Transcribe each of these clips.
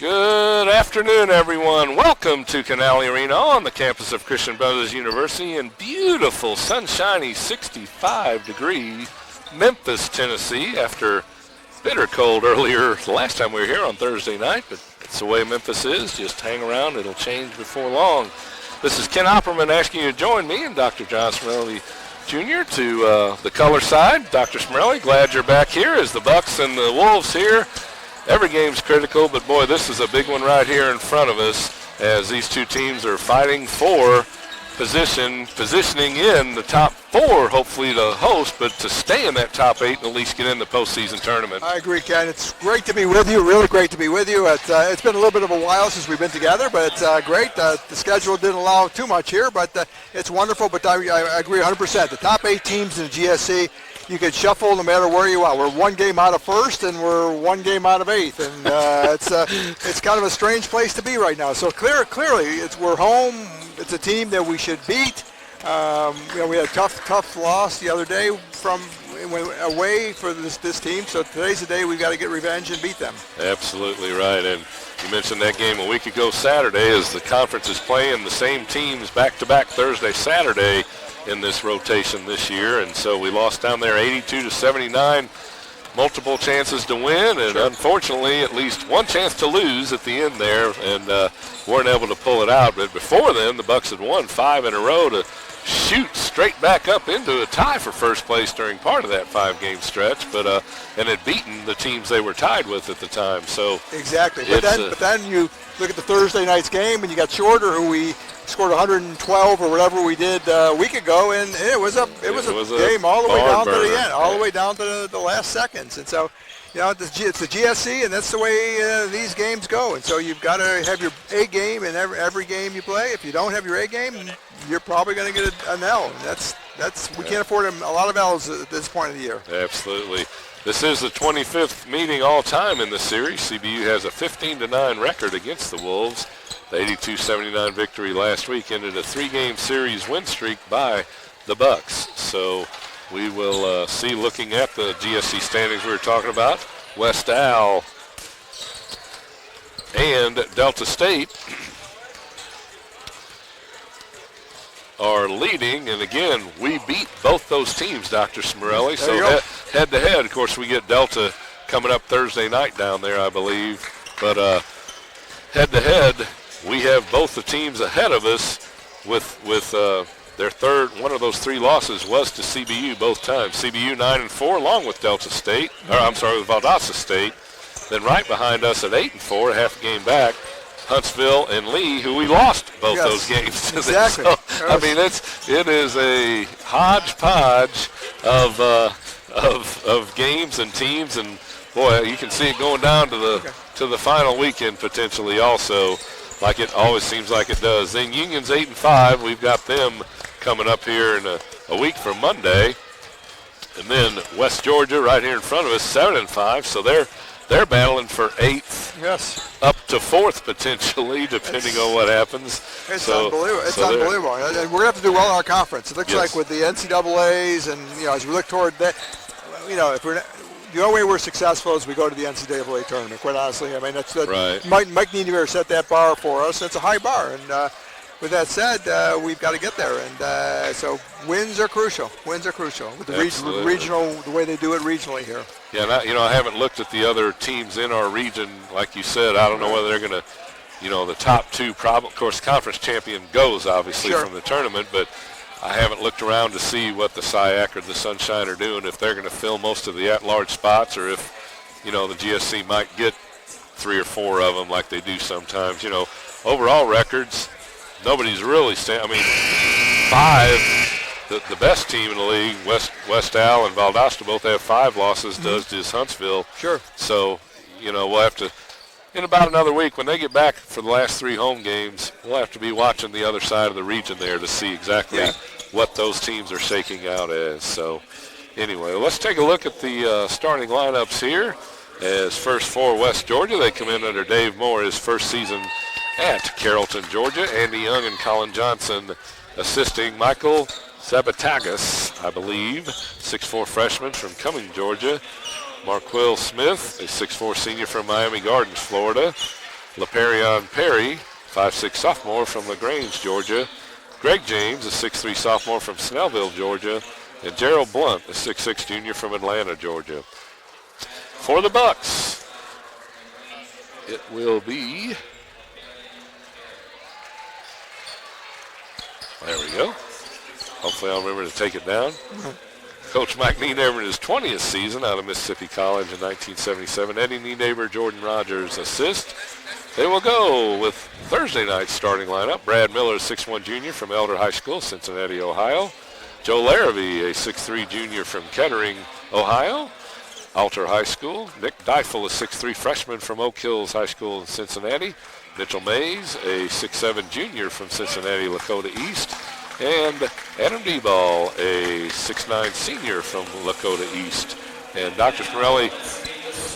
Good afternoon, everyone. Welcome to Canale Arena on the campus of Christian Brothers University in beautiful, sunshiny, 65-degree Memphis, Tennessee, after bitter cold earlier last time we were here on Thursday night, but it's the way Memphis is. Just hang around. It'll change before long. This is Ken Opperman asking you to join me and Dr. John Smerelli Jr. to the color side. Dr. Smerelli, glad you're back here as the Bucks and the Wolves here. Every game's critical, but boy, this is a big one right here in front of us as these two teams are fighting for positioning in the top four, hopefully to host, but to stay in that top eight and at least get in the postseason tournament. I agree, Ken. It's great to be with you, really great to be with you. It's been a little bit of a while since we've been together, but it's great. The schedule didn't allow too much here, but it's wonderful. But I agree 100%. The top 8 teams in the GSC, you can shuffle no matter where you are. We're one game out of first, and we're one game out of 8th, and it's kind of a strange place to be right now. So clearly, we're home. It's a team that we should beat. We had a tough loss the other day away for this team. So today's the day we've got to get revenge and beat them. Absolutely right. And you mentioned that game a week ago Saturday as the conference is playing the same teams back-to-back Thursday, Saturday in this rotation this year. And so we lost down there 82-79. Multiple chances to win, and unfortunately at least one chance to lose at the end there, and weren't able to pull it out. But before then, the Bucks had won 5 in a row to shoot straight back up into a tie for first place during part of that 5-game stretch, but and had beaten the teams they were tied with at the time. So exactly. But then you look at the Thursday night's game, and you got Shorter, who we scored 112 or whatever we did a week ago, and it was a game all the way down to the end, all the way down to the last seconds. And so, it's the GSC, and that's the way these games go. And so you've got to have your A game in every game you play. If you don't have your A game, you're probably going to get an L. And we can't afford a lot of L's at this point of the year. Absolutely. This is the 25th meeting all time in the series. CBU has a 15-9 record against the Wolves. The 82-79 victory last week ended a 3-game series win streak by the Bucks. So we will see, looking at the GSC standings we were talking about, West Al and Delta State are leading. And again, we beat both those teams, Dr. Smerelli. So head-to-head, of course, we get Delta coming up Thursday night down there, I believe. But head-to-head, we have both the teams ahead of us with their third. One of those 3 losses was to CBU both times. CBU 9-4 along with Delta State, with Valdosta State. Then right behind us at 8-4, a half a game back, Huntsville and Lee, who we lost both those games to. Exactly. So, I mean, it is a hodgepodge of games and teams, and boy, you can see it going down to the final weekend potentially also, like it always seems like it does. Then Union's 8-5. We've got them coming up here in a week from Monday. And then West Georgia right here in front of us, 7-5. So they're battling for 8th, up to 4th potentially, depending on what happens. It's unbelievable. It's unbelievable. And we're going to have to do well in our conference. It looks like with the NCAAs, and as we look toward that, if we're the only way we're successful is we go to the NCAA tournament, quite honestly. I mean, that's right. Mike Niederer set that bar for us. It's a high bar. And with that said, we've got to get there. And so wins are crucial. Wins are crucial with the regional, the way they do it regionally here. Yeah, and I haven't looked at the other teams in our region. Like you said, I don't know whether they're going to, the top 2, of course, conference champion goes, obviously, from the tournament, but I haven't looked around to see what the SIAC or the Sunshine are doing, if they're going to fill most of the at-large spots, or if, the GSC might get 3 or 4 of them like they do sometimes. Overall records, nobody's really 5, the best team in the league, West Al and Valdosta both have 5 losses, does Huntsville. Sure. So, we'll have to, in about another week, when they get back for the last 3 home games, we'll have to be watching the other side of the region there to see exactly what those teams are shaking out as. So, anyway, let's take a look at the starting lineups here. As first for West Georgia, they come in under Dave Moore, his first season at Carrollton, Georgia. Andy Young and Colin Johnson assisting. Michael Zabatagas, I believe, 6'4" freshman from Cumming, Georgia. Marquil Smith, a 6'4" senior from Miami Gardens, Florida. LaPerion Perry, 5'6" sophomore from LaGrange, Georgia. Greg James, a 6'3" sophomore from Snellville, Georgia. And Gerald Blunt, a 6'6" junior from Atlanta, Georgia. For the Bucks, it will be, there we go. Hopefully I'll remember to take it down. Coach Mike Nienaber in his 20th season out of Mississippi College in 1977. Eddie Nienaber, Jordan Rogers assist. They will go with Thursday night's starting lineup. Brad Miller, 6'1" junior from Elder High School, Cincinnati, Ohio. Joe Larrabee, a 6'3" junior from Kettering, Ohio, Alter High School. Nick Deifel, a 6'3" freshman from Oak Hills High School in Cincinnati. Mitchell Mays, a 6'7" junior from Cincinnati, Lakota East. And Adam Deball, a 6'9" senior from Lakota East. And Dr. Spinelli,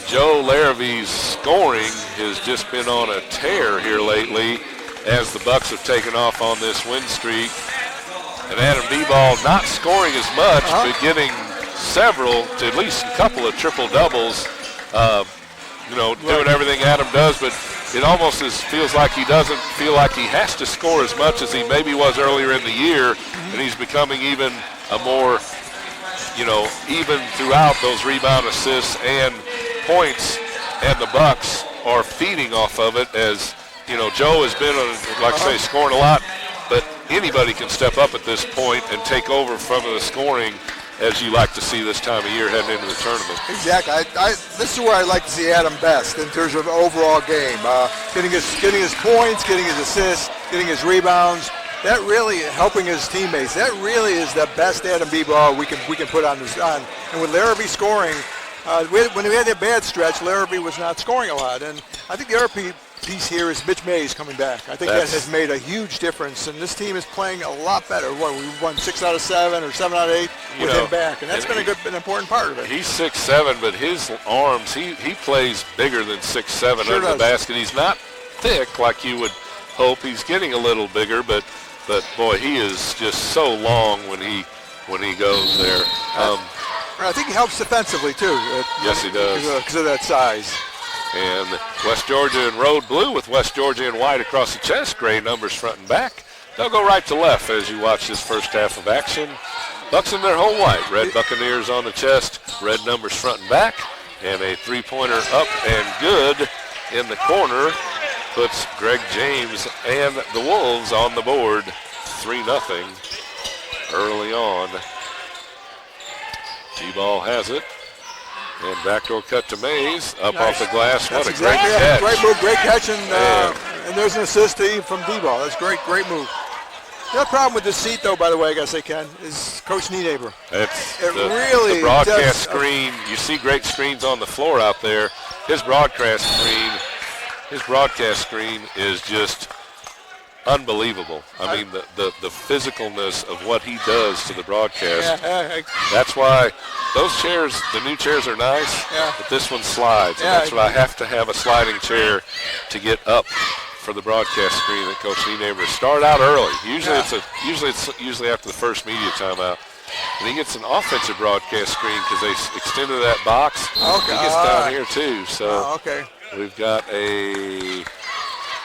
Joe Larabee's scoring has just been on a tear here lately as the Bucks have taken off on this win streak. And Adam Deball not scoring as much, but getting several, to at least a couple of triple doubles. Doing everything Adam does, but it almost feels like he doesn't feel like he has to score as much as he maybe was earlier in the year, and he's becoming even a more, even throughout those rebound assists and points, and the Bucks are feeding off of it as, Joe has been, scoring a lot, but anybody can step up at this point and take over from the scoring as you like to see this time of year heading into the tournament. Exactly. This is where I like to see Adam best in terms of overall game. Getting his points, getting his assists, getting his rebounds. That really helping his teammates. That really is the best Adam Deball we can put on. And with Larrabee scoring, when we had that bad stretch, Larrabee was not scoring a lot. And I think the other piece here is Mitch Mays coming back. I think that has made a huge difference, and this team is playing a lot better. We won 6 out of 7 or 7 out of 8 with him back, and that's been an important part of it. He's 6'7", but his arms, he plays bigger than 6'7" under the basket. He's not thick like you would hope. He's getting a little bigger, but boy, he is just so long when he goes there. I think he helps defensively too. Yes, he does. Because of that size. And West Georgia in road blue with West Georgia in white across the chest, gray numbers front and back. They'll go right to left as you watch this first half of action. Bucks in their whole white, red Buccaneers on the chest, red numbers front and back, and a three-pointer up and good in the corner puts Greg James and the Wolves on the board, 3-0 early on. D-ball has it. And backdoor cut to Mays, up off the glass. What a great catch. Great move, great catch, and there's an assist from D-ball. That's great move. The other problem with this seat, though, by the way, I guess I can, is Coach Nienaber. The broadcast screen, you see great screens on the floor out there. His broadcast screen is just unbelievable. I mean, the physicalness of what he does to the broadcast. That's why those chairs, the new chairs are nice, but this one slides. And that's why I have to have a sliding chair to get up for the broadcast screen that Coach Nienaber start out early. Usually it's after the first media timeout. And he gets an offensive broadcast screen because they extended that box. He gets down here too. So we've got a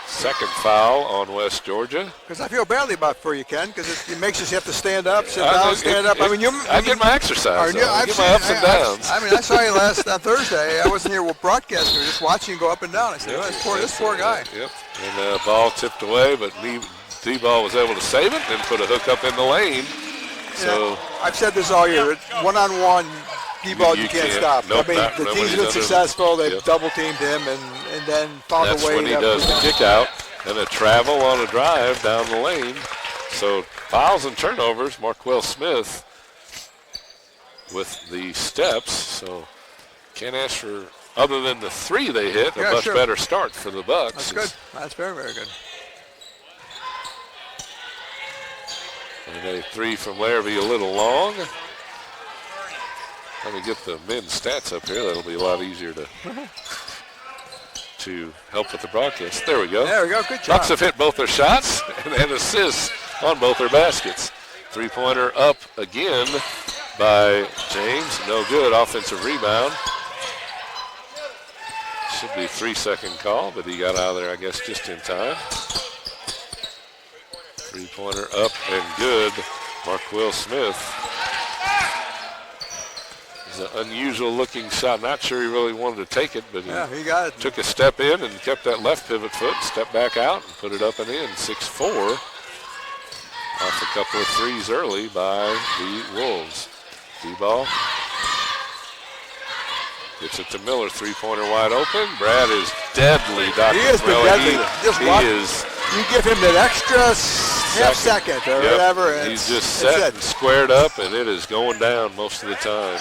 second foul on West Georgia. Because I feel badly for you, Ken, because it makes us have to stand up, sit down, stand up. I get my exercise. I get my ups and downs. I saw you last Thursday. I wasn't here with broadcasting. We were just watching you go up and down. I said, this poor guy. Yep. And ball tipped away, but D-ball was able to save it and put a hook up in the lane. So I've said this all year. One-on-one, D-ball you can't stop. Nope, the team's been successful. They've double-teamed him and then found a way. That's when he does the kick out and a travel on a drive down the lane. So fouls and turnovers, Marquell Smith with the steps. So can't ask for, other than the 3 they hit, a much better start for the Bucks. That's good. That's very, very good. And a 3 from Larrabee, a little long. Let me get the men's stats up here. That'll be a lot easier to help with the broadcast. There we go. Good job. Bucks have hit both their shots and assists on both their baskets. Three-pointer up again by James. No good. Offensive rebound. Should be 3-second call, but he got out of there, I guess, just in time. Three-pointer up and good. Marquil Smith. It's an unusual-looking shot. Not sure he really wanted to take it, but he got it. Took a step in and kept that left pivot foot, stepped back out and put it up and in. 6-4. Off a couple of threes early by the Wolves. D-ball. Gets it to Miller, three-pointer wide open. Brad is deadly, Dr. He is deadly. He is. You give him that extra half second or whatever. He's just set and squared up, and it is going down most of the time.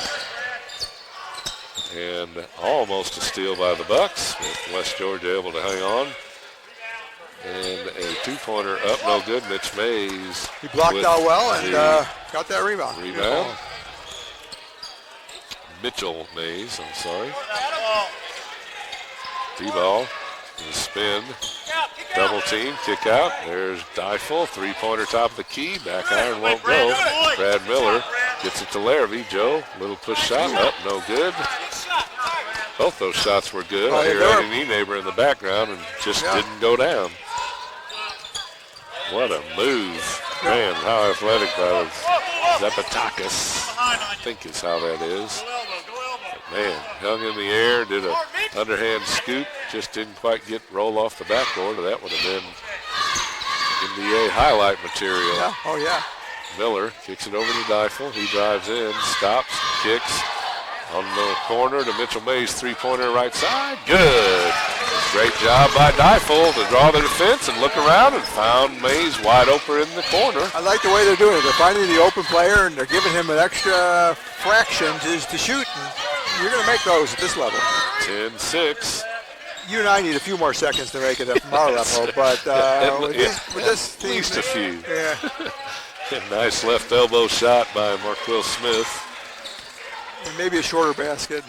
And almost a steal by the Bucks, with West Georgia able to hang on. And a two-pointer up, no good. Mitch Mays. He blocked out well and got that rebound. Mitchell Mays, I'm sorry. D-ball, the spin, double team, kick out. There's Deifel, three-pointer top of the key, back iron won't go. Brad Miller gets it to Larrabee. Joe, little push shot, up, no good. Both those shots were good. I hear Eddie Neighbor in the background and just didn't go down. What a move. Man, how athletic that is. Zapatakis, I think is how that is. But man, hung in the air, did a underhand scoop, just didn't quite roll off the backboard. That would have been NBA highlight material. Yeah. Oh, yeah. Miller kicks it over to Deifel. He drives in, stops, kicks on the corner to Mitchell Mays, three-pointer right side. Good. Great job by Deifel to draw the defense and look around and found Mays wide open in the corner. I like the way they're doing it. They're finding the open player and they're giving him an extra fraction to shoot. And you're going to make those at this level. 10-6. You and I need a few more seconds to make it up from our level, but with this team, at least a few. Yeah. Nice left elbow shot by Marquil Smith. And maybe a shorter basket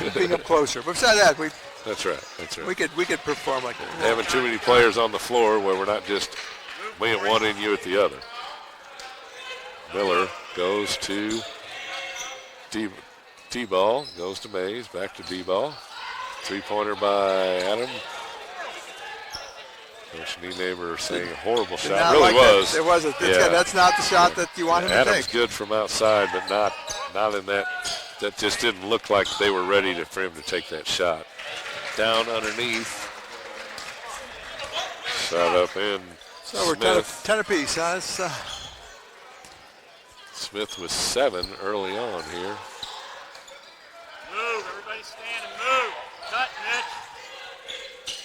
and being up closer. But besides that, That's right. we could perform like that. Having too many players on the floor where we're not just me at one and you at the other. Miller goes to D-ball, goes to Mays, back to D-ball. Three-pointer by Adam. Coach Neighbor saying a horrible shot. It really was. It wasn't. That's not the shot that you want him to take. Adam's good from outside, but not in that. That just didn't look like they were ready for him to take that shot. Down underneath. Shot up in. So we're 10 apiece. Huh? Smith was 7 early on here. Move, everybody stand and move. Cut, Mitch.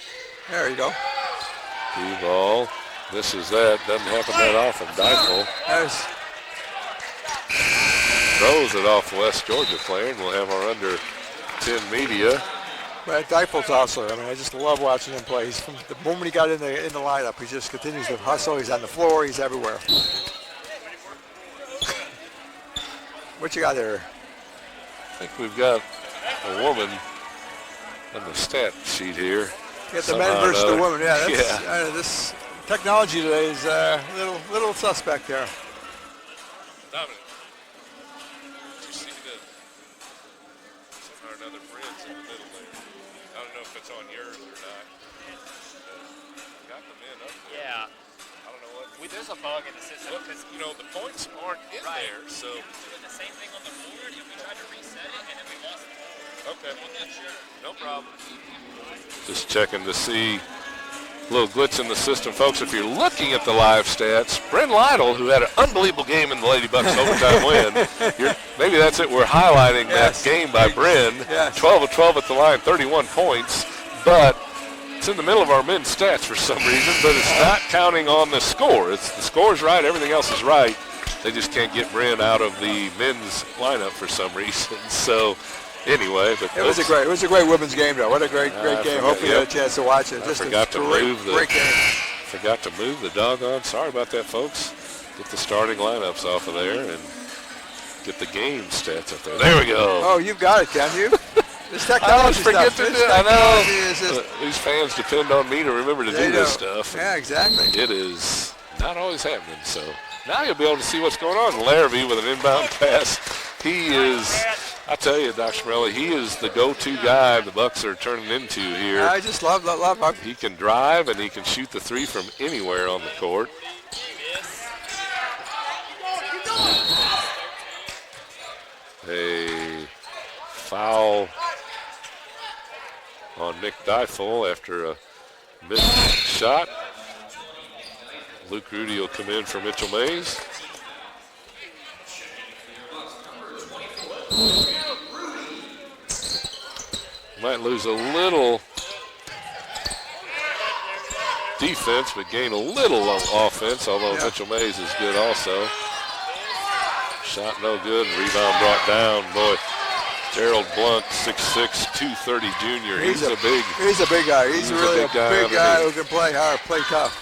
There you go. D-ball. Misses that. Doesn't happen that often. Deifel throws it off West Georgia player, and we'll have our under 10 media. But Deifel's also, I just love watching him play. He's from the moment he got in the lineup, he just continues to hustle. He's on the floor. He's everywhere. What you got there? I think we've got a woman on the stat sheet here. You got the men versus the women. Yeah, this technology today is a little suspect there. Dominic, did you see the somehow or another Brent's in the middle there? I don't know if it's on yours or not. Got the men up there. Yeah. I don't know what. There's a bug in the system. Because, the points aren't in there, so. We were doing the same thing on the board, and we tried to reset it, and then we lost the board. Okay. I'm not sure. No problem. Just checking to see a little glitch in the system, folks. If you're looking at the live stats, Bryn Lytle, who had an unbelievable game in the Lady Bucks overtime win, maybe that's it. We're highlighting that game by Bryn. 12 of 12 at the line, 31 points. But it's in the middle of our men's stats for some reason, but it's not counting on the score. The score's right, everything else is right. They just can't get Bryn out of the men's lineup for some reason. So anyway, but it was a great women's game though. What a great game. Hope you had a chance to watch it. Just forgot to move the doggone. Sorry about that, folks. Get the starting lineups off of there and get the game stats up there. There we go. Oh, you've got it, can you? This technology stuff. I know. These fans depend on me to remember to do this stuff. Yeah, exactly. It is not always happening. So now you'll be able to see what's going on. Larrabee with an inbound pass. He is. I tell you, Dr. Morelli, he is the go-to guy the Bucks are turning into here. I just love. He can drive and he can shoot the three from anywhere on the court. A foul on Nick Dyfel after a missed shot. Luke Rudy will come in for Mitchell Mays. Might lose a little defense, but gain a little offense, although Mitchell Mays is good also. Shot no good, rebound brought down. Boy, Gerald Blunt, 6'6", 230 junior. He's a big guy. He's really a big guy who can play hard, play tough.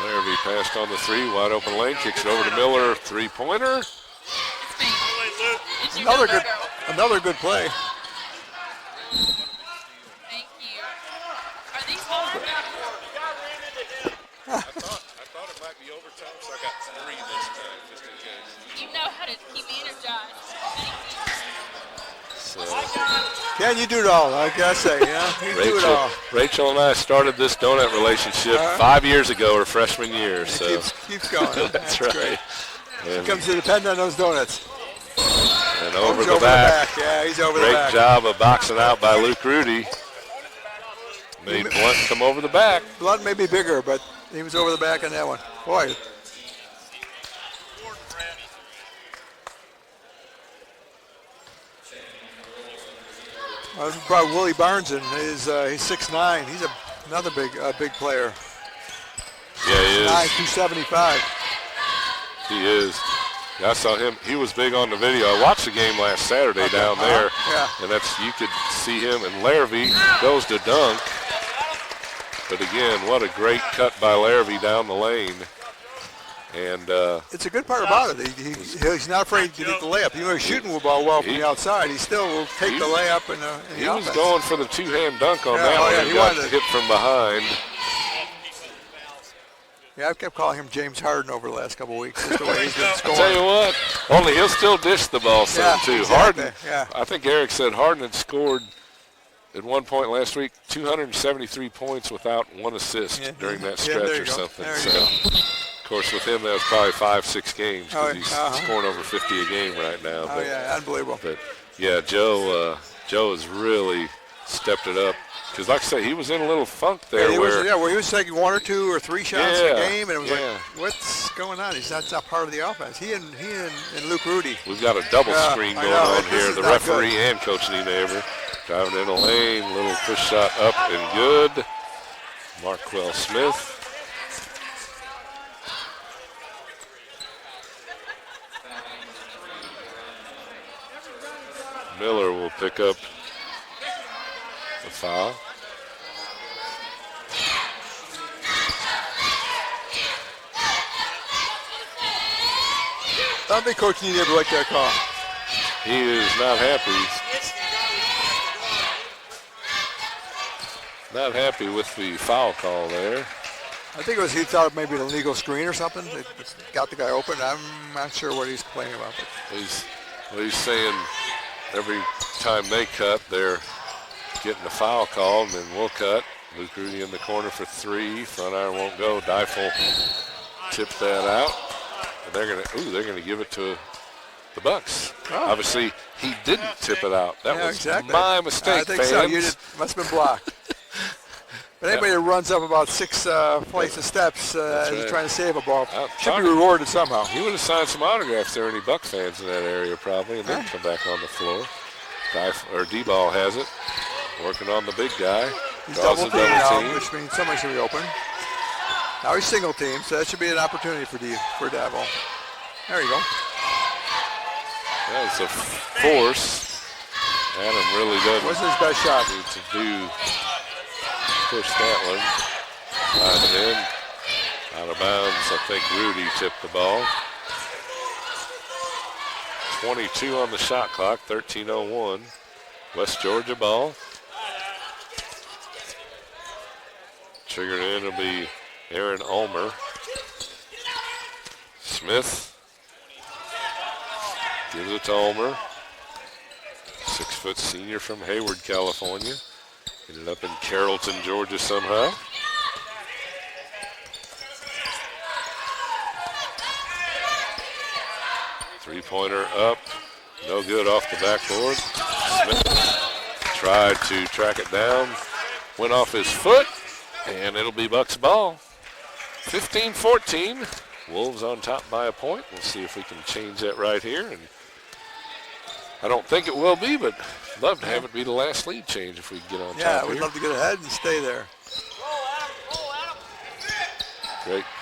Larrabee passed on the three, wide open lane, kicks it over to Miller, three-pointer. Another good play. Thank you. Are these hard? I thought it might be overtime, so I got three this time, just in case. You know how to keep me energized. So, Can you do it all? I gotta say, you do it all. Rachel and I started this donut relationship 5 years ago, her freshman year. So It keeps going. that's right. Great. And, Comes to depend on those donuts. and over the back. Yeah, he's over the Great back. job of boxing out by Luke Rudy. Made Blunt come over the back. Blunt may be bigger, but he was over the back on that one. Boy. I brought Willie Barnes in. He's 6'9". He's another big player. Yeah, he is. 275. He is. I saw him. He was big on the video. I watched the game last Saturday down there, and you could see him. And Larrabee goes to dunk. But again, what a great cut by Larrabee down the lane. And it's a good part about it. He's not afraid to get the layup. Even though he's shooting the ball well from the outside, he still will take the layup and the he was offense. going for the two-hand dunk on that one. He got hit from behind. Yeah, I've kept calling him James Harden over the last couple of weeks. Just the way he's been scoring. I'll tell you what, only he'll still dish the ball some too. Exactly. Harden, Yeah. I think Eric said Harden had scored at one point last week 273 points without one assist during that stretch or something. Of course, with him, that was probably 5-6 games because he's scoring over 50 a game right now. Oh, yeah, unbelievable. But, yeah, Joe has really stepped it up. Because, like I say, he was in a little funk there. Where he was taking 1 or 2 or 3 shots a game, and it was like, what's going on? He's not part of the offense. He and Luke Rudy. We've got a double screen going on here. The referee good. and Coach Nienaber driving in the lane, little push shot up and good. Marquell Smith. Miller will pick up the foul. I don't think Coach Nienaber liked that call. He is not happy. Not happy with the foul call there. I think he thought it maybe an illegal screen or something. It got the guy open. I'm not sure what he's complaining about. But He's saying every time they cut, they're getting a foul call, and then we'll cut. Luke Rudy in the corner for 3. Front iron won't go. Dyfel tipped that out. And they're gonna give it to the Bucks. Oh. Obviously, he didn't tip it out. That was my mistake, I think fans. so. You must have been blocked. But anybody that runs up about 6 flights of steps is trying to save a ball should be rewarded somehow. He would have signed some autographs there, any Buck fans in that area probably, and then come back on the floor. D-ball has it, working on the big guy. He's double team now, which means somebody should be open. Now he's single team, so that should be an opportunity for Dabo. There you go. That was a force. Adam really doesn't. What's his best shot? Need to push that one. Drive it in. Out of bounds. I think Rudy tipped the ball. 22 on the shot clock. 13:01. West Georgia ball. Triggered in will be Aaron Ulmer. Smith Gives it to Ulmer. 6-foot senior from Hayward, California. Ended up in Carrollton, Georgia somehow. Three-pointer up. No good off the backboard. Smith tried to track it down. Went off his foot, and it'll be Bucks ball. 15-14. Wolves on top by a point. We'll see if we can change that right here. And I don't think it will be, but love to have it be the last lead change if we can get on top Yeah, here. we'd love to get ahead and stay there.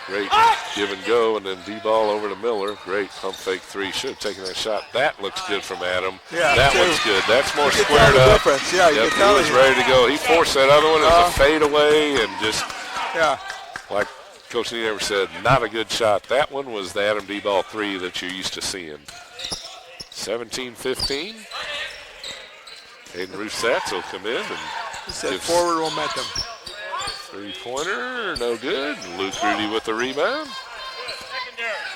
Great give and go, and then D-ball over to Miller. Great pump fake three. Should have taken that shot. That looks good from Adam. Yeah, that too. looks good. That's more You can squared tell the up. difference. Yeah, you Yep, can tell he was it. ready to go. He forced that other one. It was a fadeaway, and just Yeah. like Coach Never said, not a good shot. That one was the Adam D-ball three that you're used to seeing. 17-15. Hayden Roussetts will come in and He said gives forward momentum. three-pointer, no good. Luke Rudy with the rebound.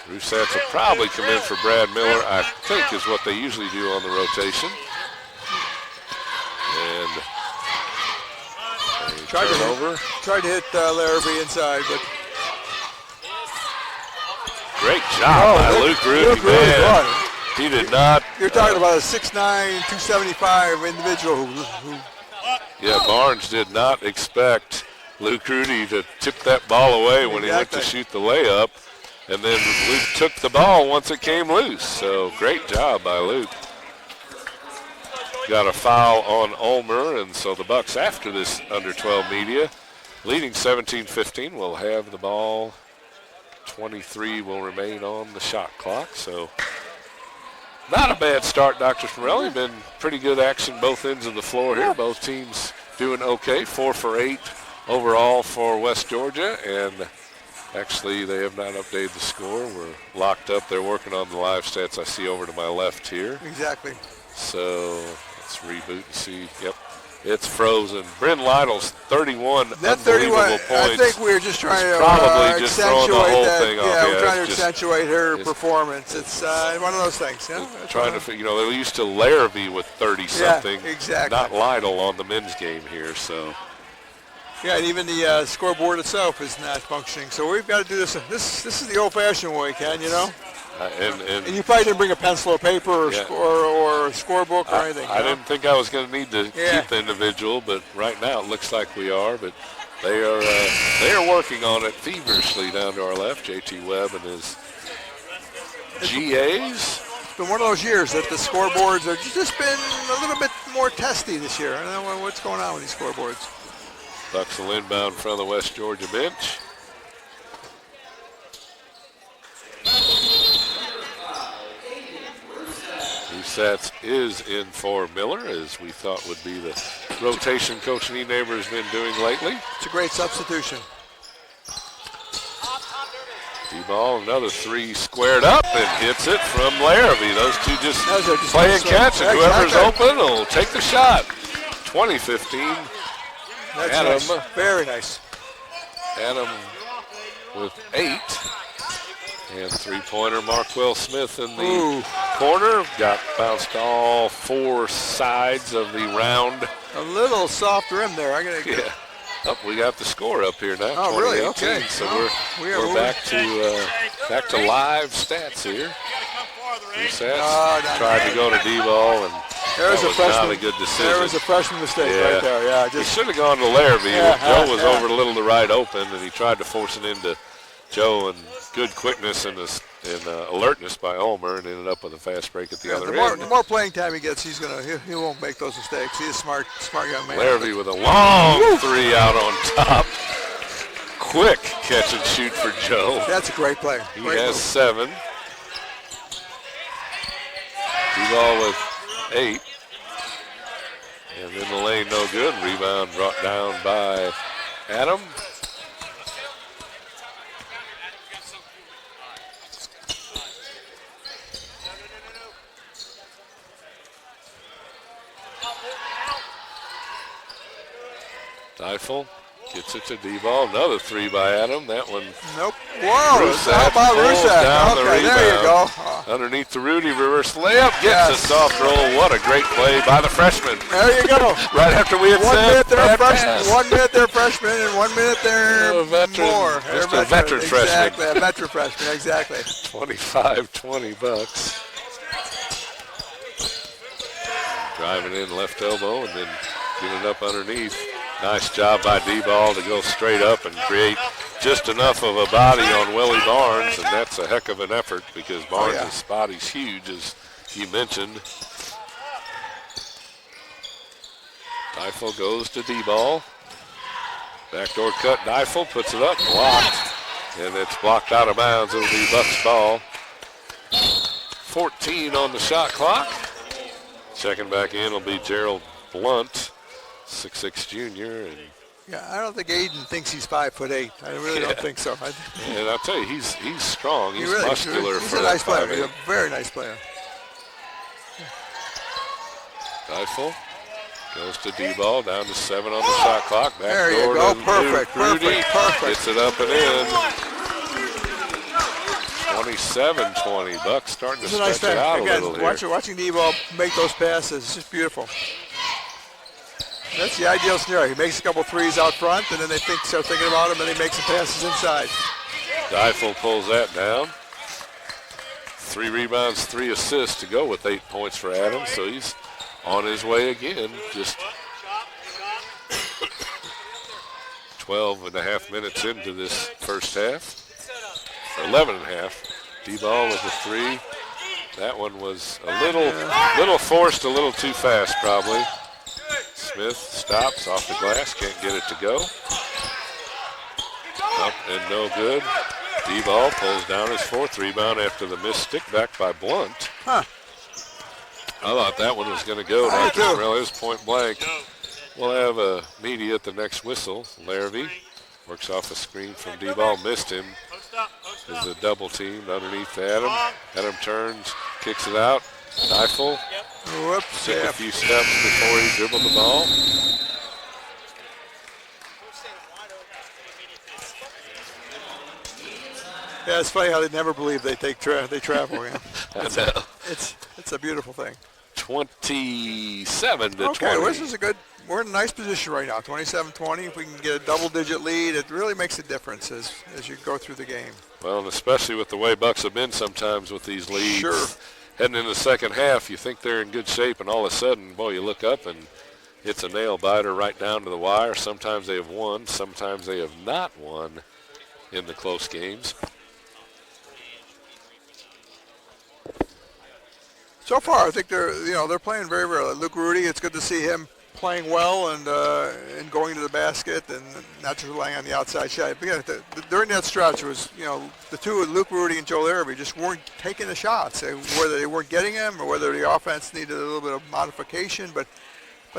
Roussetts will probably come in for Brad Miller, I think is what they usually do on the rotation. And Tried to turnover. Tried to hit Larrabee inside, but Great job by Luke Rudy, Luke Rudy, man. boy. He did not. You're talking about a 6'9", 275 individual who Yeah, Barnes did not expect Luke Rudy to tip that ball away when he went to shoot the layup. And then Luke took the ball once it came loose. So great job by Luke. Got a foul on Ulmer, and so the Bucks, after this under 12 media, leading 17-15, will have the ball. 23 will remain on the shot clock. So not a bad start, Dr. Smorelli. Been pretty good action both ends of the floor here. Both teams doing okay. 4 for 8 overall for West Georgia, and actually they have not updated the score. We're locked up. They're working on the live stats I see over to my left here. exactly. So let's reboot and see. Yep, it's frozen. Bryn Lytle's 31 That unbelievable 31, points. I think we were just trying to probably just throwing the accentuate whole that. thing off. Yeah, we're Yeah, trying to it's just- accentuate her it's- performance. It's one of those things. Yeah, Trying to figure, they're used to Larrabee with 30-something. Yeah, exactly. Not Lytle on the men's game here, so. Yeah, and even the scoreboard itself is not functioning. So we've got to do this. This is the old-fashioned way, Ken. You know. And you probably didn't bring a pencil or paper or, Yeah. or a scorebook or anything. I didn't think I was going to need to Yeah. keep the individual, but right now it looks like we are. But they are working on it feverishly down to our left. J.T. Webb and his GAs. It's been one of those years that the scoreboards have just been a little bit more testy this year. I don't know what's going on with these scoreboards. Bucks will inbound from the West Georgia bench. Roussetts is in for Miller, as we thought would be the rotation Coach Nienaber has been doing lately. It's a great substitution. D-ball, another three squared up and hits it from Larrabee. Those two just Those are just play and nice, catch, and exactly. whoever's open will take the shot. 20-15. That's Adam. nice. Very nice. Adam with 8. And three-pointer, Marquell Smith in the Ooh. corner. Got bounced all 4 sides of the round. A little soft rim there. I gotta. Yeah. Oh, we got the score up here now. Oh, really? 2018. Okay. So Oh, we're back to live stats here. Roussetts tried to go to D-ball, and There's that a was freshman. not a good decision. There was a freshman mistake Yeah. right there. Yeah, He just should have gone to Larrabee. Yeah, Joe was yeah. over a little to right open, and he tried to force it into Joe, and good quickness and alertness by Ulmer, and ended up with a fast break at the other the end. more playing time he gets, he won't make those mistakes. He's a smart young man. Larrabee with a long three out on top. Quick catch and shoot for Joe. That's a great play. He Great has move. 7. D-ball with 8. And in the lane, no good. Rebound brought down by Adam. Eiffel Gets it to D-ball. Another three by Adam. That one. Nope. Whoa. Rusek How about pulls Rusek? down the Okay, there you rebound. go. Underneath the Rudy, reverse layup. Gets a soft roll. What a great play by the freshman. There you go. Right after we had 1 said minute there, bad freshman. pass. 1 minute there, freshman, and 1 minute there, A veteran, more. just They're a veteran freshman. Exactly, a veteran freshman, exactly. 25-20 Bucks. Driving in left elbow and then getting it up underneath. Nice job by D-ball to go straight up and create just enough of a body on Willie Barnes, and that's a heck of an effort because Barnes' body's huge, as you mentioned. Deifel goes to D-ball. Backdoor cut, Deifel puts it up, blocked, and it's blocked out of bounds. It'll be Bucks ball. 14 on the shot clock. Checking back in will be Gerald Blunt, 6'6" junior. And Yeah, I don't think Aiden thinks he's 5'8". I really don't think so. and I'll tell you, he's strong. He's really, muscular he's for a that nice player. 5'8". He's a very nice player. Deifel goes to D-ball, down to 7 on the shot clock. Back There you door go. to Perfect, Rudy. perfect. Gets it up and in. 27-20. Bucks starting to It's a nice stretch it thing. out Again, a little here. watching D-ball make those passes is just beautiful. That's the ideal scenario. He makes a couple threes out front, and then they start thinking about him, and he makes some passes inside. Deifel pulls that down. 3 rebounds, 3 assists to go with 8 points for Adams. So he's on his way again. Just 12 and a half minutes into this first half. Or 11 and a half. D-ball with a 3. That one was a little forced, a little too fast probably. Smith stops off the glass, can't get it to go. Up and no good. D-ball pulls down his 4th rebound after the missed stick back by Blunt. Huh. I thought that one was going to go. I Not too. really. It was point blank. We'll have a media at the next whistle. Larrabee works off a screen from D-ball, missed him. There's a double team underneath Adam. Adam turns, kicks it out. Deifel Whoops. took Yeah. a few steps before he dribbled the ball. Yeah, it's funny how they never believe they travel. Yeah. I know. It's a beautiful thing. 27 to Okay, 20. well, this is we're in a nice position right now, 27-20. If we can get a double-digit lead, it really makes a difference as you go through the game. Well, and especially with the way Bucks have been sometimes with these leads. Sure. Heading into the second half, you think they're in good shape, and all of a sudden, boy, you look up and it's a nail biter right down to the wire. Sometimes they have won, sometimes they have not won in the close games. So far, I think they're playing very well. Luke Rudy, it's good to see him playing well and going to the basket and not just relying on the outside shot. But yeah, during that stretch, it was the two, Luke Rudy and Joe Larrabee, just weren't taking the shots. Whether they weren't getting them or whether the offense needed a little bit of modification, but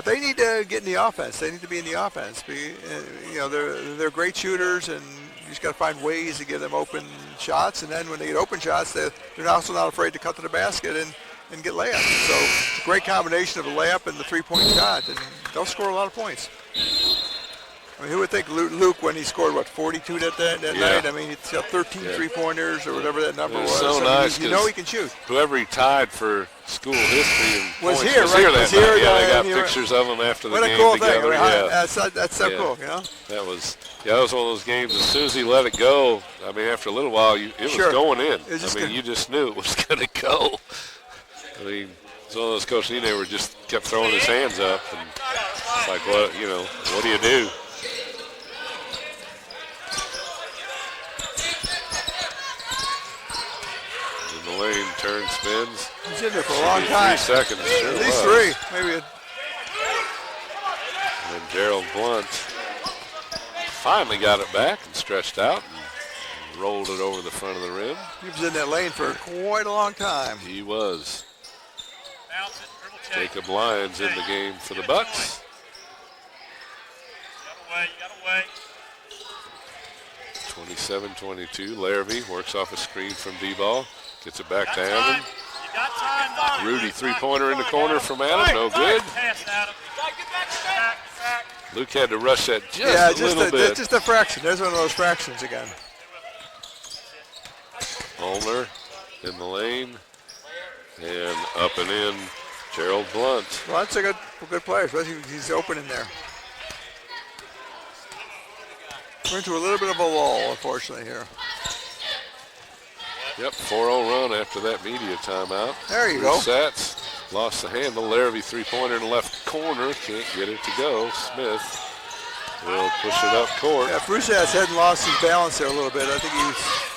they need to get in the offense. They need to be in the offense. They're great shooters, and you just got to find ways to give them open shots. And then when they get open shots, they're also not afraid to cut to the basket and get layups. So it's a great combination of a layup and the three-point shot, and they'll score a lot of points. I mean, who would think Luke, when he scored, 42 that night? I mean, he's got 13 three-pointers or whatever that number was. So nice. You know he can shoot. Whoever he tied for school history and Was points here, was right? here that Was night. here, Yeah, they got and pictures of him after the What a game cool together. thing. I mean, Yeah. that's so Yeah. cool, you know? That was one of those games. As soon as he let it go, I mean, after a little while, it was Sure. going in. It's just you just knew it was going to go. I mean, it's one of those Coach Nienaber just kept throwing his hands up, and it's like, what do you do? In the lane, turns, spins. He's in there for a long time. 3 seconds. Sure At least was. 3, maybe. And Gerald Blunt finally got it back and stretched out and rolled it over the front of the rim. He was in that lane for quite a long time. He was. Jacob Lyons in the game for the Bucks. You gotta wait. 27-22. Larrabee works off a screen from D-ball. Gets it back to Adam. You got time, Mark. Rudy three-pointer in the corner from Adam. No good. Pass, Adam. Luke had to rush that just a little bit. Just a fraction. There's one of those fractions again. Ulmer in the lane and up and in. Gerald Blunt. Blunt's a good player, especially he's open in there. We're into a little bit of a lull, unfortunately, here. Yep, 4-0 run after that media timeout. There you go. Sats lost the handle. Larrabee three-pointer in the left corner. Can't get it to go. Smith will push it up court. Yeah, Brusatz hadn't lost his balance there a little bit. I think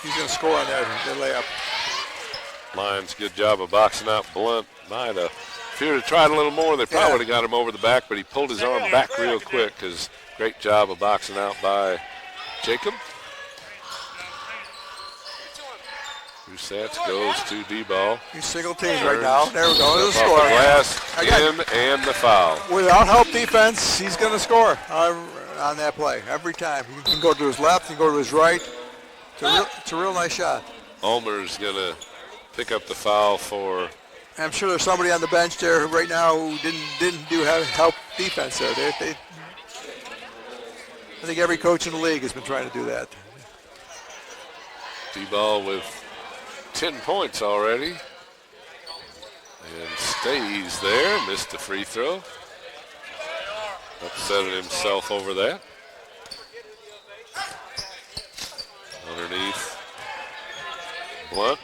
he's going to score on that layup. Lions, good job of boxing out Blunt. Might have, if he would have tried a little more, they probably would have got him over the back, but he pulled his arm back real quick because great job of boxing out by Jacob. Brusatz goes to D-ball. He's single teamed right now. There we go. There's a score. Glass in and the foul. Without help defense, he's going to score on that play every time. He can go to his left, he can go to his right. It's a real nice shot. Ulmer's going to pick up the foul for. I'm sure there's somebody on the bench there right now who didn't have help defense there. I think every coach in the league has been trying to do that. D-ball with 10 points already. And stays there. Missed the free throw. Upsetting himself over that. Underneath Blunt.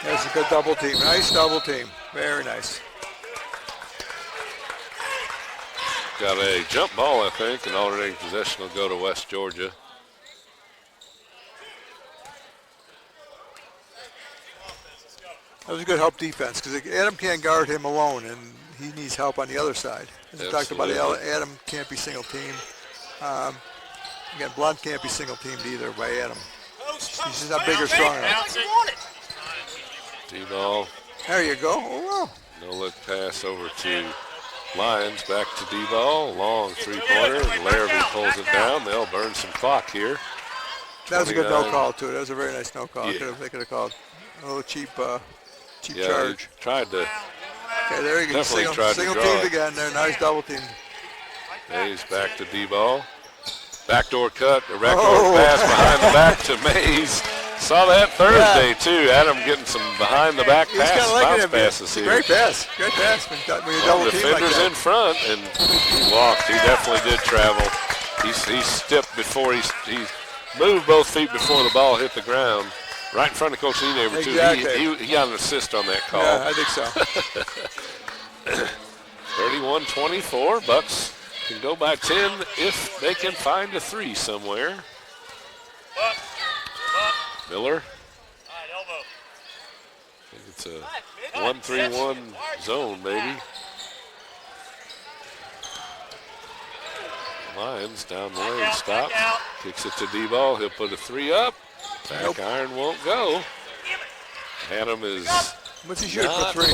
That's a good double team. Nice double team. Very nice. Got a jump ball, I think, and alternating possession will go to West Georgia. That was a good help defense because Adam can't guard him alone, and he needs help on the other side. As we talked about, Adam can't be single teamed. Again, Blunt can't be single teamed either by Adam. He's just not big or strong enough. D-ball. There you go. Oh, wow. No look pass over to Lions. Back to D-ball. Long three-pointer. Larrabee pulls it down. They'll burn some clock here. That was a good no call, too. That was a very nice no call. Yeah. They could have called a little cheap Yeah, charge. Tried to. Okay, there you go. Single draw teamed again. There, nice double team. Mays back to D-ball. Backdoor cut, a backdoor pass behind the back to Mays. Saw that Thursday, too. Adam getting some behind-the-back bounce passes here. Great pass. Great pass when you're double teamed like defender's that. in front, and he walked. He definitely did travel. He stepped before he moved both feet before the ball hit the ground. Right in front of Coach Enaver, too. Exactly. He got an assist on that call. Yeah, I think so. 31-24. Bucks can go by 10 if they can find a three somewhere. Miller. I think it's a 1-3-1 zone, maybe. Lions down the lane, stops, kicks it to D-ball. He'll put a three up. Back iron won't go. Adam is. What's he shooting for three?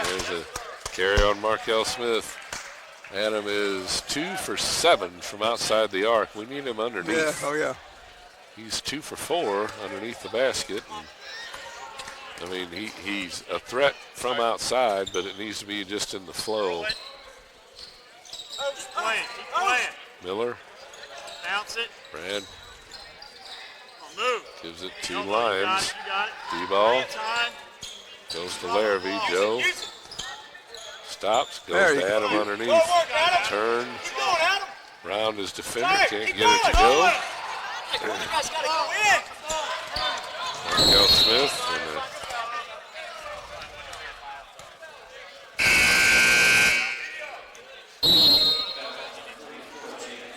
There's a carry on Markel Smith. Adam is 2 for 7 from outside the arc. We need him underneath. Yeah, oh yeah. He's 2 for 4 underneath the basket. And, I mean, he's a threat from outside, but it needs to be just in the flow. Miller. Bounce it. Brad Move. gives it to Lions. D-ball. Goes to Larrabee. Joe stops. Goes to Adam underneath. Turn. Round his defender. Can't get it to go. Markel Smith. And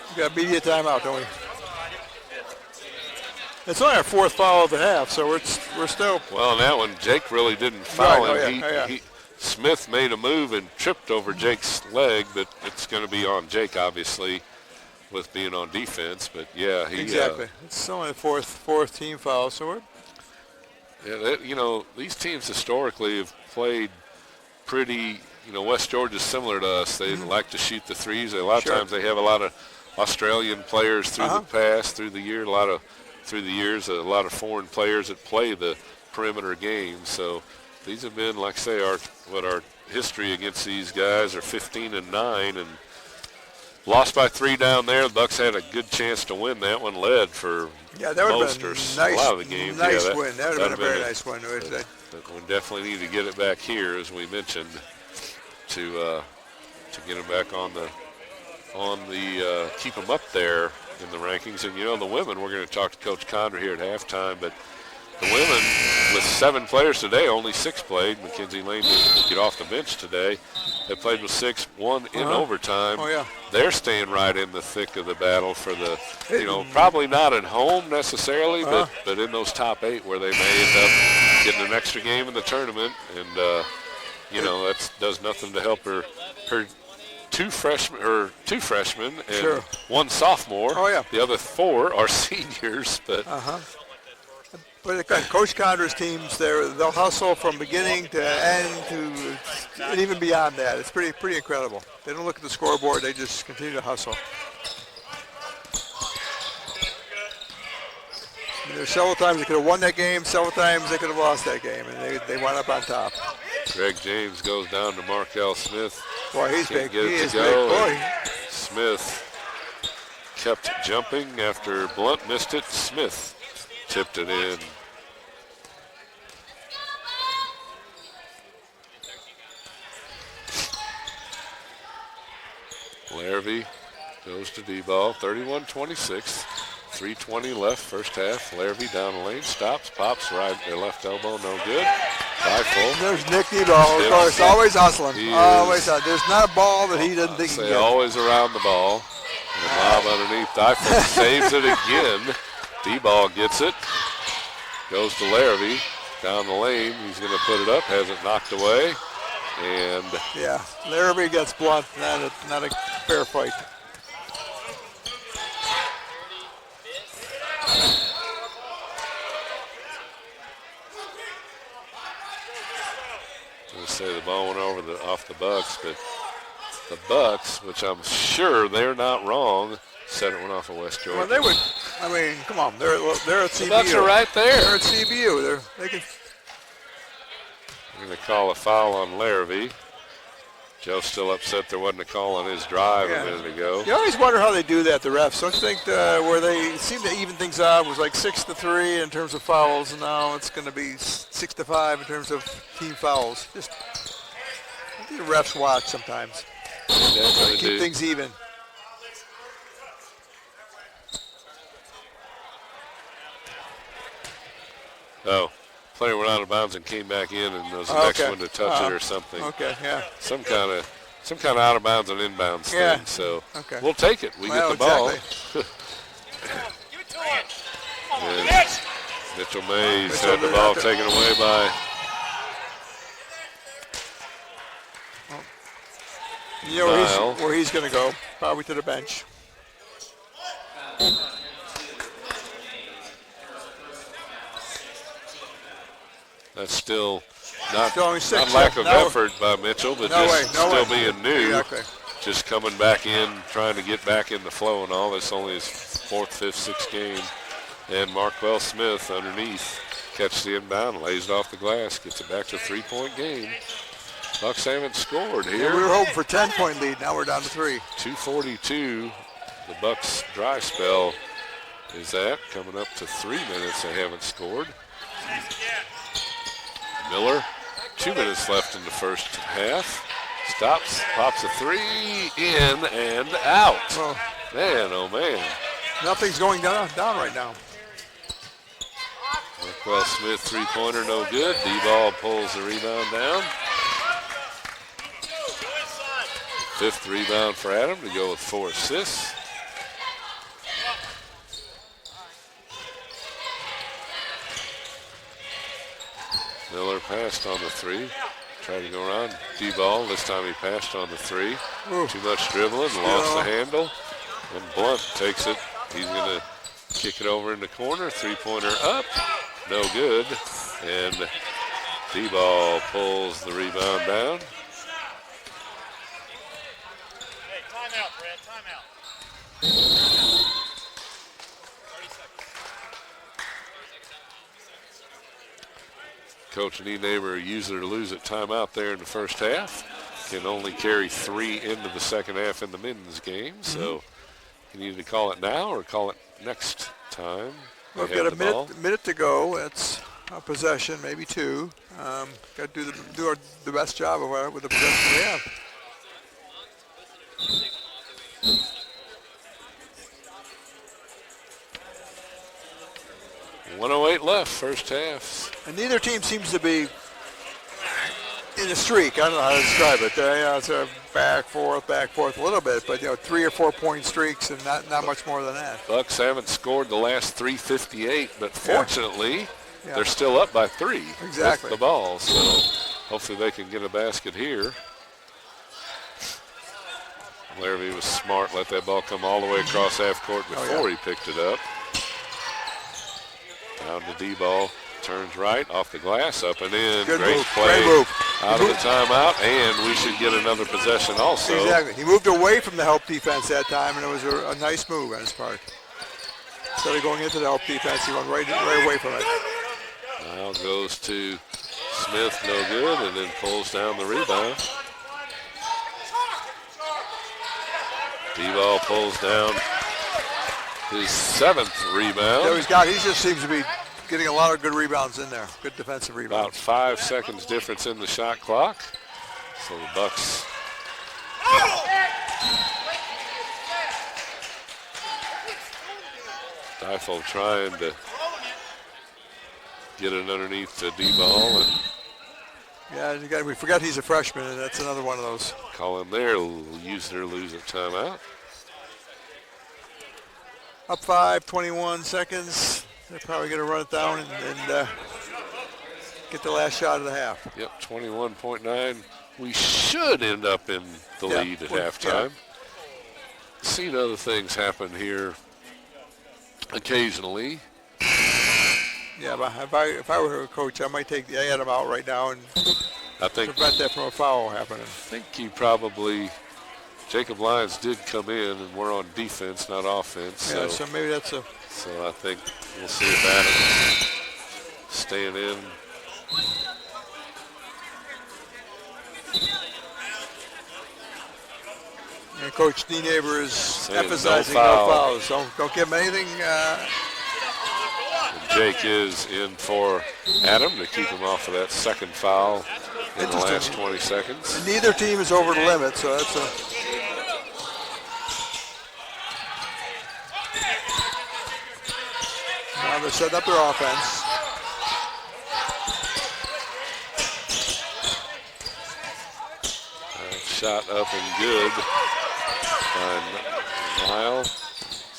We got media timeout, don't we? It's only our fourth foul of the half, so we're still. well, on that one, Jake really didn't foul him. Yeah. Smith made a move and tripped over Jake's leg, but it's going to be on Jake, obviously, with being on defense. But yeah, Exactly. It's only the fourth team foul, so we're. These teams historically have played pretty. West Georgia's similar to us. They like to shoot the threes. A lot of times they have a lot of Australian players through the past, through the years, a lot of foreign players that play the perimeter game. So these have been, like I say, our history against these guys are 15-9, and lost by 3 down there. The Bucks had a good chance to win that one, led for Yeah, that would most have or been a lot of the games. nice Yeah, win. That would have been a very nice win. But we definitely need to get it back here, as we mentioned, to get them back on the keep them up there in the rankings. And the women, we're going to talk to Coach Condra here at halftime, but the women, with 7 players today, only 6 played. Mackenzie Lane didn't get off the bench today. They played with 6, 1 in overtime. Oh, yeah. They're staying right in the thick of the battle for the, probably not at home necessarily, but in those top 8 where they may end up getting an extra game in the tournament. And, that does nothing to help her two freshmen and Sure. 1 sophomore. Oh, yeah. The other 4 are seniors, but But Coach Condra's teams, they'll hustle from beginning to end and even beyond that. It's pretty incredible. They don't look at the scoreboard; they just continue to hustle. There's several times they could have won that game. Several times they could have lost that game, and they wound up on top. Greg James goes down to Markel Smith. Boy, he's Can't big. get it He to is go. big. Boy, Smith kept jumping after Blunt missed it. Smith tipped it in. Larrabee goes to D-ball, 31-26. 3:20 left, first half. Larrabee down the lane, stops, pops right, their left elbow, no good. Rifle. there's Nick D-ball, of course, always hustling. There's not a ball that he doesn't think he can Say get. always around the ball. And a lob underneath. Rifle saves it again. D-ball gets it. Goes to Larrabee down the lane. He's going to put it up. Has it knocked away. And Yeah, Larrabee gets Blunt. Not a fair fight. I'm going to say the ball went off the Bucks, but the Bucks, which I'm sure they're not wrong, said it went off of West Georgia. Well, they would. I mean, come on. They're at CBU. The Bucks are right there. They're at CBU. They can. We're going to call a foul on Larrabee. Joe's still upset there wasn't a call on his drive a minute ago. You always wonder how they do that, the refs. Don't you think where they seem to even things out was like 6-3 in terms of fouls, and now it's going to be 6-5 in terms of team fouls. Just I think the refs watch sometimes. Definitely Keep do. things even. Oh, player went out of bounds and came back in, and was the next one to touch it or something. Okay, yeah. Some kind of out of bounds and inbounds thing. So Okay. we'll take it. We Well, get the ball. exactly. Give it to him. And Mitch. Mitchell Mays Mitchell had the did ball have to- taken away by. You know Nile. where he's going to go, probably to the bench. That's still not, Still only 6, not lack of no. effort by Mitchell, but No just way, no still way. being new. Exactly. Just coming back in, trying to get back in the flow and all. It's only his 4th, 5th, 6th game. And Markwell Smith underneath. Catches the inbound, lays it off the glass, gets it back to a 3-point game. Bucks haven't scored Yeah, here. we were hoping for 10-point lead. Now we're down to 3. 2:42. The Bucks dry spell is that. Coming up to 3 minutes, they haven't scored. Miller, 2 minutes left in the first half. Stops, pops a 3, in and out. Well, Man, oh man. nothing's going down right now. Markwell Smith, 3-pointer, no good. D-ball pulls the rebound down. 5th rebound for Adam to go with 4 assists. Miller passed on the 3. Tried to go around. D-ball. This time he passed on the 3. Ooh. Too much dribbling. Lost the handle. And Blunt takes it. He's going to kick it over in the corner. 3-pointer up. No good. And D-ball pulls the rebound down. Hey, timeout, Brad. Timeout. 30 seconds. Coach Nienaber use it or lose it timeout there in the first half. Can only carry 3 into the second half in the men's game. So you need to call it now or call it next time. We've got a minute to go. It's a possession, maybe 2. Got to do the best job of with the possession we have. 1:08 left, first half. And neither team seems to be in a streak. I don't know how to describe it. It's a back, forth a little bit, but 3 or 4 point streaks and not much more than that. Bucks haven't scored the last 3:58, but fortunately, they're still up by 3 exactly. with the ball. So hopefully they can get a basket here. Larrabee was smart, let that ball come all the way across half court before he picked it up. Down to D-ball, turns right, off the glass, up and in. Good Great move. play Great move. out of the timeout, and we should get another possession also. Exactly. He moved away from the help defense that time, and it was a nice move on his part. Instead of going into the help defense, he went right away from it. Now goes to Smith, no good, and then pulls down the rebound. D-ball pulls down his 7th rebound. He just seems to be getting a lot of good rebounds in there. Good defensive rebounds. About 5 seconds difference in the shot clock. So the Bucks Dyfel trying to get it underneath the D-ball and we forgot he's a freshman, and that's another one of those. call him there, use it or lose it timeout. Up 5, 21 seconds. They're probably going to run it down and get the last shot of the half. Yep, 21.9. We should end up in the lead at halftime. Seen other things happen here occasionally. Yeah, but if I were a coach, I might take Adam out right now and prevent that from a foul happening. I think Jacob Lyons did come in, and we're on defense, not offense. Yeah, so maybe that's a... So I think we'll see if Adam's staying in. And Coach Nienaber is saying emphasizing no fouls. Don't give him anything. Jake is in for Adam to keep him off of that second foul in the last 20 seconds. And neither team is over the limit, so that's a... Now they're setting up their offense. Shot up and good by Lyle.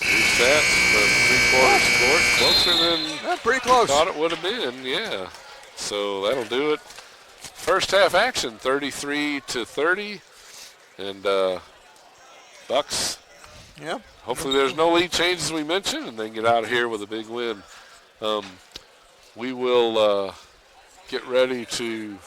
Resets from 3/4 court, closer than pretty close. Thought it would have been, yeah. So that'll do it. First half action, 33-30, and Bucks. Yeah. Hopefully there's no lead changes we mentioned, and they can get out of here with a big win. We will get ready to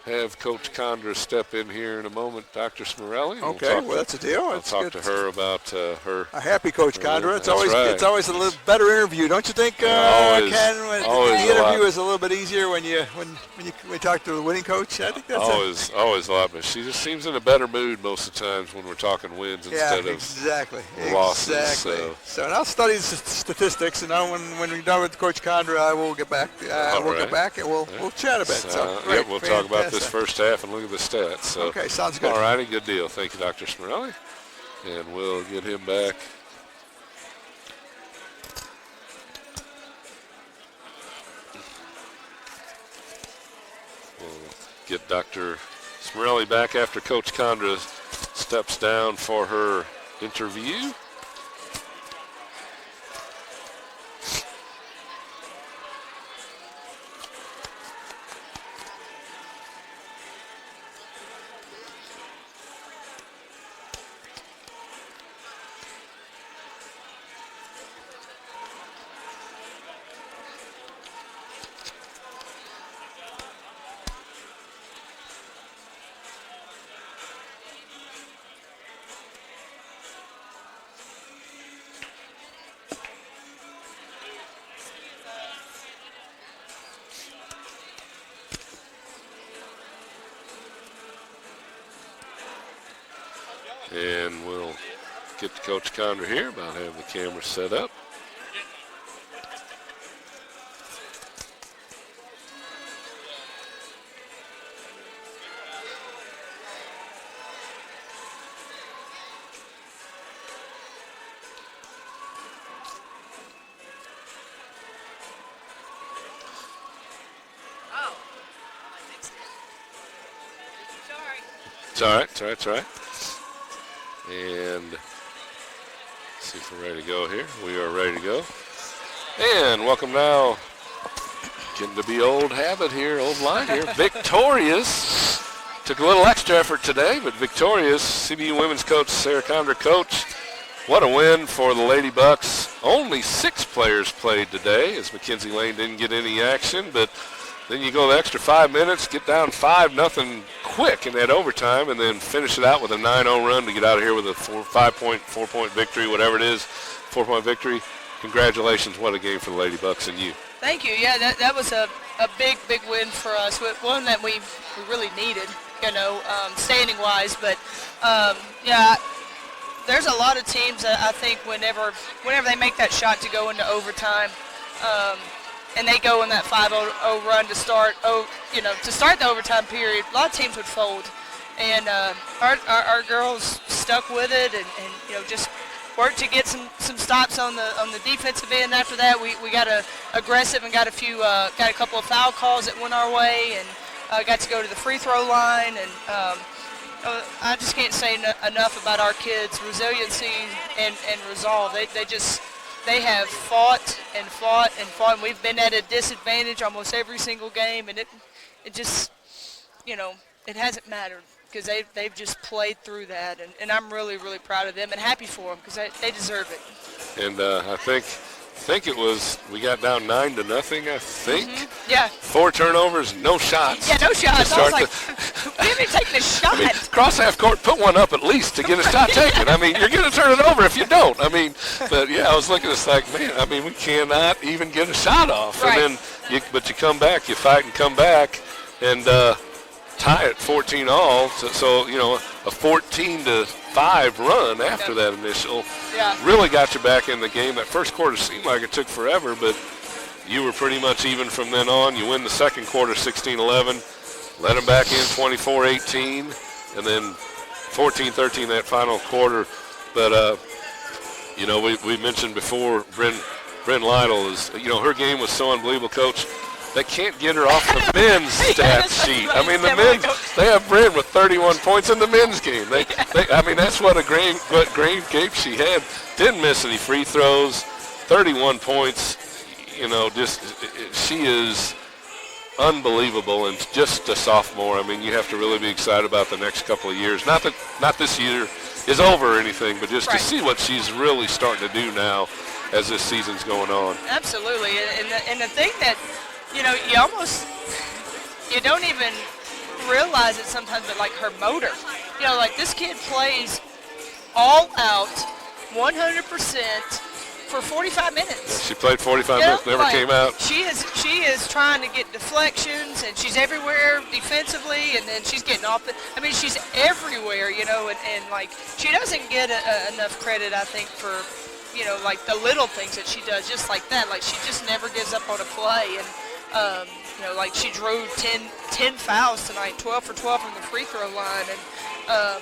have Coach Condra step in here in a moment, Dr. Smirelli. Okay, well, that's a deal. I'll talk to her about her. A happy Coach Condra. It's right. always a little better interview, don't you think, always, Ken? Always the interview is a little bit easier when you talk to the winning coach. I think that's always a lot better. She just seems in a better mood most of the times when we're talking wins instead of losses. Exactly. So I'll study the statistics, and now when we're done with Coach Condra, I will get back. Get back, and we'll chat a bit. So great, we'll talk about this first half and look at the stats. So, okay, sounds good. All righty, good deal. Thank you, Dr. Smirelli. And we'll get him back. We'll get Dr. Smirelli back after Coach Condra steps down for her interview. And we'll get to Coach Condor here about having the camera set up. It's all right, it's all right, it's all right. And let's see if we're ready to go here. We are ready to go. And welcome now, getting to be old habit here, old line here. Victorious. Took a little extra effort today, but victorious. CBU women's coach, Sarah Condor, coach. What a win for the Lady Bucks. Only 6 players played today as Mackenzie Lane didn't get any action, but then you go the extra 5 minutes, get down 5-0 quick in that overtime, and then finish it out with a 9-0 run to get out of here with a 4-point victory, whatever it is, 4-point victory. Congratulations, what a game for the Lady Bucks and you. Thank you. Yeah, that was a big win for us, one that we really needed, standing-wise. But, yeah, there's a lot of teams that I think whenever they make that shot to go into overtime, and they go in that 5-0 run to start the overtime period, a lot of teams would fold. And our girls stuck with it and just worked to get some stops on the defensive end. After that, we got aggressive and got a couple of foul calls that went our way, and got to go to the free throw line. And I just can't say enough about our kids' resiliency and resolve. They have fought and fought and fought, and we've been at a disadvantage almost every single game, and it just, it hasn't mattered because they've just played through that, and I'm really, really proud of them and happy for them because they deserve it. And I think it was, we got down 9-0, I think. Mm-hmm. Yeah. 4 turnovers, no shots. Yeah, no shots. I was like, we haven't even taken a shot. I mean, cross half court, put one up at least to get a shot taken. I mean, you're going to turn it over if you don't. I mean, but yeah, I was looking at this like, man, I mean, we cannot even get a shot off. Right. And then, but you come back, you fight and come back, and tie it 14 all. So a 14-5 run after that initial really got you back in the game. That first quarter seemed like it took forever, but you were pretty much even from then on. You win the second quarter 16-11, let them back in 24-18, and then 14-13 that final quarter. But, we mentioned before, Bryn Lytle is, her game was so unbelievable, Coach. They can't get her off the men's stat sheet. I mean, the men's, they have Bryn with 31 points in the men's game. I mean, that's what a great game she had. Didn't miss any free throws, 31 points. She is unbelievable and just a sophomore. I mean, you have to really be excited about the next couple of years. Not this year is over or anything, but just to see what she's really starting to do now as this season's going on. Absolutely, and the thing that, you don't even realize it sometimes, but like her motor. Like this kid plays all out, 100% for 45 minutes. She played 45 minutes, never came out. She is trying to get deflections, and she's everywhere defensively, and then she's getting off she's everywhere, and like she doesn't get enough credit, I think, for, like the little things that she does, just like that. Like she just never gives up on a play, and like she drew 10 fouls tonight, 12 for 12 from the free throw line, and I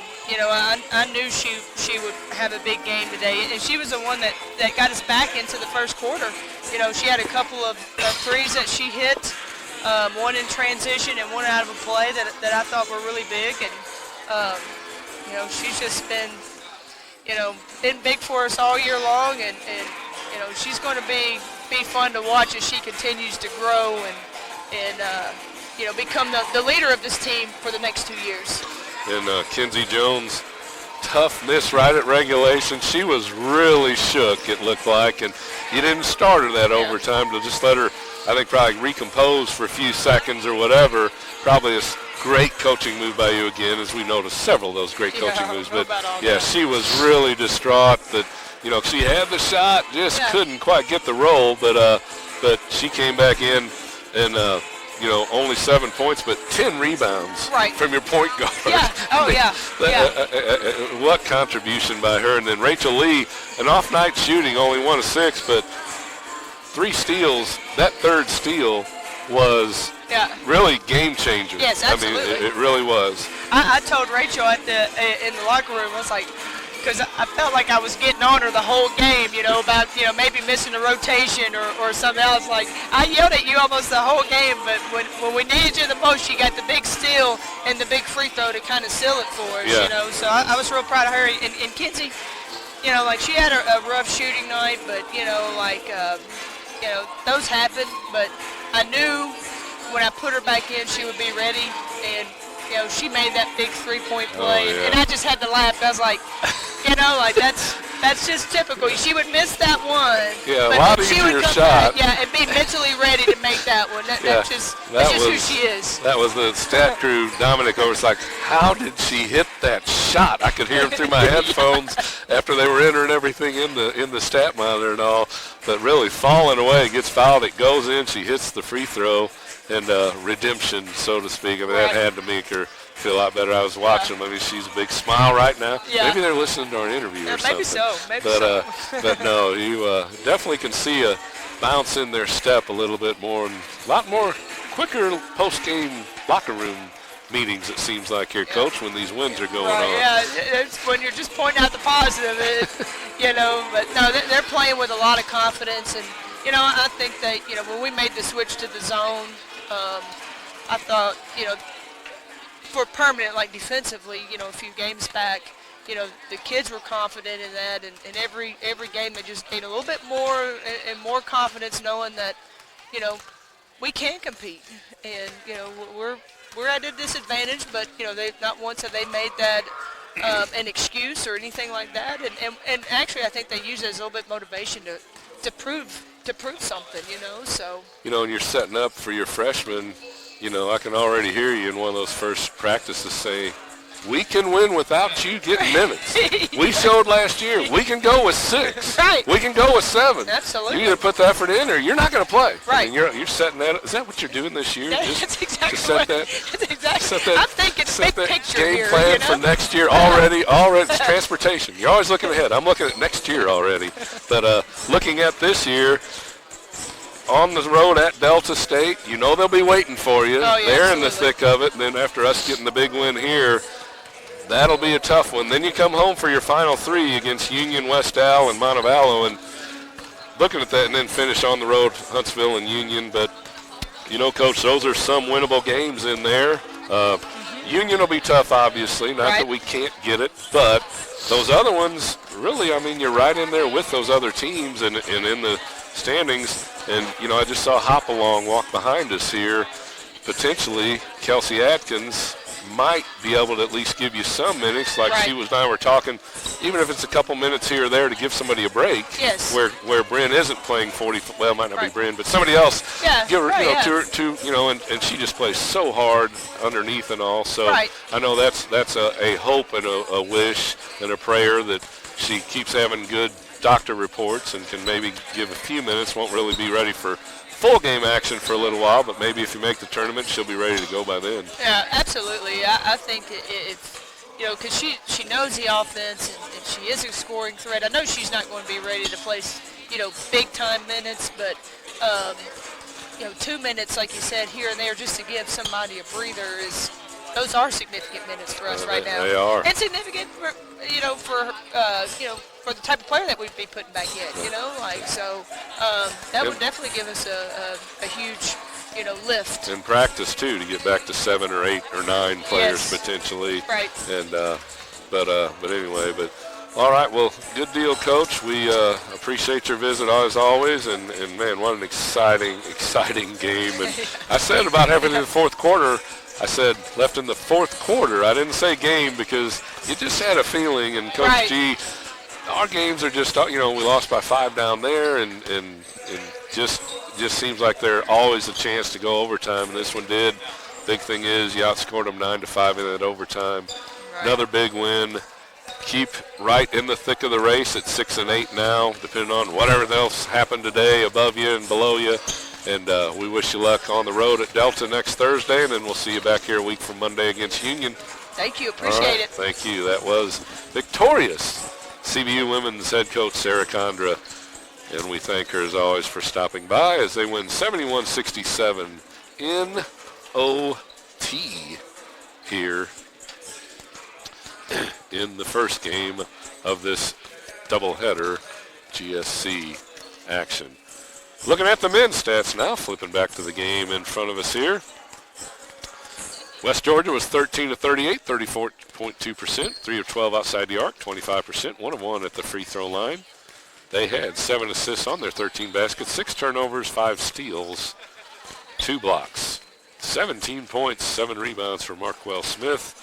knew she would have a big game today, and she was the one that got us back into the first quarter. She had a couple of threes that she hit, one in transition and one out of a play that I thought were really big, and she's just been big for us all year long, and she's going to be fun to watch as she continues to grow and become the leader of this team for the next 2 years. And Kenzie Jones, tough miss right at regulation. She was really shook, it looked like, and you didn't start her that overtime to just let her, I think, probably recompose for a few seconds or whatever. Probably a great coaching move by you again, as we noticed several of those great coaching moves. But she was really distraught that she had the shot, just couldn't quite get the roll. But she came back in and only 7 points, but 10 rebounds from your point guard. Yeah. Oh, yeah. What contribution by her. And then Rachel Lee, an off-night shooting, only 1 of 6, but 3 steals. That third steal was really game changer. Yes, absolutely. I mean, it really was. I told Rachel in the locker room, I was like, because I felt like I was getting on her the whole game, about, maybe missing a rotation or something else. Like, I yelled at you almost the whole game, but when we needed you the most, you got the big steal and the big free throw to kind of seal it for us, So I was real proud of her. And Kinsey, like she had a rough shooting night, but, those happen. But I knew when I put her back in, she would be ready. And, she made that big three-point play. And I just had to laugh. I was like, that's just typical. She would miss that one. Yeah, a lot easier shot. And be mentally ready to make that one. That's just who she is. That was the stat crew. Dominic was like, how did she hit that shot? I could hear him through my headphones after they were entering everything in the stat monitor and all. But really, falling away, gets fouled, it goes in, she hits the free throw, and redemption, so to speak. I mean, that had to make her feel a lot better. I was watching them. I mean, she's a big smile right now. Yeah. Maybe they're listening to our interview or maybe something. But no, you definitely can see a bounce in their step a little bit more, and a lot more quicker post-game locker room meetings, it seems like here, Coach, when these wins are going on. Yeah, it's when you're just pointing out the positive, but no, they're playing with a lot of confidence. And, I think that, when we made the switch to the zone, I thought, for permanent, like defensively, a few games back, the kids were confident in that, and every game they just gained a little bit more and more confidence, knowing that, we can compete, and we're at a disadvantage, but they not once have they made that an excuse or anything like that, and actually I think they use it as a little bit of motivation to prove something, so. And you're setting up for your freshmen. I can already hear you in one of those first practices say, we can win without you getting minutes. We showed last year we can go with 6. Right. We can go with 7. Absolutely. You either put the effort in or you're not going to play. Right. I mean, you're setting that. Is that what you're doing this year? Yeah, Just that's exactly to set that, that's exactly. set that, I'm thinking set big that picture game here, plan for next year already. It's transportation. You're always looking ahead. I'm looking at next year already. But looking at this year, on the road at Delta State, they'll be waiting for you. Oh, yeah, They're absolutely. in the thick of it, and then after us getting the big win here, that'll be a tough one. Then you come home for your final 3 against Union, West Al, and Montevallo, and looking at that, and then finish on the road, Huntsville and Union. But, Coach, those are some winnable games in there. Union will be tough, obviously, not that we can't get it, but those other ones, really, I mean, you're right in there with those other teams and in the standings. And, I just saw Hopalong walk behind us here. Potentially, Kelsey Atkins might be able to at least give you some minutes, like she was and I were talking, even if it's a couple minutes here or there to give somebody a break. Yes. Where Bryn isn't playing 40, well, it might not be Bryn, but somebody else. Yeah, give her, and she just plays so hard underneath and all. So I know that's a hope and a wish and a prayer that she keeps having good doctor reports and can maybe give a few minutes. Won't really be ready for full game action for a little while, but maybe if you make the tournament, she'll be ready to go by then. Yeah, absolutely. I think it's, because she knows the offense and she is a scoring threat. I know she's not going to be ready to play, big time minutes, but 2 minutes, like you said, here and there, just to give somebody a breather those are significant minutes for us right now. They are. And significant for, for the type of player that we'd be putting back in, so that would definitely give us a huge, lift. In practice, too, to get back to 7 or 8 or 9 players potentially. Right. And, but anyway, all right, well, good deal, Coach. We appreciate your visit as always, and man, what an exciting game. And I said about having in the fourth quarter, I said left in the fourth quarter. I didn't say game because you just had a feeling, and Coach G, our games are just, we lost by 5 down there, and just seems like they're always a chance to go overtime, and this one did. Big thing is you outscored them 9-5 in that overtime. Right. Another big win. Keep right in the thick of the race at 6-8 now, depending on whatever else happened today above you and below you. And we wish you luck on the road at Delta next Thursday, and then we'll see you back here a week from Monday against Union. Thank you. All Appreciate right, it. thank you. That was victorious CBU women's head coach Sarah Condra, and we thank her as always for stopping by as they win 71-67 in OT here in the first game of this doubleheader GSC action. Looking at the men's stats now, flipping back to the game in front of us here. West Georgia was 13 of 38, 34.2%, 3 of 12 outside the arc, 25%, 1 of 1 at the free throw line. They had 7 assists on their 13 baskets, 6 turnovers, 5 steals, 2 blocks, 17 points, 7 rebounds for Marquel Smith.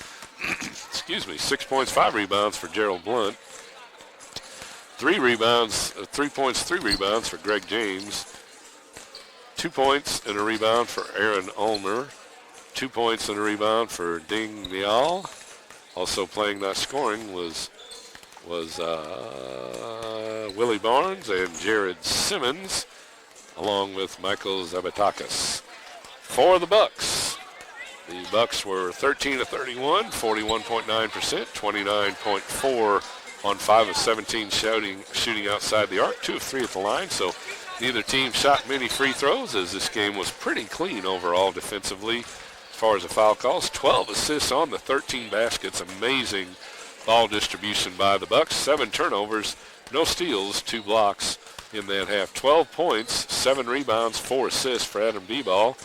Excuse me, 6 points, 5 rebounds for Gerald Blunt. 3 points, 3 rebounds for Greg James. 2 points and a rebound for Aaron Ulmer. 2 points and a rebound for Ding Nial. Also playing, not scoring, was Willie Barnes and Jared Simmons, along with Michael Zabatakis. For the Bucks, the Bucks were 13 of 31, 41.9%, 29.4 on 5 of 17 shooting outside the arc, 2 of 3 at the line. So neither team shot many free throws, as this game was pretty clean overall defensively. As far as the foul calls, 12 assists on the 13 baskets. Amazing ball distribution by the Bucks. 7 turnovers, no steals, 2 blocks in that half. 12 points, 7 rebounds, 4 assists for Adam B-Ball.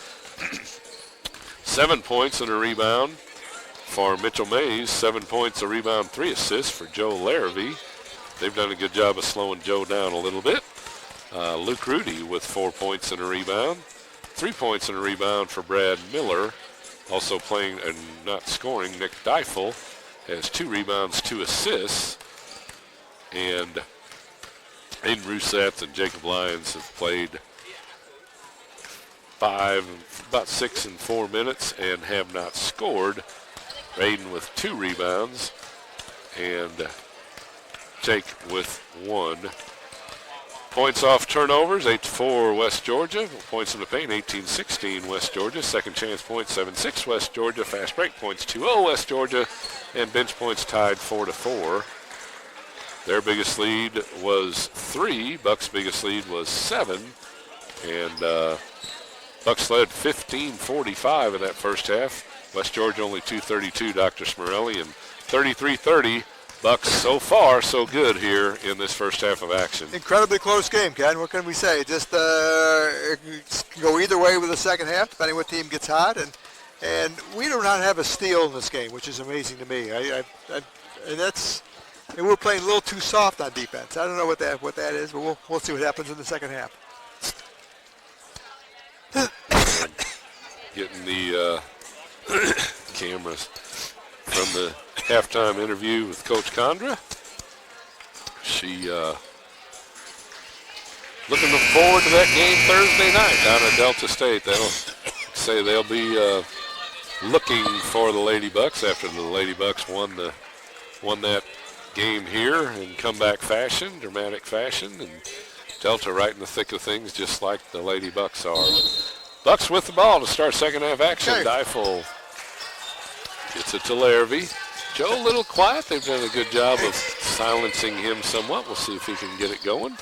7 points and a rebound for Mitchell Mays. 7 points, a rebound, 3 assists for Joe Larrabee. They've done a good job of slowing Joe down a little bit. Luke Rudy with 4 points and a rebound. 3 points and a rebound for Brad Miller. Also playing and not scoring, Nick Deifel has 2 rebounds, 2 assists. And Aiden Rousseff and Jacob Lyons have played about 6 and 4 minutes and have not scored. Aiden with 2 rebounds and Jake with 1. Points off turnovers, 8-4 West Georgia. Points in the paint, 18-16 West Georgia. Second chance points, 7-6 West Georgia. Fast break points, 2-0 West Georgia. And bench points tied 4-4. Their biggest lead was 3. Bucks' biggest lead was 7. And Bucks led 15-45 in that first half. West Georgia only 232, Dr. Smirelli, and 33-30. Bucks so far so good here in this first half of action. Incredibly close game, Ken. What can we say? Just it can go either way with the second half, depending what team gets hot. And we do not have a steal in this game, which is amazing to me. And we're playing a little too soft on defense. I don't know what that is, but we'll see what happens in the second half. Getting the cameras from the halftime interview with Coach Condra. She looking forward to that game Thursday night down at Delta State. They'll be looking for the Lady Bucks after the Lady Bucks won that game here in comeback fashion, dramatic fashion, and Delta right in the thick of things, just like the Lady Bucks are. Bucks with the ball to start second half action. Okay. Deifel gets it to Larrabee. Joe a little quiet. They've done a good job of silencing him somewhat. We'll see if he can get it going.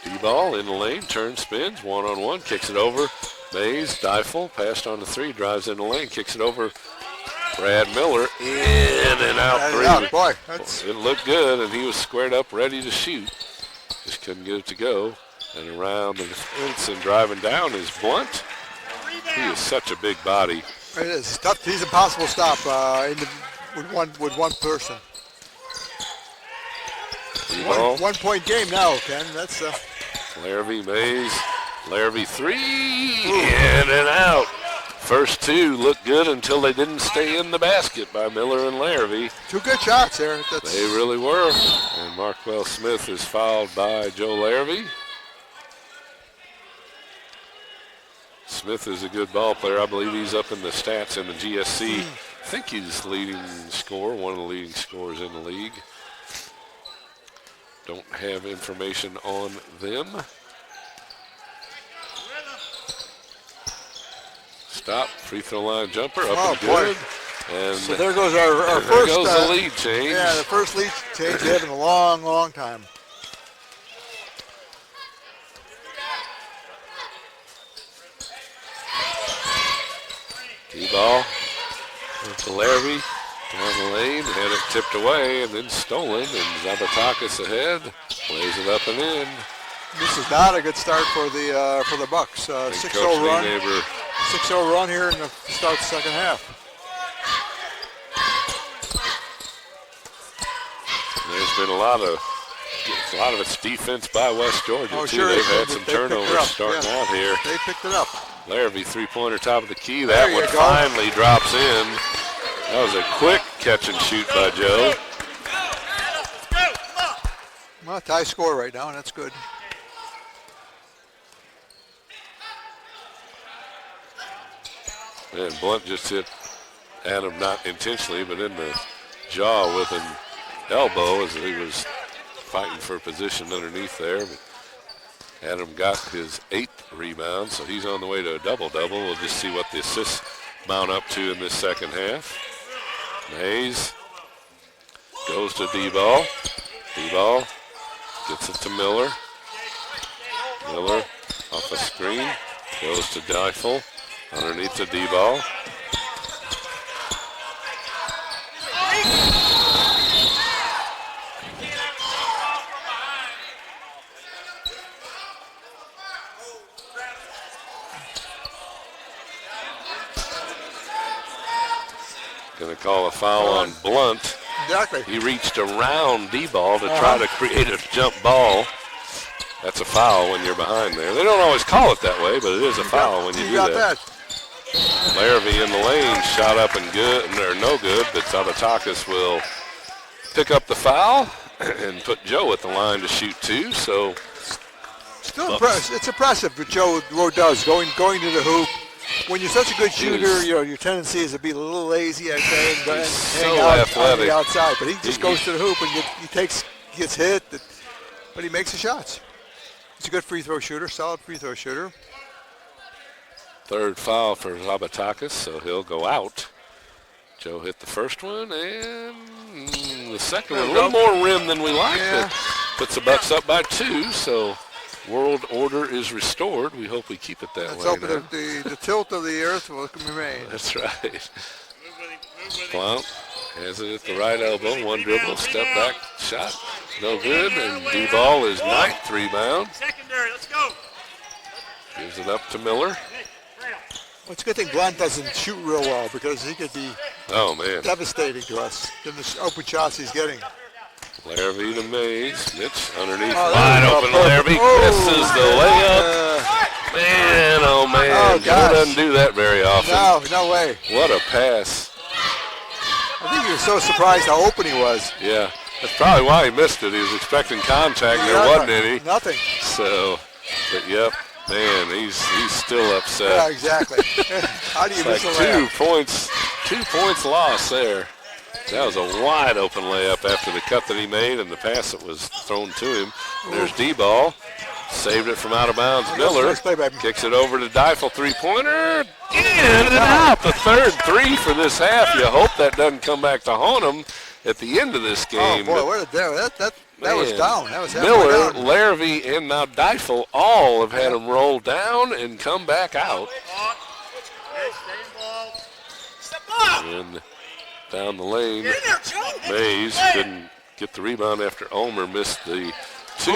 D-ball in the lane, turns, spins, one-on-one, kicks it over. Mays, Deifel, passed on the 3, drives in the lane, kicks it over. Brad Miller, in and out 3. Boy, It looked good, and he was squared up, ready to shoot. Just couldn't get it to go. And around the fence and driving down is Blunt. He is such a big body. it is tough. He's impossible to stop with one person. D-ball. 1 point game now, Ken. That's Larrabee, Mays. Larrabee 3, in and out. First 2 looked good until they didn't stay in the basket by Miller and Larrabee. 2 good shots there. They really were. And Marquel Smith is fouled by Joe Larrabee. Smith is a good ball player. I believe he's up in the stats in the GSC. I think he's leading scorer, one of the leading scorers in the league. Don't have information on them. Stop. Free throw line jumper. Up Oh, and good. boy. And So there goes our there first. goes the lead change. Yeah, the first lead change we have in a long, long time. D-ball to Larrabee. Down the lane, had it tipped away and then stolen, and Zabatakis ahead, plays it up and in. This is not a good start for the Bucks. 6-0 run. 6-0 run here in the start of the second half. There's been a lot of it's defense by West Georgia Oh, too. sure. They've had They some picked it turnovers up, starting yeah. out here. They picked it up. Larrabee three-pointer top of the key. There That you one go. finally drops in. That was a quick catch and shoot by Joe. Well, tie score right now, and that's good. And Blunt just hit Adam, not intentionally, but in the jaw with an elbow as he was fighting for position underneath there. But Adam got his 8th rebound, so he's on the way to a double-double. We'll just see what the assists mount up to in this second half. Mays goes to D-ball. D-ball gets it to Miller. Miller off a screen, goes to Deifel. Underneath the D-ball. Going to call a foul on Blunt. Exactly. He reached around D-ball to try to create a jump ball. That's a foul when you're behind there. They don't always call it that way, but it is a foul when you do got that. Larrabee in the lane, shot up and good, or no good, but Zabatakis will pick up the foul and put Joe at the line to shoot 2. So Still it's impressive what Joe does, going to the hoop. When you're such a good shooter, your tendency is to be a little lazy, I'd say, and hang so out athletic. on the outside. But he just goes to the hoop and gets hit, but he makes the shots. He's a good free throw shooter, solid free throw shooter. 3rd foul for Zabatakis, so he'll go out. Joe hit the first one, and the second one, a little more rim than we like, but puts the Bucks up by 2, so world order is restored. We hope we keep it that Let's way hope now. that the tilt of the earth will remain. That's right. Blount has it at the right elbow. One dribble, step back, shot. No good, and D-ball is 9th rebound. Secondary, let's go. Gives it up to Miller. Well, it's a good thing Blunt doesn't shoot real well because he could be devastating to us in the open shots he's getting. Larrabee to Mays. Mitch underneath. Oh, Wide there we open go. Larrabee. Misses the layup. Man, oh man. Oh, Joe gosh. doesn't do that very often. No way. What a pass. I think he was so surprised how open he was. Yeah. That's probably why he missed it. He was expecting contact. There wasn't any. Nothing. So, but yep. Man, he's still upset. Yeah, exactly. How do you It's miss like a layup? 2 points lost there. That was a wide open layup after the cut that he made and the pass that was thrown to him. There's D-ball. Saved it from out of bounds. Miller Nice play by him. kicks it over to Deifel. 3-pointer. In and out. The 3rd 3 for this half. You hope that doesn't come back to haunt him at the end of this game. Oh, boy, what a that was Man, down. That was halfway Miller, down. Larrabee, and now Deifel all have had him roll down and come back out. And down the lane, Mays couldn't get the rebound after Omer missed the 2.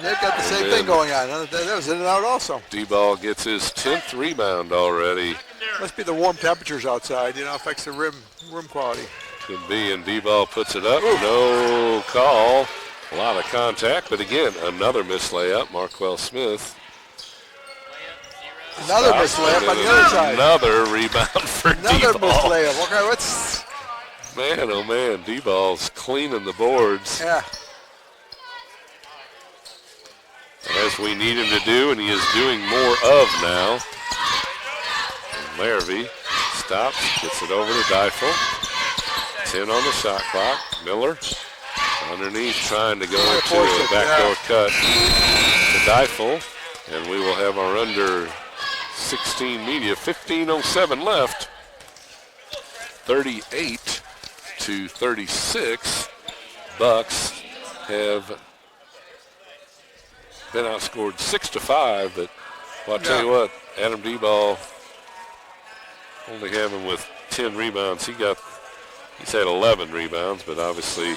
They've got the same And thing going on. That was in and out also. D-ball gets his 10th rebound already. Must be the warm temperatures outside. Affects the rim quality. Could be, and D-ball puts it up. No call. A lot of contact, but again, another missed layup. Marquell Smith. Another missed layup on the other side. Another rebound for Another missed D-ball. layup. Okay, what's... Man, oh man, D-ball's cleaning the boards. Yeah. As we need him to do, and he is doing more of now. And Larrabee stops, gets it over to Deifel. 10 on the shot clock. Miller underneath trying to go into a backdoor cut to Deifel. And we will have our under 16 Media. 15:07 left. 38-36. Bucks have been outscored 6-5, but well, I'll tell you what, Adam D-Ball only having with 10 rebounds. He's had 11 rebounds, but obviously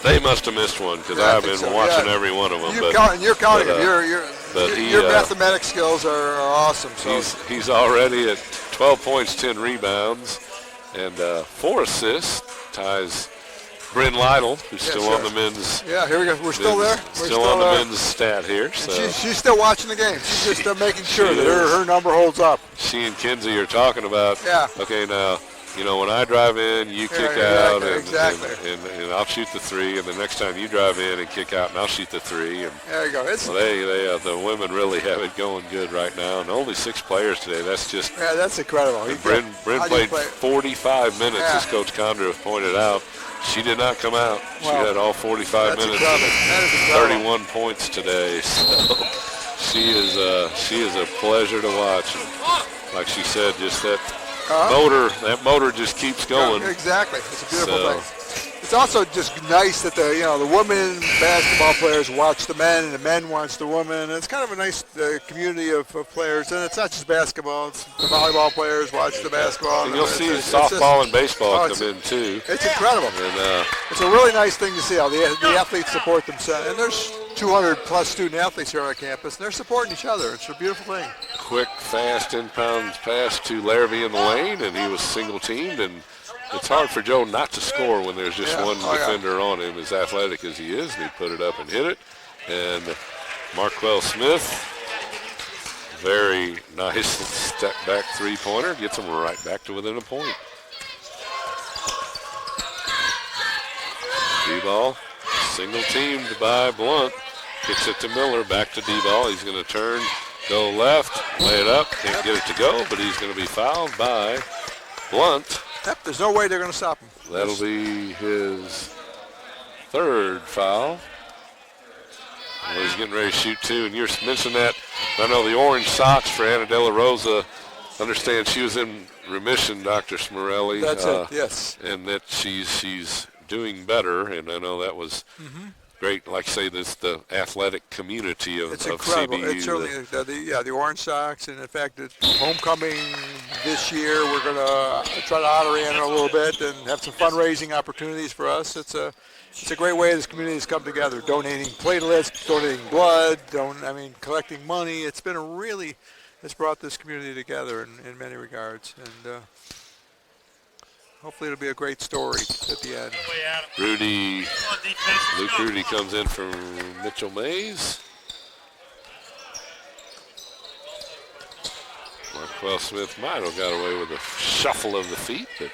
they must have missed one because I've been watching every one of them. You're counting them. Your mathematics skills are awesome. So he's already at 12 points, 10 rebounds, and 4 assists. Ties Bryn Lytle, who's still on the men's. Yeah, here we go. We're still there. We're still on the men's stat here. So she's still watching the game. She's just making sure that her number holds up. She and Kinsey are talking about. Yeah. Okay, now when I drive in, you kick out, and I'll shoot the 3, and the next time you drive in and kick out, and I'll shoot the 3. And there you go. The women really have it going good right now, and only 6 players today. That's just that's incredible. Bryn played 45 minutes, as Coach Condra pointed out. She did not come out. She had all 45 minutes. That is 31 points today. So she is a pleasure to watch. And like she said, just that motor just keeps going. Yeah, exactly. It's a beautiful thing. It's also just nice that the women basketball players watch the men, and the men watch the women. It's kind of a nice community of players, and it's not just basketball. It's the volleyball players watch the basketball. And you'll see softball and baseball come in too. It's incredible. And, it's a really nice thing to see how the athletes support themselves. And there's 200 plus student athletes here on campus, and they're supporting each other. It's a beautiful thing. Quick, fast inbound pass to Larrabee in the lane, and he was single teamed. And it's hard for Joe not to score when there's just one defender on him, as athletic as he is, and he put it up and hit it. And Marquell Smith, very nice step back three-pointer, gets him right back to within a point. D-ball, single teamed by Blunt, kicks it to Miller, back to D-ball. He's going to turn, go left, lay it up, can't get it to go, but he's going to be fouled by Blunt. Yep, there's no way they're going to stop him. That'll be his 3rd foul. Well, he's getting ready to shoot 2, and you mentioned that. I know the orange socks for Anna De La Rosa. Understand she was in remission, Dr. Smorelli. That's it, yes. And that she's doing better, and I know that was great. Like I say, the athletic community of it's incredible. CBU. It's certainly the Orange Sox, and in fact, at homecoming this year, we're going to try to honor Anna a little bit and have some fundraising opportunities for us. It's a great way this community has come together, donating platelets, donating blood, collecting money. It's brought this community together in many regards, and hopefully it'll be a great story at the end. Luke Rudy comes in from Mitchell Mays. Marquell Smith might have got away with a shuffle of the feet, but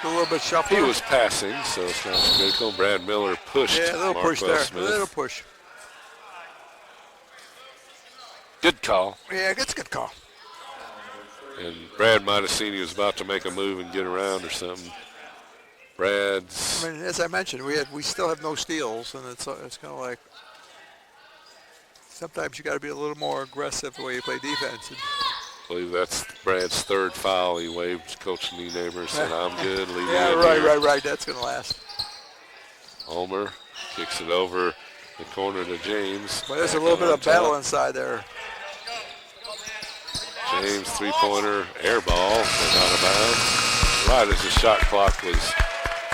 a little bit shuffle. He was passing, so it's not critical. Brad Miller pushed a little push Marquell there. Smith. A little push. Good call. Yeah, it's a good call. And Brad might have seen he was about to make a move and get around or something. As I mentioned, we still have no steals, and it's kind of like sometimes you got to be a little more aggressive the way you play defense. I believe that's Brad's 3rd foul. He waved Coach Neighbor, said, "I'm good." Leave me right. That's going to last. Homer kicks it over the corner to James. But there's a little bit of battle inside there. James, 3-pointer, air ball, but out of bounds. Right as the shot clock was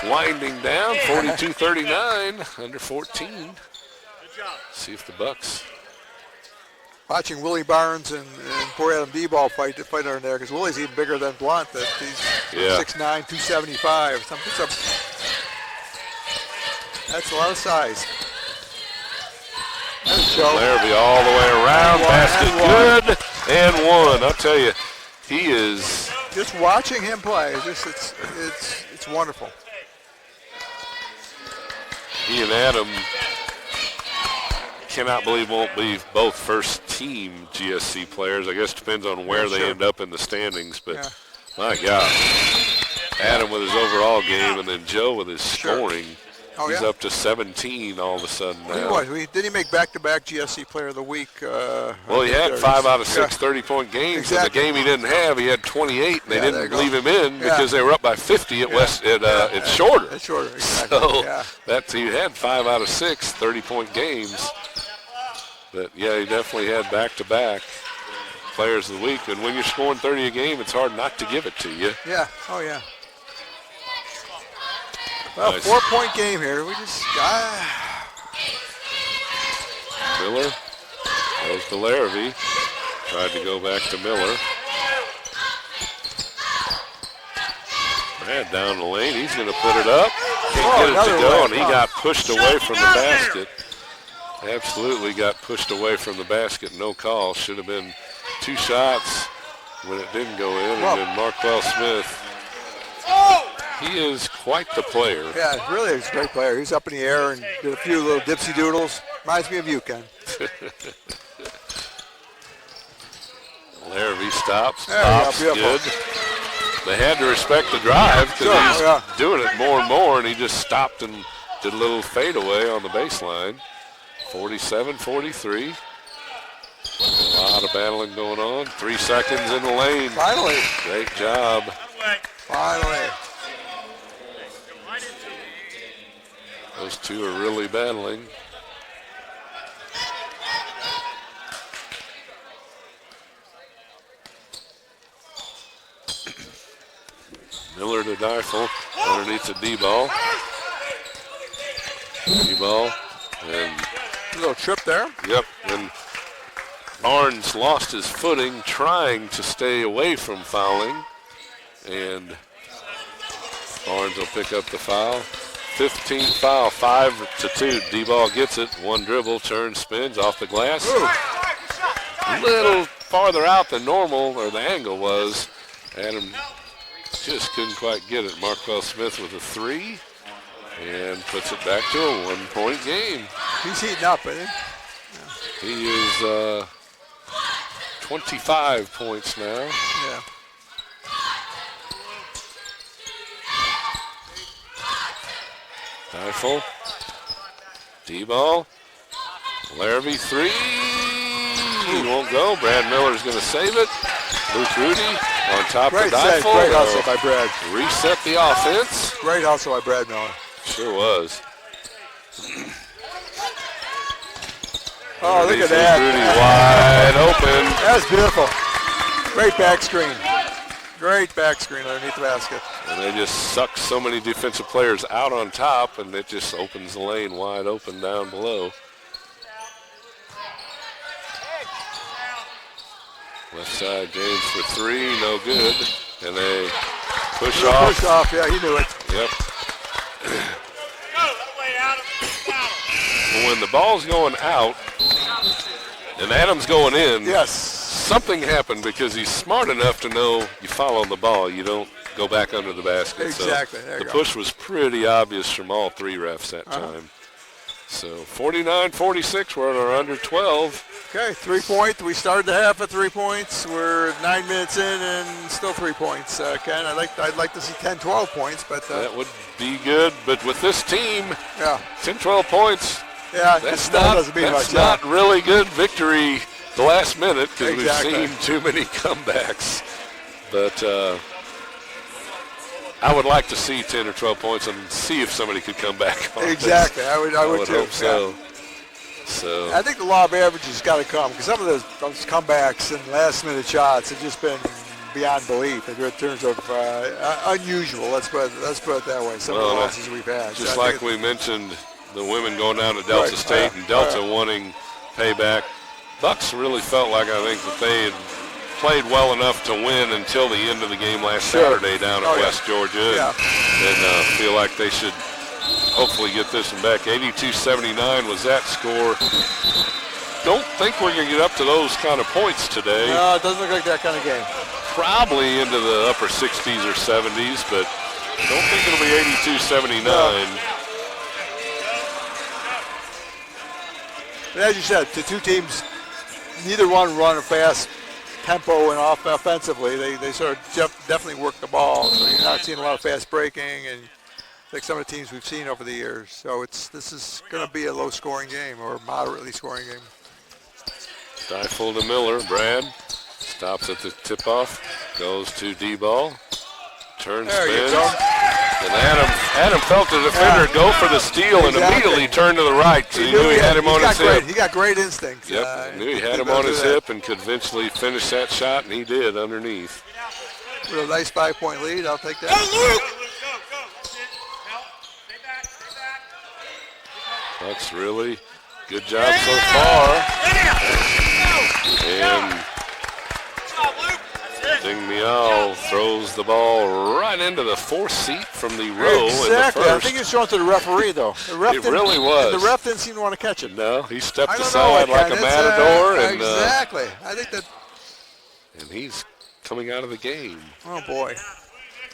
winding down, 42-39, under 14. Good job. See if the Bucks. Watching Willie Barnes and poor Adam D-Ball fight over there, because Willie's even bigger than Blunt. He's 6'9", 275. That's a lot of size. Larrabee all the way around, basket good, and one. I'll tell you, he is. Just watching him play, it's wonderful. He and Adam cannot believe won't be both first-team GSC players. I guess it depends on where they end up in the standings, but my God. Adam with his overall game and then Joe with his scoring. Oh, He's yeah? up to 17 all of a sudden He now. was. Did he make back-to-back GSC Player of the Week? Well, he had 5 out of 6 30-point games. Exactly. And the game he didn't have, he had 28. And they Yeah, there you didn't go. leave him in Yeah. because they were up by 50 at West. It's shorter. It's shorter, exactly. So yeah. he had 5 out of 6 30-point games. But, yeah, he definitely had back-to-back Players of the Week. And when you're scoring 30 a game, it's hard not to give it to you. Yeah. Oh, yeah. Well, Nice. 4-point game here. We just got... Miller goes to Larrabee. Tried to go back to Miller. Brad down the lane. He's going to put it up. Can't get it to another go, way. and he got pushed away from the basket. Absolutely got pushed away from the basket. No call. Should have been 2 shots when it didn't go in. And then Marquell Smith, he is quite the player. Yeah, really is a great player. He's up in the air and did a few little dipsy doodles. Reminds me of you, Ken. Larrabee stops. There you go, Pops beautiful. good. They had to respect the drive because he's doing it more and more, and he just stopped and did a little fadeaway on the baseline. 47-43. A lot of battling going on. 3 seconds in the lane. Finally. Great job. Finally. Those two are really battling. Miller to Difel underneath the D-ball. D-ball. And A little trip there. yep, and Barnes lost his footing trying to stay away from fouling. And Barnes will pick up the foul. 15th foul, 5-2. D-ball gets it. 1 dribble, turns, spins off the glass. A little farther out than normal, or the angle was. Adam just couldn't quite get it. Marquell Smith with a 3 and puts it back to a 1-point game. He's heating up, isn't he? He is 25 points now. Yeah. Difel. D-ball. Larrabee 3. He won't go. Brad Miller's going to save it. Luke Rudy on top Great of save. Difel. Great hustle by Brad. Reset the offense. Great hustle by Brad Miller. Sure was. Oh, look at Rudy that. wide open. That's beautiful. Great back screen. Great back screen underneath the basket. And they just suck so many defensive players out on top, and it just opens the lane wide open down below. Left side, James for 3, no good. And they push off. Push off, yeah, he knew it. Yep. When the ball's going out and Adams going in, Yes. something happened because he's smart enough to know you follow the ball. You don't go back under the basket. Exactly. So There you the go. push was pretty obvious from all 3 refs that time. So 49-46, we're on our under 12. Okay, 3-point. We started the half at 3 points. We're 9 minutes in and still 3 points. Ken, I'd like to see 10, 12 points, but That would be good. But with this team, yeah, 10, 12 points, yeah, it that's still doesn't mean that's much. not really good victory the last minute because Exactly. we've seen too many comebacks. But I would like to see 10 or 12 points and see if somebody could come back on this. Exactly, I would too. hope so. Yeah. So I think the law of averages got to come because some of those comebacks and last-minute shots have just been beyond belief in terms of unusual. Let's put it that way. Some of the Well, losses we've had. just So I like think we mentioned, the women going down to Delta Right, State and Delta right. wanting payback. Bucks really felt like I think that they had played well enough to win until the end of the game last Sure. Saturday down at Oh, yeah. West Georgia, Yeah. and feel like they should hopefully get this one back. 82-79 was that score. Don't think we're going to get up to those kind of points today. No, it doesn't look like that kind of game. Probably into the upper 60s or 70s, but don't think it'll be 82-79. No. But as you said, the two teams, neither one run a fast tempo and offensively. They sort of definitely work the ball, so you're not seeing a lot of fast breaking. And like some of the teams we've seen over the years. So this is going to be a low-scoring game or moderately scoring game. Stifle to Miller. Brad stops at the tip-off, goes to D-ball, turns, There you spins. go. And Adam felt the defender go for the steal and immediately turned to the right. So he knew he had him on his hip. He got great instincts. Yep, knew he had him on his hip and could eventually finish that shot, and he did underneath. With a nice 5-point lead, I'll take that. Bucks really good job so far. And Ding Miao throws the ball right into the fourth seat from the row Exactly. in the I first. think he was throwing to the referee, though. The ref It really was. The ref didn't seem to want to catch it. No, he stepped I don't aside know, like Ken. a matador. Exactly. I think that. And he's coming out of the game. Oh, boy.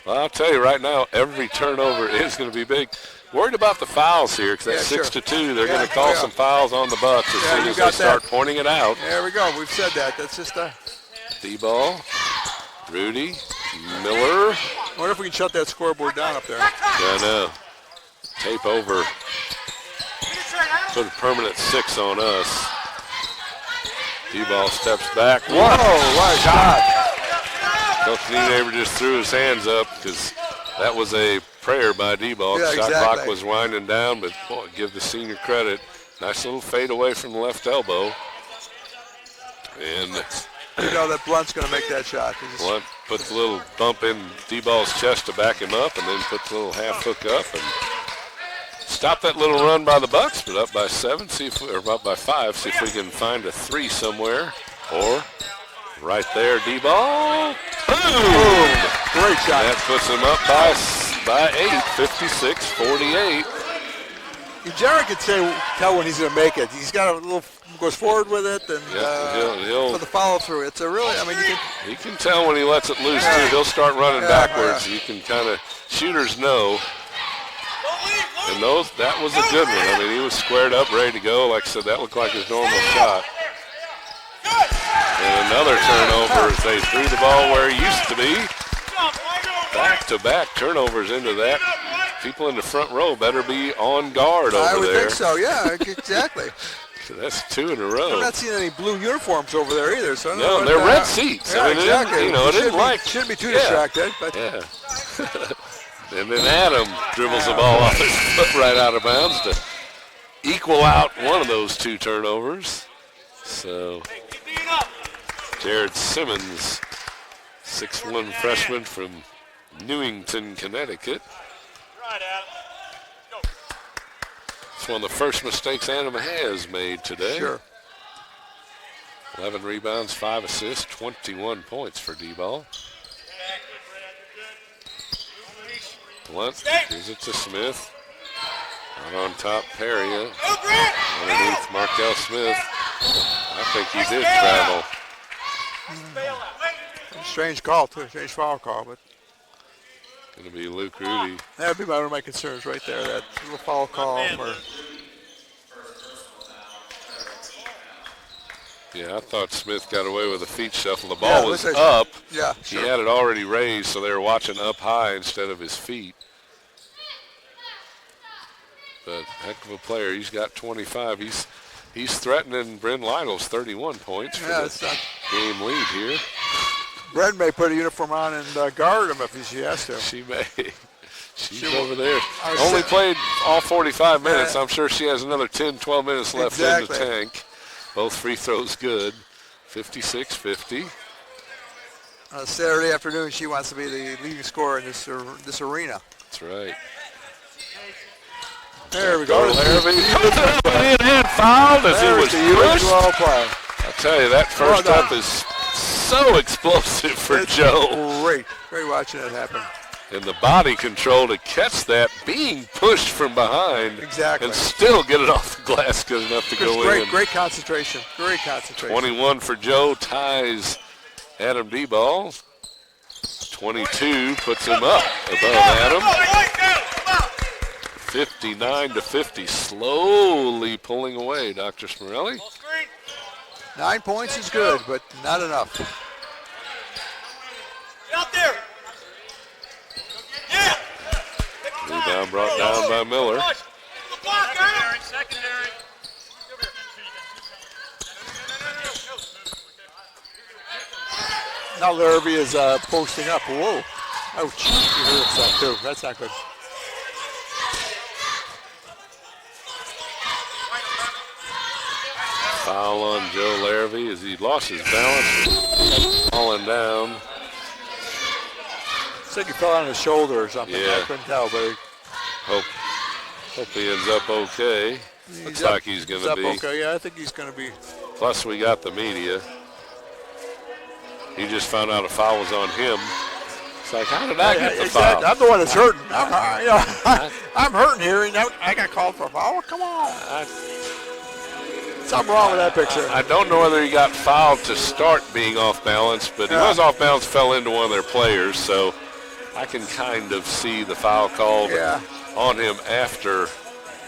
Well, I'll tell you right now, every turnover is going to be big. Worried about the fouls here because that's Yeah, 6-2. They're Yeah, going to call yeah. some fouls on the Bucks as soon you as they got start that. pointing it out. There we go. We've said that. That's just a. D-ball, Rudy, Miller. I wonder if we can shut that scoreboard down up there. Yeah, I know. Tape over. Put a permanent 6 on us. D-ball steps back. Whoa, what a shot. Coach Nienaber just threw his hands up because that was a prayer by D-ball. Yeah, Shot exactly. clock was winding down, but boy, give the senior credit. Nice little fade away from the left elbow. And You know that Blunt's going to make that shot. Blunt puts a little bump in D-ball's chest to back him up and then puts a little half hook up and stop that little run by the Bucks, but up by 7, or up by 5, see if we can find a 3 somewhere. Or right there, D-ball. Boom! Great shot. That puts him up by 8, 56-48. Jerry could tell when he's going to make it. He's got a little, goes forward with it, and He'll for the follow through. It's a really, I mean, you can. he can tell when he lets it loose too. He'll start running backwards. You can kind of, shooters know. And that was a good one. I mean, he was squared up, ready to go. Like I said, that looked like his normal shot. And another turnover as they threw the ball where it used to be. Back-to-back turnovers into that. People in the front row better be on guard over there. I would think so, yeah, exactly. So that's 2 in a I'm row. not seeing any blue uniforms over there either. So I don't know No, what, they're red seats. Yeah, I mean, exactly. it didn't like. Shouldn't be too Yeah. distracted, but Yeah. And then Adam dribbles the ball off his foot right out of bounds to equal out one of those 2 turnovers. So Jared Simmons, 6'1" freshman from Newington, Connecticut. It's one of the first mistakes Adam has made today. sure. 11 rebounds, 5 assists, 21 points for D-ball. Blunt gives it to Smith. Out on top, Perry. Underneath Markel Smith. I think he did travel. Strange call, too. Strange foul call, but Going to be Luke Rudy. that would be one of my concerns right there, that little foul call. Yeah, I thought Smith got away with a feet shuffle. The ball Yeah, was looks like- up. Yeah, He sure. had it already raised, so they were watching up high instead of his feet. But heck of a player. He's got 25. He's threatening Bryn Lytle's 31 points for Yeah, the it's not. game lead here. Brent may put a uniform on and guard him if she has to. She may. She's She over there. I was Only saying- played all 45 minutes. Yeah. I'm sure she has another 10, 12 minutes left in the Exactly. tank. Both free throws good. 56-50. Saturday afternoon, she wants to be the leading scorer in this arena. That's right. There we go. Larrabee comes up and fouled as he was There's the pushed. usual play. I tell you, that first Well done. up is so explosive for It's Joe. Great. Great watching it happen. And the body control to catch that, being pushed from behind. Exactly. And still get it off the glass good enough to go in. Great concentration. Great concentration. 21 for Joe, ties Adam D-ball. 22 puts him up above Adam. 59-50, slowly pulling away, Dr. Smirelli. 9 points is good, but not enough. Out there. Yeah. Rebound brought down by Miller. Secondary. Now Larrabee is posting up. Whoa. Ouch. He hurt himself too. That's not good. Foul on Joe Larrabee as he lost his balance, falling down. Looks like he fell on his shoulder or something. Yeah. I couldn't tell, but Hope he ends up okay. Looks like he's going to be. Okay, yeah, I think he's going to be. Plus, we got the media. He just found out a foul was on him. It's like, how did I get the foul? I'm the one that's hurting. I'm hurting here, and I got called for a foul. Come on. Something wrong with that picture. I don't know whether he got fouled to start being off balance, but he was off balance, fell into one of their players, so I can kind of see the foul called on him after.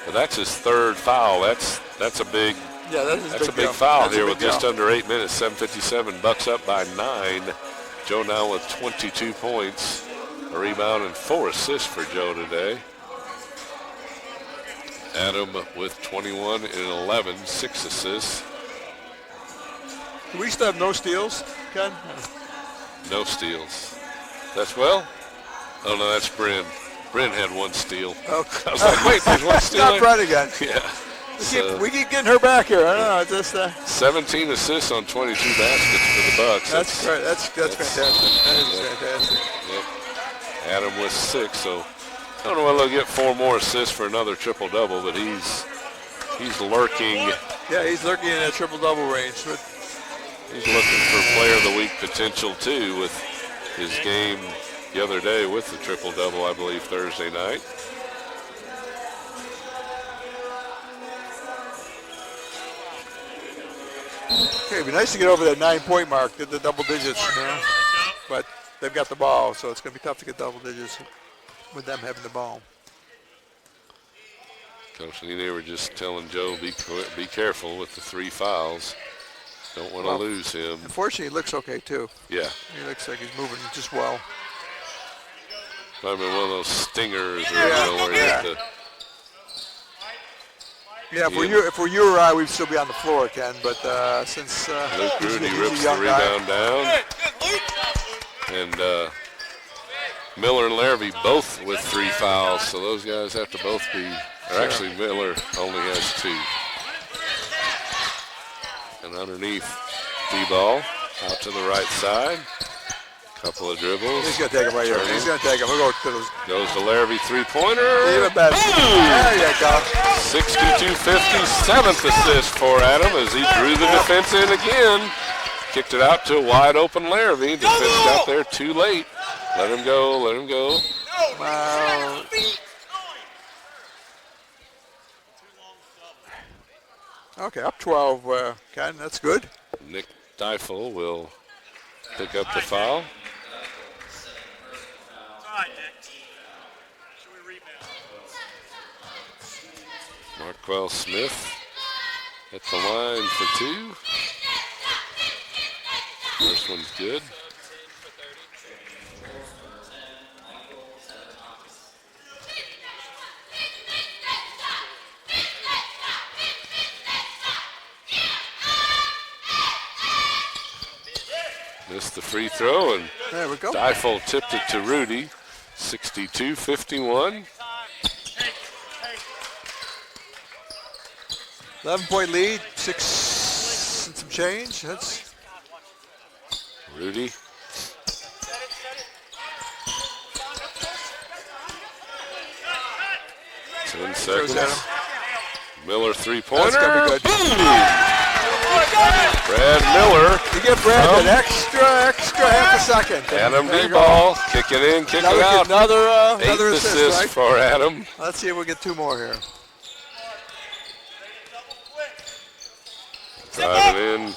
But that's his third foul. That's a big foul here with just under 8 minutes. 7:57. Bucks up by 9. Joe now with 22 points, a rebound and 4 assists for Joe today. Adam with 21 and 11, 6 assists. Do we still have no steals, Ken? No steals. That's oh no, that's Bryn. Bryn had 1 steal. Okay. I was like, wait, there's 1 steal. Not right again. Yeah. We keep getting her back here. I don't know. It's just 17 assists on 22 baskets for the Bucks. That's great. That's fantastic. That is fantastic. Yep. Adam with 6, so I don't know whether they'll get 4 more assists for another triple-double, but he's lurking. Yeah, he's lurking in that triple-double range. But he's looking for player of the week potential, too, with his game the other day with the triple-double, I believe, Thursday night. okay, it'd be nice to get over that 9-point mark, get the double digits, but they've got the ball, so it's going to be tough to get double digits with them having the ball. Coach Lee, they were just telling Joe, be careful with the 3 fouls. Don't want to lose him. Unfortunately, he looks okay, too. Yeah. He looks like he's moving just well. Might have been one of those stingers or where you have to. Yeah, if we're you or I, we'd still be on the floor, Ken. But since Luke he's Rudy a rips the young rebound guy. down. And Miller and Larrabee both with 3 fouls, so those guys have to both be. Or actually, Miller only has 2. And underneath, D-ball out to the right side. Couple of dribbles. He's going to take him right here. He's going to take him. We'll go to those. Goes to Larrabee, 3-pointer. Even better. There you go. 62-50, 7th assist for Adam as he drew the defense in again. Kicked it out to a wide open Larrabee. Defense got there too late. Let him go, let him go. Wow. Okay, up 12, Ken. That's good. Nick Deifel will pick up the foul. Marquell Smith at the line for 2. First one's good. Missed the free throw, and there we go. Deifel tipped it to Rudy. 62-51. 11-point lead, 6 and some change. That's Rudy. Ten seconds. Miller 3-pointer. That's gonna be good. Brad Miller. You give Brad an extra half a second. Adam D-ball. Kick it in, kick it out. Another 8th assist right? for Adam. Let's see if we get 2 more here. Driving in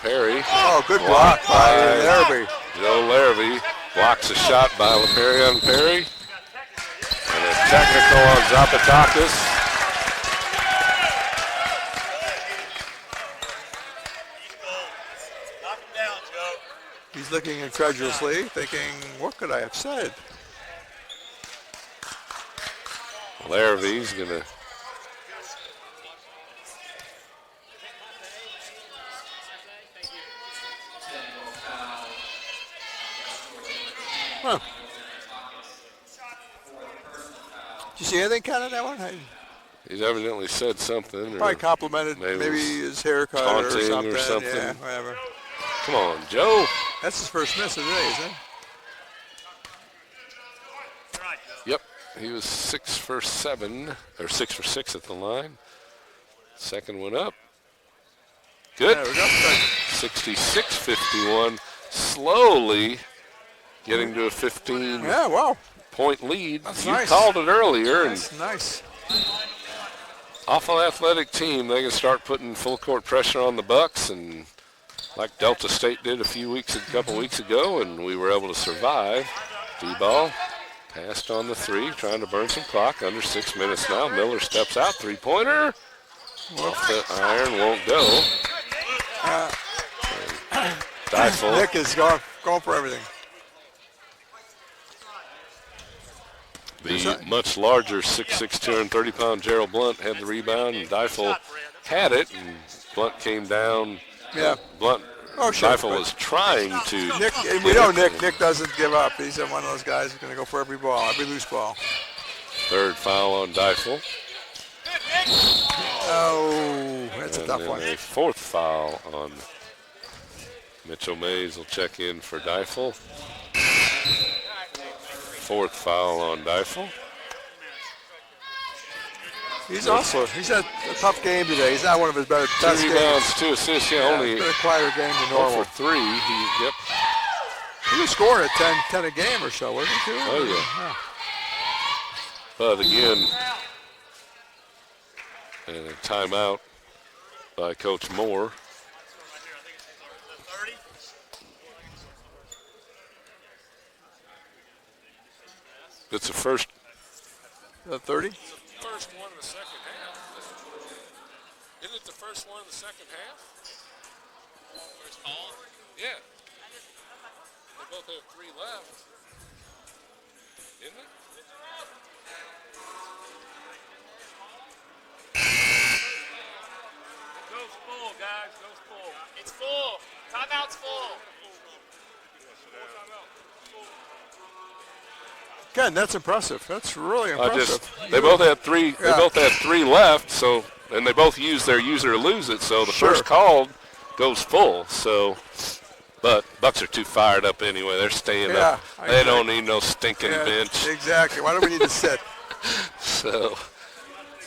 Perry. Oh, good block by Larrabee. Joe Larrabee blocks a shot by LaPerry on Perry. And a technical on Zapatakis. He's looking incredulously, thinking, what could I have said? Larrabee's going to Huh. Did you see anything, Ken, on that one? He's evidently said something. Probably Or complimented maybe his haircut or taunting something. Yeah, whatever. come on, Joe. That's his first miss of the day, isn't it? Yep, he was 6 for 7, or 6 for 6 at the line. Second one up. Good. There we go. 66-51. Slowly getting to a 15 Yeah, wow. point lead. That's You nice. called it earlier. That's nice. Awful athletic team. They can start putting full court pressure on the Bucks, and like Delta State did a couple weeks ago, and we were able to survive. D-ball passed on the 3, trying to burn some clock. Under 6 minutes now. Miller steps out, 3-pointer. Off the iron, won't go. Difel. Nick is going for everything. The much larger 6'6", 230-pound Gerald Blunt had the rebound, and Difel had it, and Blunt came down. Yeah. Blunt. Oh, sure. Difel was trying to. Nick, and we know Nick. Nick doesn't give up. He's one of those guys who's going to go for every ball, every loose ball. Third foul on Difel. Oh, that's a tough one. A fourth foul on Mitchell Mays will check in for Difel. Fourth foul on Difel. He's had a tough game today. He's not one of his best games. 2 rebounds, 2 assists. Yeah, only it's been a quieter game than 0 normal. for 3. He was scoring at 10 a game or so, wasn't he? Oh, yeah. But again, and a timeout by Coach Moore. It's the first. 30? First one in the second half. Isn't it the first one in the second half? First call. Yeah. They both have 3 left. Isn't it? Goes full, guys. Goes full. It's full. Timeout's full. Ken, that's impressive. That's really impressive. They both had 3. They Yeah. both had 3 left. So, and they both used their user to lose it. So the Sure. first call goes full. So, but Bucks are too fired up anyway. They're staying up. They don't need no stinking bench. Exactly. Why do we need to sit? So,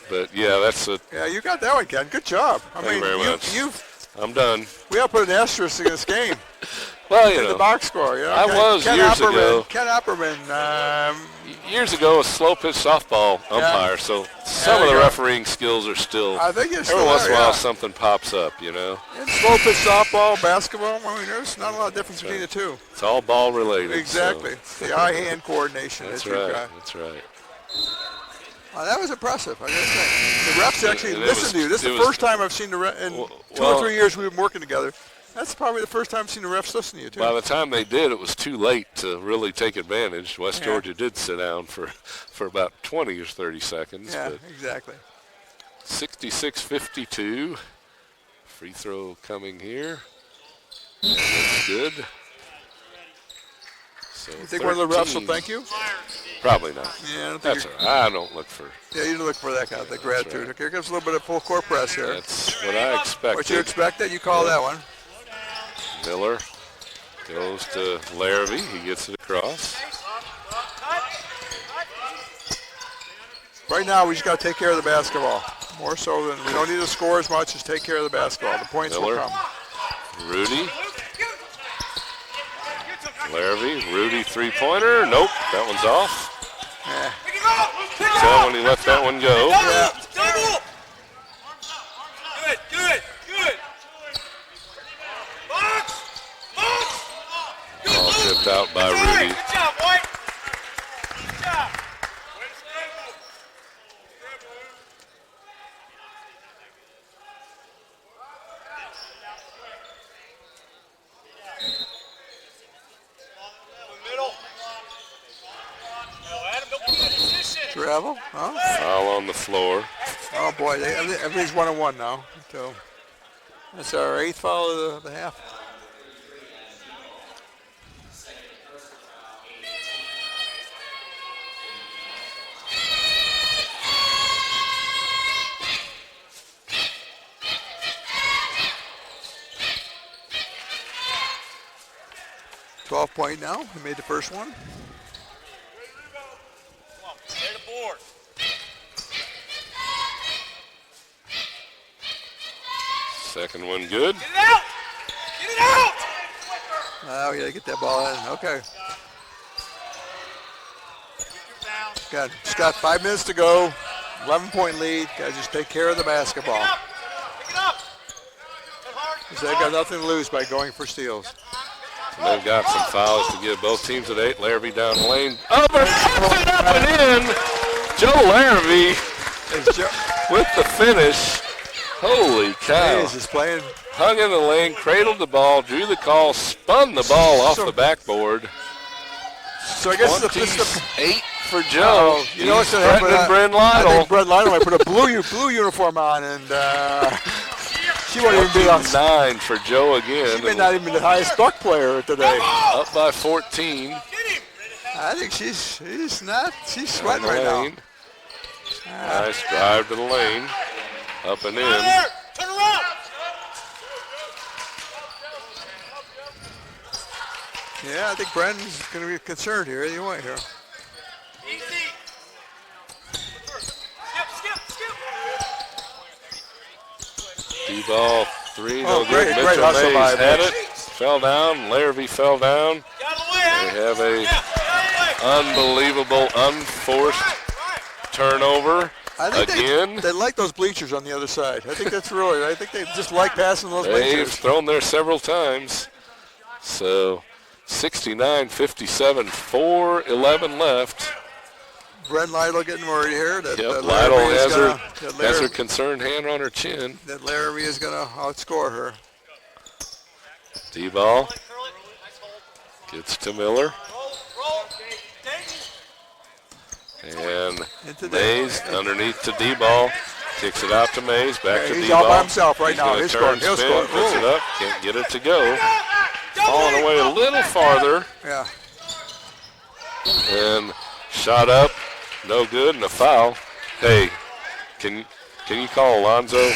but yeah, that's a. Yeah, you got that one, Ken. Good job. Thank you very much. I'm done. We ought to put an asterisk in this game. Well, you in the know, box score. You know? I was Ken years Opperman, ago. Ken Opperman. Years ago, a slow pitch softball umpire. So some There of you the go. refereeing skills are still. I think it's Every still once in a there, while, yeah. something pops up. You know, And slow pitch softball, basketball. I mean, there's not a lot of difference between the two. it's all ball related. Exactly. So. The eye-hand coordination. That's that you've right. got. That's right. Oh, that was impressive. I gotta say, the refs actually And it listened was- to you. This is it the was- first time I've seen the refs in Well- 2 or 3 years we've been working together. That's probably the first time I've seen the refs listen to you too. By the time they did, it was too late to really take advantage. West Yeah. Georgia did sit down for about 20 or 30 seconds. Yeah, But exactly. 66-52. Free throw coming here. And that's good. So You think one of the refs will 13. thank you? Probably not. Yeah, I don't think That's all right. I don't look for. Yeah, you look for that kind of thing, gratitude. right. Okay, here comes a little bit of full court press here. That's what I expected. What you expected, you call that one. Miller goes to Larrabee. He gets it across. Right now, we just got to take care of the basketball. More so than we don't need to score as much as take care of the basketball. The points Miller. will come. Rudy. Larrabee. Rudy 3-pointer. Nope. That one's off. So when he let that one go. Yeah. Double. Good. All tipped out by Rudy. Good job, White. Good job. travel. Huh? Foul on the floor. Oh boy, everything's 1-1 now. So that's our 8th foul of the half. .point now. He made the first one. Get the board. Second one good. Get it out! Get it out! Oh, yeah, get that ball in. Okay. Got 5 minutes to go. 11-point lead. Got to just take care of the basketball. Pick it up! They've got nothing to lose by going for steals. They've got some fouls to give both teams at 8. Larrabee down the lane. Over, puts it up and in. Joe Larrabee with the finish. Holy cow. Hayes is playing. Hung in the lane, cradled the ball, drew the call, spun the ball off the backboard. So I guess 28 for Joe. You know what's going to happen? Bryn I Lytle. think Bryn Lytle might put a blue uniform on, and she won't even be on. 9 for Joe again. She may not even be the highest buck player today. Up by 14. I think she's sweating right now. Nice drive to the lane. Up and in. Turn around! Yeah, I think Brandon's going to be concerned here. You want here. Easy! Skip! D-ball 3, no Oh, good. great Mitchell hustle Mays by had Mitch. it. Fell down. Larrabee fell down. Get out of the way, They have a Get out of the way! unbelievable, unforced turnover I think again. they like those bleachers on the other side. I think that's really. I think they just like passing those They've bleachers. thrown there several times. So 69-57, 4:11 left. Bryn Lytle getting worried here. That, Yep, that Lytle Larrabee is has gonna- her, that has her Larrabee- concerned hand on her chin. that Larrabee is going to outscore her. D-ball gets to Miller. And Into Mays underneath to D-ball. Kicks it out to Mays. Back to He's D-ball. all by himself right He's now. gonna He'll turn, score. He'll spin, score. puts it Ooh. up. Can't get it to go. Falling away a little farther. Yeah. And shot up. No good and a foul. Hey, can you call Alonzo?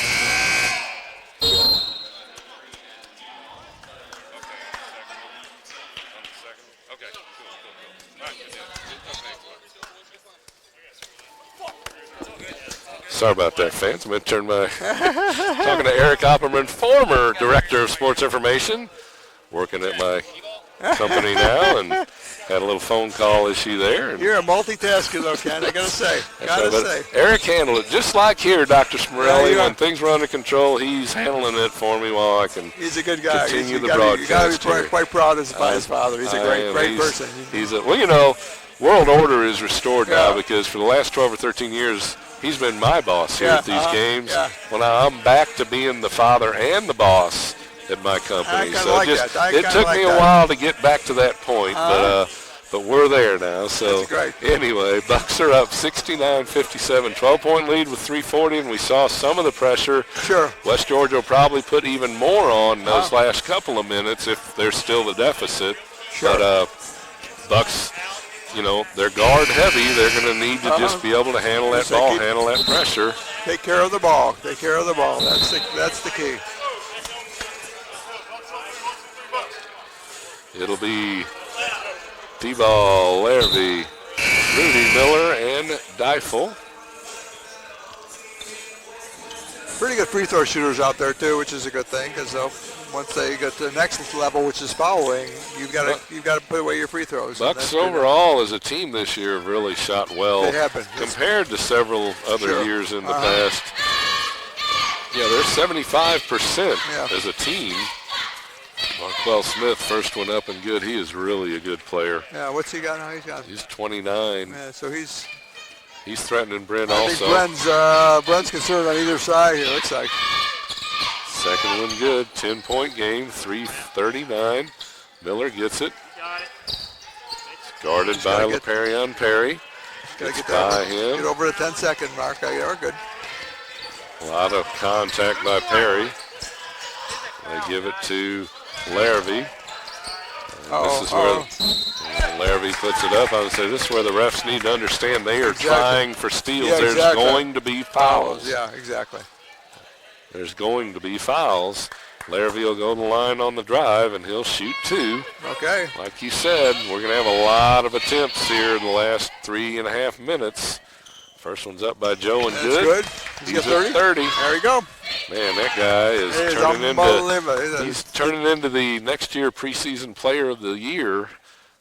Sorry about that, fans. I'm going to turn my... Talking to Eric Opperman, former Director of Sports Information, working at my company now, and had a little phone call issue there. And You're a multitasker, though, Ken. I got to say. Got to but say. Eric handled it just like here, Dr. Smirelli. Yeah, When things were under control, he's handling it for me while I can He's a good guy. continue the You got to broadcast be here. quite proud by his father. He's a great person. He's a, well, you know, world order is restored now Yeah. because for the last 12 or 13 years, he's been my boss here Yeah, at these games. yeah. Well, now I'm back to being the father and the boss at my company. kinda So like just, that. I it kinda took like me a that. while to get back to that point, but we're there now. So That's great. anyway, Bucks are up 69-57, 12-point lead with 3:40, and we saw some of the pressure. Sure. West Georgia will probably put even more on those last couple of minutes if they're still the deficit. Sure. But Bucks, you know, they're guard heavy. They're going to need to just be able to handle that So ball, keep- handle that pressure. Take care of the ball. Take care of the ball. That's the key. It'll be D-ball, Larrabee, Rudy Miller, and Deifel. Pretty good free throw shooters out there too, which is a good thing because once they get to the next level, which is fouling, you've got to put away your free throws. and Bucks that's pretty- overall as a team this year have really shot well They have been. compared to several other Sure. years in the past. Yeah, they're 75% Yeah. as a team. Marquell Smith, first one up and good. He is really a good player. Yeah, what's he got now? He's 29. Yeah, so he's. He's threatening Bryn I also. think Brent's concerned on either side here. Looks like. Second one good. 10-point game. 3:39. Miller gets it. Got it. Guarded by gotta get- LaPerrion Perry. Gotta Gets get that by over, him. get over the 10-second mark. Yeah, we're good. A lot of contact by Perry. They give it to Larrabee. This is where Larrabee puts it up. I would say this is where the refs need to understand they are trying for steals. Yeah, There's going to be fouls. Yeah, exactly. There's going to be fouls. Larrabee will go to the line on the drive, and he'll shoot 2. Okay. Like you said, we're going to have a lot of attempts here in the last 3.5 minutes. First one's up by Joe and That's good. He's He's got 30. at 30. There you go. Man, that guy is It is turning unbelievable. he's turning into the next year preseason player of the year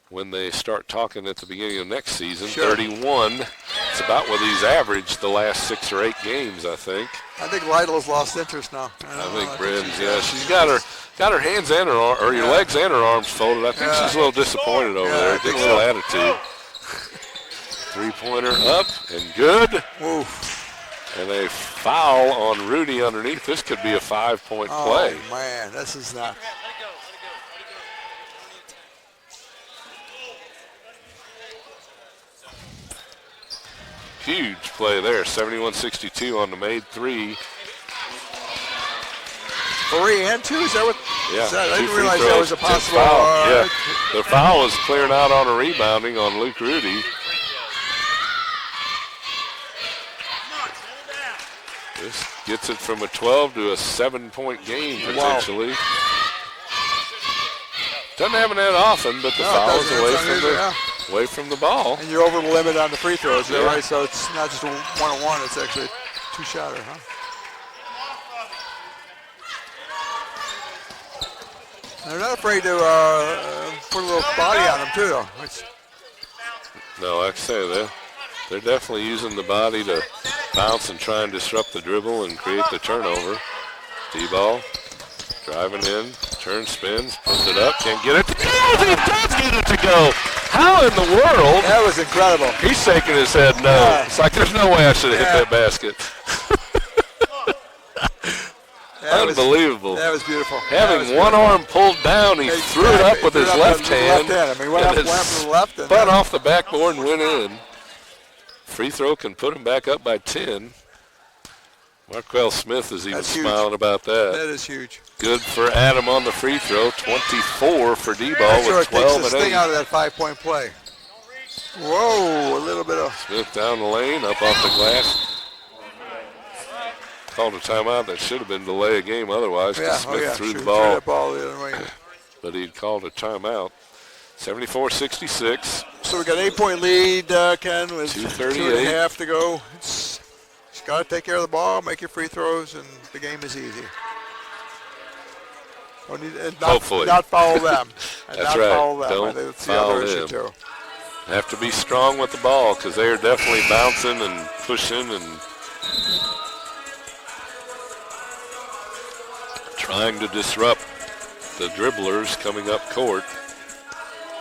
when they start talking at the beginning of next season. Sure. 31. It's about what he's averaged the last 6 or 8 games, I think. I think Lytle's lost interest now. I think Bren's, she's got her hands and her or your legs and her arms folded. I think she's a little disappointed over there. Getting a little attitude. 3-pointer up and good. Oof. And a foul on Rudy underneath. This could be a 5-point play. Oh, man, this is not. Huge play there. 71-62 on the made 3. 3 and 2? Is that what? Yeah. I 2 didn't free realize that throws, was a 10 possible. foul. Yeah. The foul was clearing out on a rebounding on Luke Rudy. This gets it from a 12 to a 7-point game potentially. Wow. Doesn't happen that often, but the foul is away from the ball. And you're over the limit on the free throws, right? So it's not just a 1-on-1, it's actually a 2-shotter, huh? They're not afraid to put a little body on them, too, though. No, like I say, they're definitely using the body to bounce and try and disrupt the dribble and create the turnover. D-ball, driving in, turn, spins, puts it up, can't get it. He does get it to go. How in the world? That was incredible. He's shaking his head no. Yeah. It's like there's no way I should have hit that basket. Unbelievable. That was beautiful. Having one arm pulled down, he threw it up with his left hand. I mean, went up to the left. And spun off the backboard and went in. Free throw can put him back up by 10. Marquell Smith is even smiling about that. That is huge. Good for Adam on the free throw. 24 for D-ball with 12 and 8. Takes this thing out of that 5-point play. Whoa, a little bit of. Smith down the lane, up off the glass. Called a timeout. That should have been delay a game otherwise because Smith threw the ball. That ball the other way. But he'd called a timeout. 74-66. So we got an 8-point lead, Ken, with 2:38 to go. Just got to take care of the ball, make your free throws, and the game is easy. Hopefully. Not foul them. That's right. Foul them. Don't foul them. Have to be strong with the ball because they are definitely bouncing and pushing and trying to disrupt the dribblers coming up court.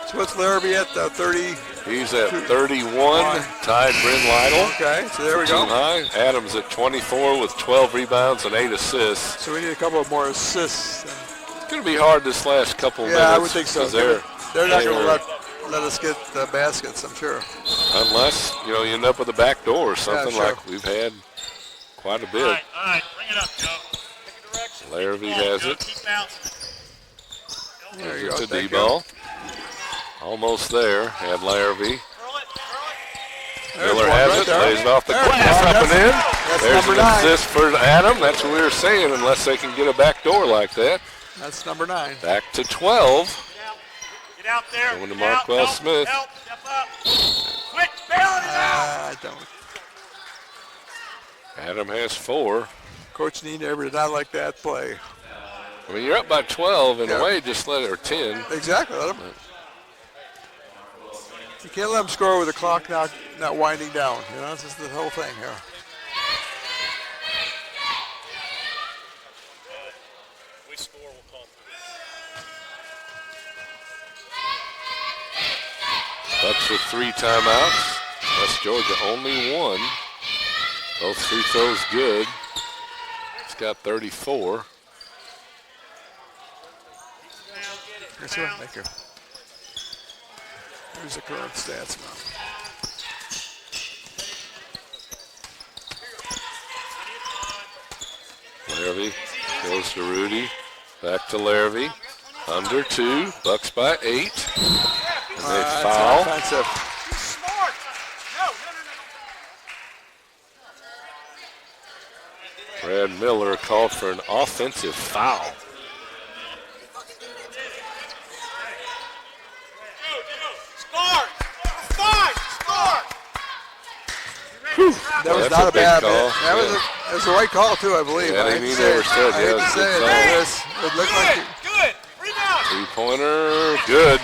So what's Larrabee at, 30? He's at 31, tied Bryn Lytle. Okay, so there we go. High. Adams at 24 with 12 rebounds and 8 assists. So we need a couple of more assists. It's going to be hard this last couple minutes. Yeah, I would think so. They're not going to let us get the baskets, I'm sure. Unless, you end up with a back door or something like we've had quite a bit. All right, bring it up, Joe. Larrabee has it. Keep bouncing. There you go. It's a D-ball. Almost there. Had Larrabee. Miller has it. Lays it off the glass up and in. There's an assist for Adam. That's what we were saying, unless they can get a back door like that. That's number 9. Back to 12. Get out there. Going to Marquell Smith. Help. Step up. Quick, bail it out. I don't. Adam has 4. Coach Nienaber did not like that play. I mean, you're up by 12 in a way. Just let it, or 10. Exactly. Let them. You can't let them score with the clock not winding down. This is the whole thing here. We score, we'll call. Bucks with 3 timeouts. West Georgia only 1. Both free throws good. He's got 34. Here's what maker. Here's the current stats now. Larrabee goes to Rudy. Back to Larrabee. Under 2. Bucks by 8. And they foul. Offensive. Brad Miller called for an offensive foul. That was That's not a a big bad call. That was the right call too, I believe. Yeah, I he hate to never say said, it. I yeah, hate it to was a say good it. It looked like Good. Rebound. 3-pointer, good.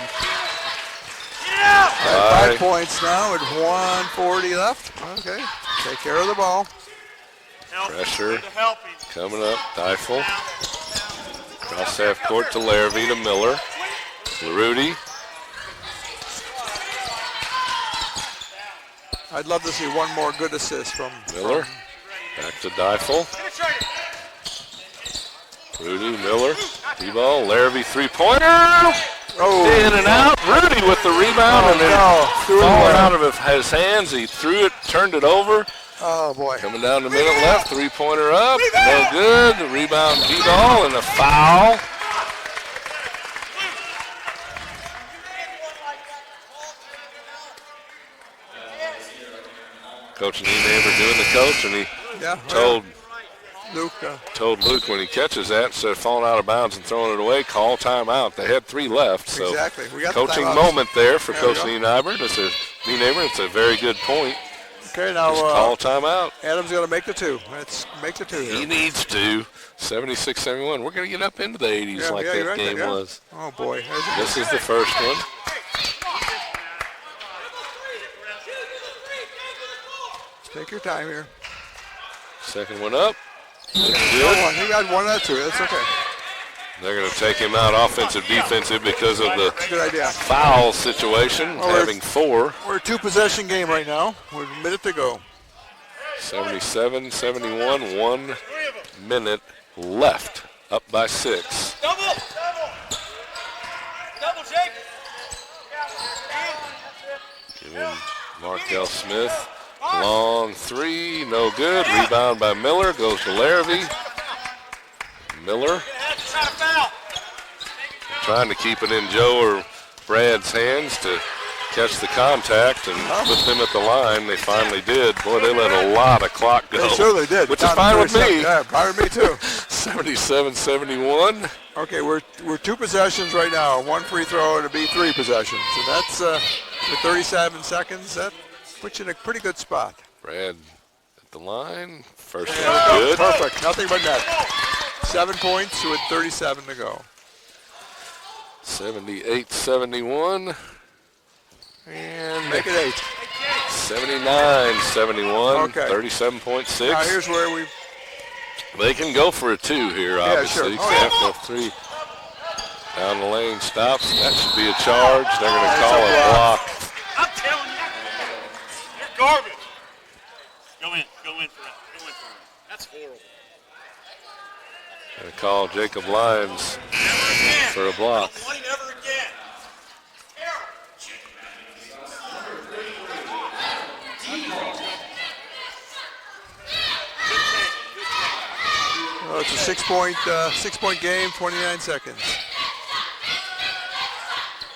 Five points now with 1:40 left. Okay, take care of the ball. Pressure coming up. Deifel. Cross half court to Larrabee to Miller. Rudy. I'd love to see one more good assist from Miller. Back to Deifel. Rudy, Miller. D-ball. Larrabee 3-pointer. In and out. Rudy with the rebound and then falling out of his hands. He threw it, turned it over. Oh boy. Coming down the minute left. 3-pointer up. No good. The rebound D-ball and a foul. Coach Nienaber doing the coach, and he told Luke when he catches that, instead of falling out of bounds and throwing it away, call timeout. They had 3 left. So exactly. We got coaching the moment there for there Coach Nienaber. It's a very good point. Okay, now Just call timeout. Adam's going to make the 2. Let's make the 2 here. He needs to. 76-71. We're going to get up into the 80s that game was. Oh boy. This is the first one. Take your time here. Second one up. That's Good. good. He got 1 out of 2. That's okay. They're going to take him out offensive, defensive because of the Good idea. foul situation, having 4. We're a 2-possession game right now. With a minute to go. 77-71, 1 minute left. Up by 6. Double, Jake. Giving Markel Smith. Long 3, no good. Rebound by Miller, goes to Larrabee. Miller trying to keep it in Joe or Brad's hands to catch the contact and put them at the line. They finally did. Boy, they let a lot of clock go. They certainly did. Which is fine with me. Yeah, fine with me too. 77-71. Okay, we're 2 possessions right now. 1 free throw and it'll be 3 possessions. And that's with 37 seconds. That puts you in a pretty good spot. Brad at the line. First one good. Perfect. Nothing but net. 7 points with 37 to go. 78-71. And Make it 8. 79-71. Okay. 37.6. Now here's where we. They can go for a 2 here, obviously. sure. Oh, yeah. Half of 3 down the lane stops. That should be a charge. They're going to call a block. I'm telling you, you're garbage. Go in for it. That's horrible. Going to call Jacob Lyons for a block. Never again. Well, it's a 6-point game, 29 seconds.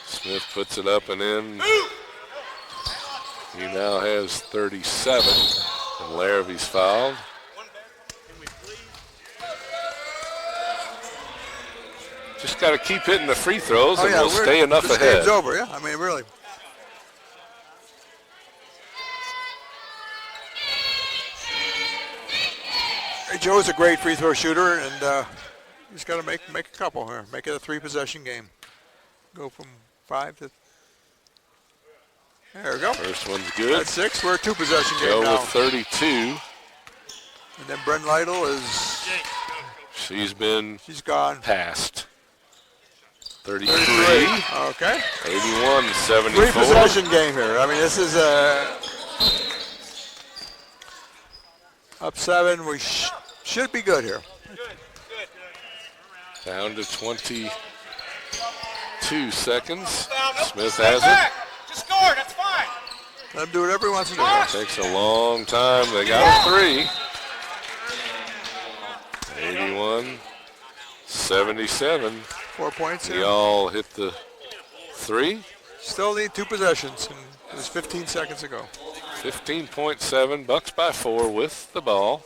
Smith puts it up and in. He now has 37, and Larrabee's fouled. Just got to keep hitting the free throws, and we'll stay enough this ahead. Game's over, yeah. I mean, really. Hey, Joe's a great free throw shooter, and he's got to make a couple here. Make it a 3-possession game. Go from 5 to. There we go. First one's good. That's 6. We're a 2-possession game Joe now. with 32. And then Brent Lytle is. She's gone. Passed. 33. Okay. 81-74. 3-possession game here. I mean, this is up 7. We should be good here. Down to 22 seconds. Smith has it. Just score, that's fine. Let him do whatever he wants to do. Takes a long time. They got a 3. 81-77. 4 points here. Y'all hit the three. Still need 2 possessions, and it was 15 seconds ago. 15.7. Bucks by 4 with the ball.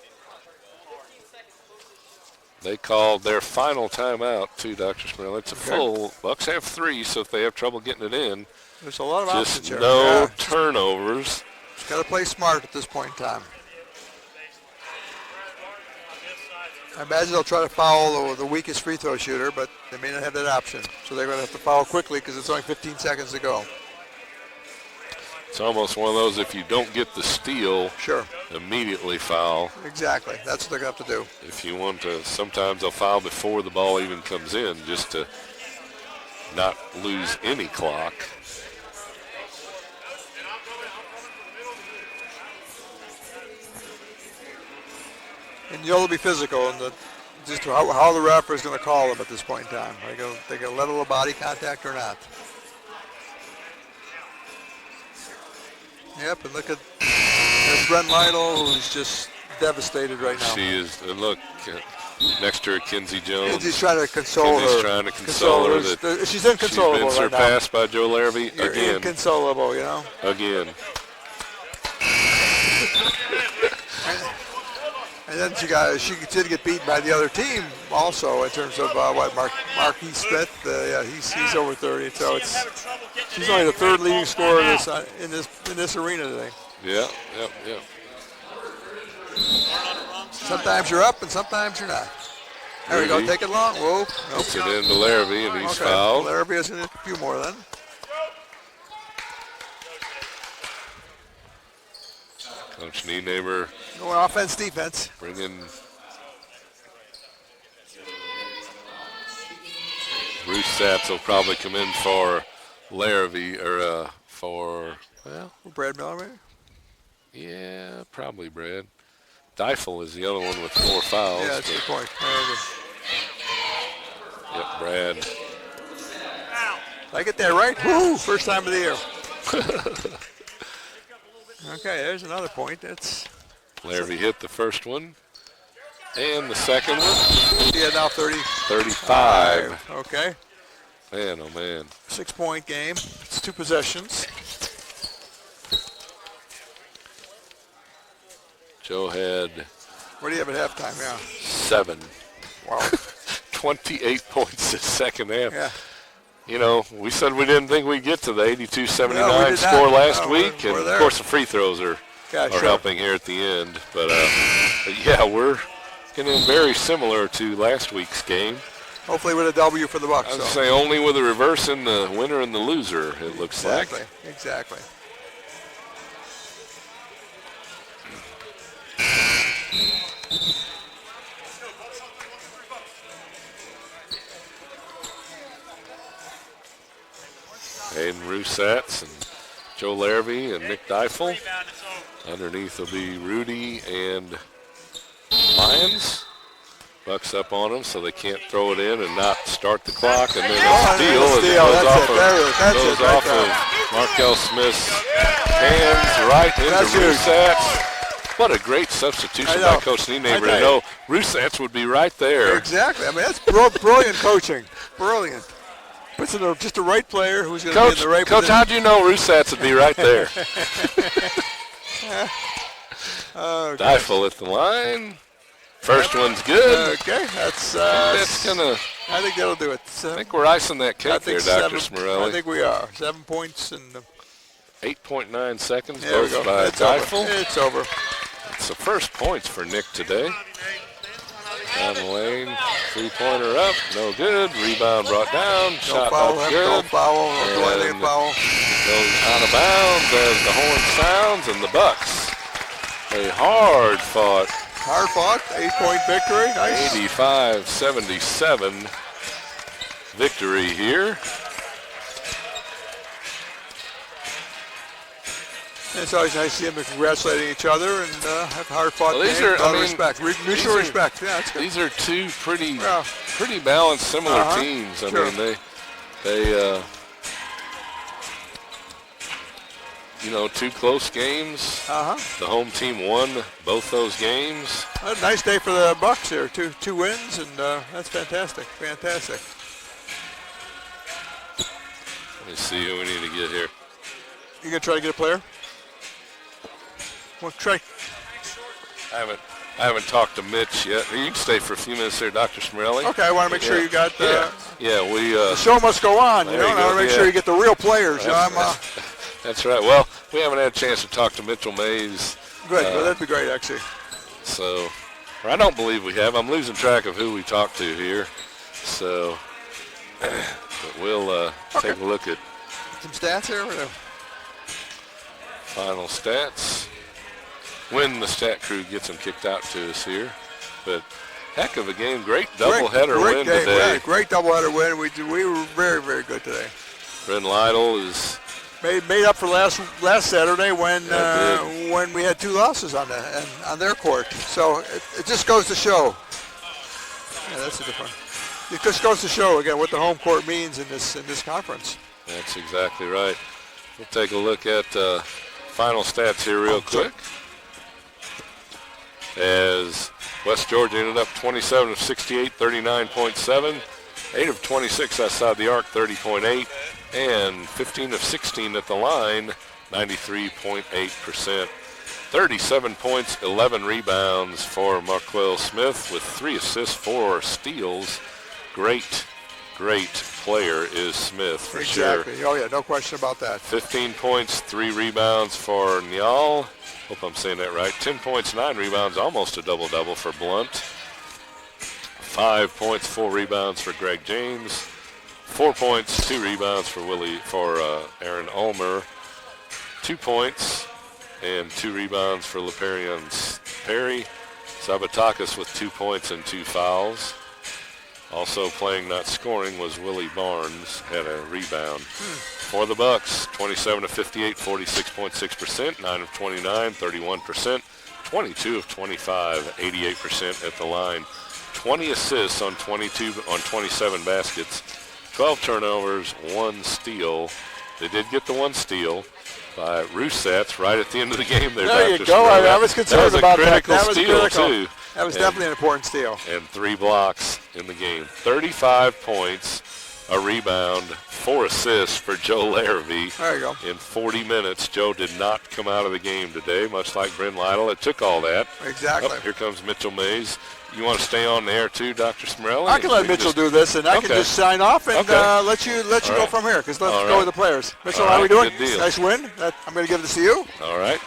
They called their final timeout too, Dr. Smurl. It's a full. Bucks have 3, so if they have trouble getting it in, there's a lot of options just here. no turnovers. Got to play smart at this point in time. I imagine they'll try to foul the weakest free throw shooter, but they may not have that option. So they're going to have to foul quickly because it's only 15 seconds to go. It's almost one of those, if you don't get the steal, sure, immediately foul. Exactly. That's what they're going to have to do. If you want to, sometimes they'll foul before the ball even comes in just to not lose any clock. And you'll be physical, and just how the ref is going to call them at this point in time. They going to let a little body contact or not. Yep, and look at there's Brent Lytle, who's just devastated right now. She is. And look, next to her, Kinsey Jones. Kinsey's trying to console her. Trying to console her. That she's inconsolable she's been surpassed by Joe Larrabee You're again. Inconsolable, you know. Again. And then she did get beaten by the other team also in terms of Marquis Smith. He's over 30, so she's only the 3rd leading scorer in this arena today. Yep. Sometimes you're up and sometimes you're not. There we go. Take it long. Whoa. Nope. Gets it into Larrabee, and he's fouled. Larrabee has a few more then. Coach Nienaber going offense, defense. Bringing Bruce Satz will probably come in for Larrabee or Brad Miller, maybe? Yeah, probably Brad. Deifel is the other one with 4 fouls. Yeah, that's a good point. Yep, Brad. Did I get that right? Woo! First time of the year. Okay, there's another point. That's Larrabee hit the first one. And the second one. Yeah, now 35. Okay. Man, oh man. 6-point game. It's 2 possessions. Joe had. What do you have at halftime? Yeah. 7. Wow. 28 points this second half. Yeah. You know, we said we didn't think we'd get to the 82-79 No, score last week, we're and there. of course the free throws are helping here at the end. But yeah, we're getting very similar to last week's game. Hopefully with a W for the Bucks. I would say only with a reverse in the winner and the loser, it looks like. Exactly. Hayden Rusatz and Joe Larrabee and Nick Deifel. Underneath will be Rudy and Lyons. Bucks up on them so they can't throw it in and not start the clock. And then a steal as it goes off of Markel Smith's hands right into Rusatz. What a great substitution by Coach Nienaber to know Rusatz would be right there. Exactly. I mean, that's brilliant coaching. Brilliant. Puts in just the right player who's going to be in the right Coach, position. how do you know Rusatz would be right there? Deifel at the line. First one's good. Okay, that's gonna. I think that'll do it. I think we're icing that cake there, Dr. Smurelli. I think we are. 7 points and 8.9 seconds. There we Both go. by Deifel. It's over. It's the first points for Nick today. Down the lane, 3-pointer up, no good. Rebound brought down. Shot up good. No foul. Don't do anything foul. Goes out of bounds as the horn sounds, and the Bucks. A hard-fought 8-point victory. Nice. 85-77 victory here. It's always nice to see them congratulating each other and have hard-fought games. Respect. Mutual respect. Yeah, that's good. These are two pretty balanced, similar teams. I mean, they 2 close games. The home team won both those games. A nice day for the Bucks here. Two wins, and that's fantastic. Fantastic. Let me see who we need to get here. You gonna try to get a player? Well, try. I haven't talked to Mitch yet. You can stay for a few minutes there, Dr. Smirelli. Okay, I want to make sure you got. We. The show must go on. I want to make sure you get the real players. That's right. Well, we haven't had a chance to talk to Mitchell Mays. Good. Well, that'd be great, actually. So, or I don't believe we have. I'm losing track of who we talked to here. So, but we'll take a look at some stats here. Final stats. When the stat crew gets them kicked out to us here. But heck of a game. Great doubleheader win game, today. Right. Great doubleheader win. We were very, very good today. Bryn Lytle is made up for last Saturday when we had 2 losses on their court. So it just goes to show. Yeah, that's a different. It just goes to show again what the home court means in this conference. That's exactly right. We'll take a look at final stats here real quick. As West Georgia ended up 27 of 68, 39.7, 8 of 26 outside the arc, 30.8, and 15 of 16 at the line, 93.8%. 37 points, 11 rebounds for Marquell Smith with 3 assists, 4 steals. Great player is Smith for sure. Exactly. Oh, yeah, no question about that. 15 points, 3 rebounds for Nyal. Hope I'm saying that right. 10 points, 9 rebounds, almost a double-double for Blunt. 5 points, 4 rebounds for Greg James. 4 points, 2 rebounds for Aaron Ulmer. 2 points and 2 rebounds for Laparian Perry. Sabatakis with 2 points and 2 fouls. Also playing, not scoring, was Willie Barnes, had a rebound. For the Bucks, 27 of 58, 46.6%, 9 of 29, 31%, 22 of 25, 88% at the line. 20 assists on 27 baskets, 12 turnovers, 1 steal. They did get the 1 steal by Rusatz right at the end of the game there. There Dr. you go. I was concerned about that. That was a critical steal, too. That was definitely an important steal. And 3 blocks in the game. 35 points, a rebound, 4 assists for Joe Larrabee. There you go. In 40 minutes, Joe did not come out of the game today, much like Bryn Lytle. It took all that. Exactly. Here comes Mitchell Mays. You want to stay on the air too, Dr. Smirelli? I can let Mitchell do this, and I can just sign off and let you go from here, because let's go with the players. Mitchell, how are we doing? Good deal. Nice win. I'm going to give this to you. All right.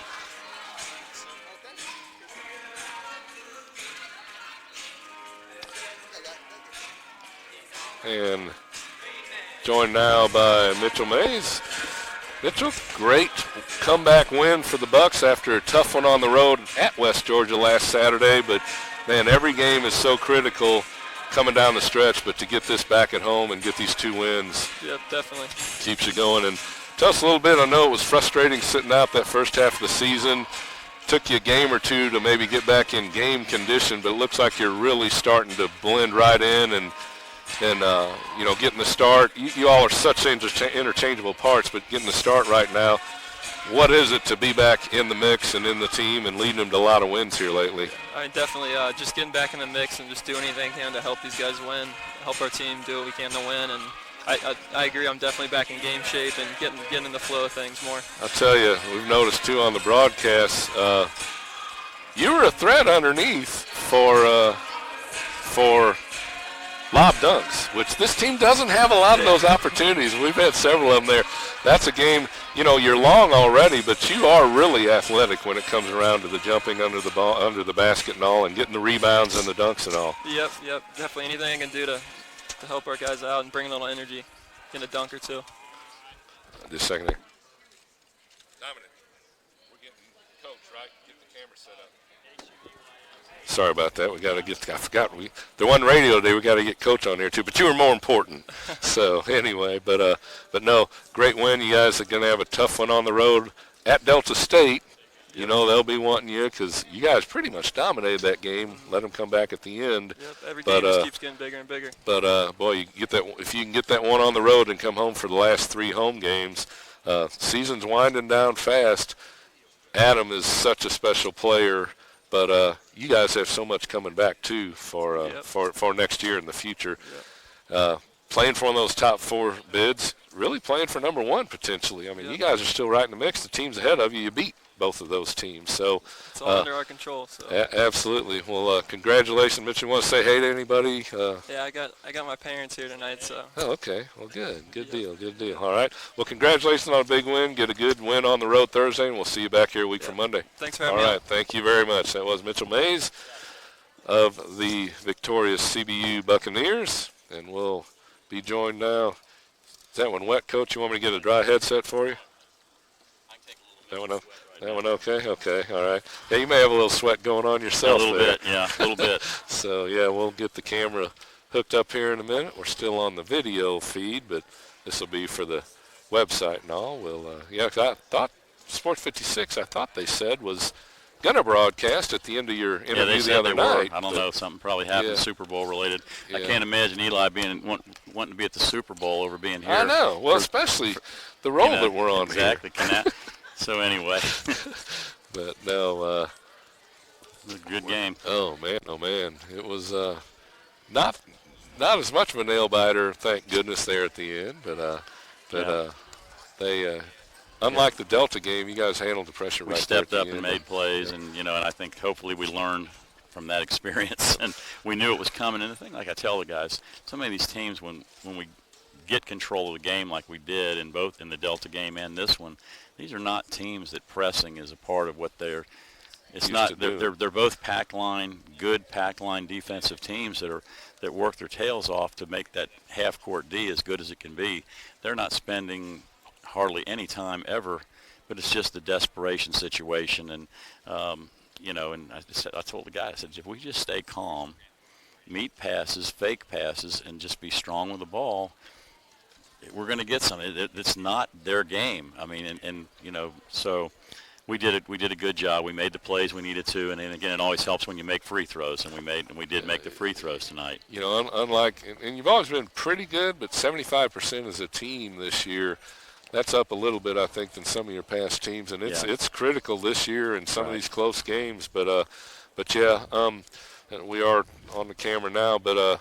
And joined now by Mitchell Mays. Mitchell, great comeback win for the Bucks after a tough one on the road at West Georgia last Saturday. But, man, every game is so critical coming down the stretch. But to get this back at home and get these 2 wins, yep, definitely keeps you going. And tell us a little bit. I know it was frustrating sitting out that first half of the season. Took you a game or 2 to maybe get back in game condition, but it looks like you're really starting to blend right in and getting the start. You all are such interchangeable parts, but getting the start right now, what is it to be back in the mix and in the team and leading them to a lot of wins here lately? I mean, definitely just getting back in the mix and just doing anything I can to help these guys win, help our team do what we can to win. And I agree, I'm definitely back in game shape and getting in the flow of things more. I'll tell you, we've noticed too on the broadcast, you were a threat underneath for lob dunks, which this team doesn't have a lot of those opportunities. We've had several of them there. That's a game, you're long already, but you are really athletic when it comes around to the jumping under the ball, under the basket and all, and getting the rebounds and the dunks and all. Yep, definitely anything I can do to help our guys out and bring a little energy, get a dunk or 2. Just a second there. Dominic, we're getting coach, right? Get the camera set up. Sorry about that. We got to get. I forgot. There wasn't radio today. We got to get coach on here too. But you were more important. So anyway, but no, great win. You guys are going to have a tough one on the road at Delta State. They'll be wanting you because you guys pretty much dominated that game. Let them come back at the end. Yep. Every game just keeps getting bigger and bigger. But boy, you get that if you can get that one on the road and come home for the last 3 home games. Season's winding down fast. Adam is such a special player, but you guys have so much coming back too for next year in the future. Playing for one of those top 4 bids, really playing for number 1 potentially. I mean, you guys are still right in the mix. The teams ahead of you, you beat both of those teams. So it's all under our control. So. Absolutely. Well, congratulations, Mitch. You want to say hey to anybody? Yeah, I got my parents here tonight. So. Oh, okay. Well, good deal. All right. Well, congratulations on a big win. Get a good win on the road Thursday, and we'll see you back here a week from Monday. Thanks for having me. All right. Thank you very much. That was Mitchell Mays of the victorious CBU Buccaneers, and we'll be joined now. Is that one wet, Coach? You want me to get a dry headset for you? I can take a little bit. That one okay? Okay, all right. Yeah, you may have a little sweat going on yourself. A little bit, yeah, a little bit. So, yeah, we'll get the camera hooked up here in a minute. We're still on the video feed, but this will be for the website and all. We'll, 'cause I thought Sports 56, I thought they said was going to broadcast at the end of your interview they the said other they night. were. I don't know. Something probably happened Super Bowl related. Yeah. I can't imagine Eli wanting to be at the Super Bowl over being here. I know. Well, especially the role that we're on exactly. here. So anyway. But no, it was a good game. Oh man, it was not as much of a nail biter, thank goodness, there at the end. But they, unlike the Delta game, you guys handled the pressure right there. We stepped up and made plays, and and I think hopefully we learned from that experience, and we knew it was coming. And the thing, like I tell the guys, so many of these teams, when we get control of the game like we did in the Delta game and this one, these are not teams that pressing is a part of what they're. It's not. They're both good pack line defensive teams that work their tails off to make that half court D as good as it can be. They're not spending hardly any time ever, but it's just the desperation situation. And and I told the guy, I said, if we just stay calm, meet passes, fake passes, and just be strong with the ball, we're going to get something. It's not their game. I mean, so we did it. We did a good job. We made the plays we needed to, and then again, it always helps when you make free throws, and we did make the free throws tonight. Unlike, and you've always been pretty good, but 75% as a team this year, that's up a little bit, I think, than some of your past teams, and it's critical this year in some of these close games. But we are on the camera now. But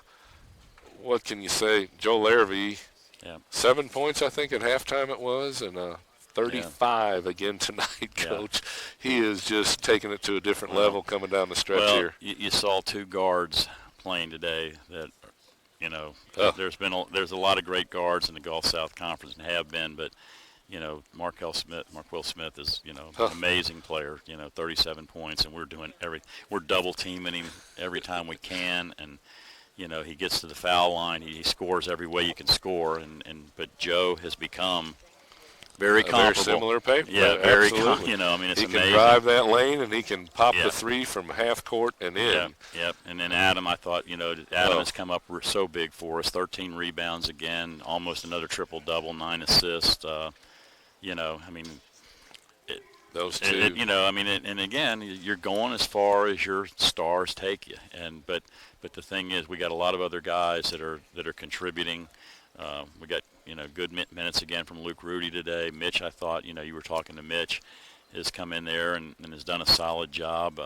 what can you say, Joe Larrabee? Yeah. 7 points, I think, at halftime it was, and 35 again tonight, Coach. He is just taking it to a different level coming down the stretch here. You saw 2 guards playing today that, there's a lot of great guards in the Gulf South Conference and have been, but, Marquil Smith is, an amazing player, 37 points, and we're double teaming him every time we can, and he gets to the foul line. He scores every way you can score, but Joe has become very comparable. Very similar paper. Yeah, very it's he amazing. He can drive that lane, and he can pop the three from half court and in. Yep. And then Adam, I thought, Adam has come up so big for us. 13 rebounds again, almost another triple-double, 9 assists. Those two. And again, you're going as far as your stars take you. But the thing is, we got a lot of other guys that are contributing. We got good minutes again from Luke Rudy today. Mitch, I thought you were talking to Mitch, has come in there and has done a solid job.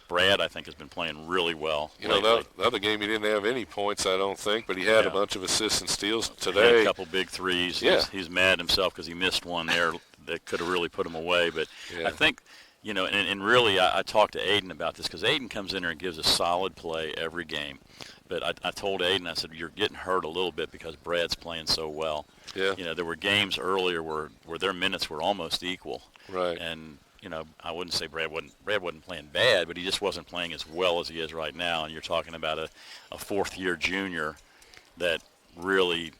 Brad, I think, has been playing really well. The other game he didn't have any points, I don't think, but he had a bunch of assists and steals today. He had a couple big threes. Yeah. He's mad at himself because he missed one there that could have really put him away. But I think, and really I talked to Aiden about this because Aiden comes in there and gives a solid play every game. But I told Aiden, I said, you're getting hurt a little bit because Brad's playing so well. Yeah. There were games earlier where their minutes were almost equal. Right. And, I wouldn't say Brad wasn't playing bad, but he just wasn't playing as well as he is right now. And you're talking about a fourth-year junior that really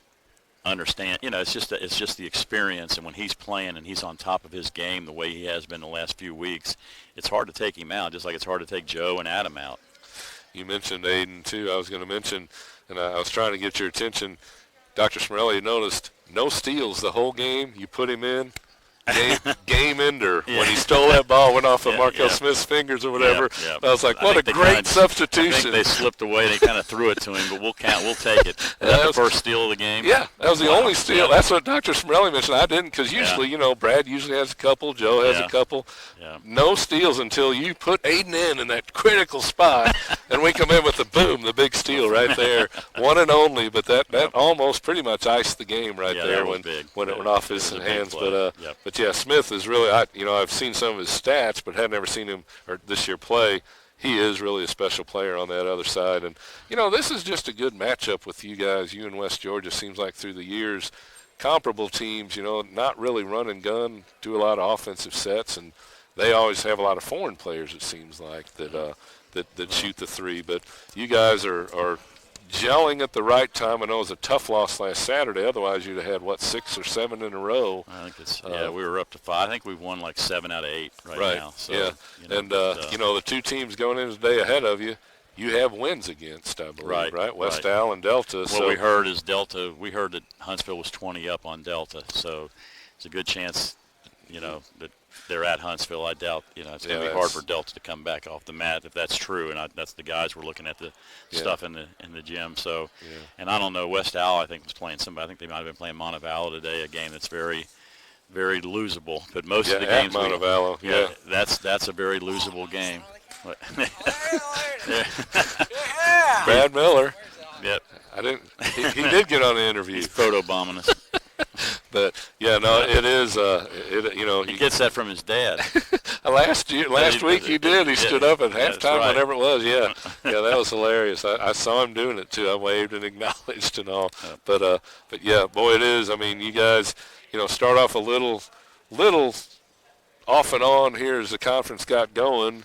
understand. It's just the experience. And when he's playing and he's on top of his game the way he has been the last few weeks, it's hard to take him out, just like it's hard to take Joe and Adam out. You mentioned Aiden, too. I was going to mention, and I was trying to get your attention, Dr. Smirelli noticed no steals the whole game. You put him in, game ender when he stole that ball, went off of Markel yeah. Smith's fingers or whatever. Yeah. I was like, what a think they great kinda- substitution. I think they slipped away. They kind of threw it to him, but we'll take it. Was that the first steal of the game? Yeah, that was the Wow. only steal. Yeah. That's what Dr. Smrelli mentioned. I didn't, because usually, Brad usually has a couple, Joe has a couple. Yeah. No steals until you put Aiden in that critical spot, and we come in with the big steal right there. One and only, but that almost pretty much iced the game right Yeah, there that was when big. it went off It his was a big hands. play. But yeah, Smith is really, I've seen some of his stats, but had never seen him this year play. He is really a special player on that other side. And, this is just a good matchup with you guys. You and West Georgia seems like through the years, comparable teams, not really run and gun, do a lot of offensive sets, and they always have a lot of foreign players, it seems like, that shoot the three. But you guys are gelling at the right time. I know it was a tough loss last Saturday. Otherwise, you'd have had, 6 or 7 in a row. I think it's we were up to 5. I think we've won like 7 out of 8 right now. So, yeah, the two teams going in today ahead of you, you have wins against, I believe, right? West Al and Delta. What we heard is Delta. We heard that Huntsville was 20 up on Delta, so it's a good chance, that they're at Huntsville. I doubt, it's going to be hard for Delta to come back off the mat if that's true. And that's the guys we're looking at the stuff in the gym. So, and I don't know. West Al, I think, was playing somebody. I think they might have been playing Montevallo today, a game that's very, very losable. But most of the games, Montevallo, that's a very losable game. Brad Miller. Yep. I didn't. He did get on the interview. He's photobombing us. But it is. He gets that from his dad. Last week he did. He stood up at halftime, right. whenever it was. Yeah, that was hilarious. I saw him doing it too. I waved and acknowledged and all. But yeah, boy, it is. I mean, you guys, start off a little off and on here as the conference got going.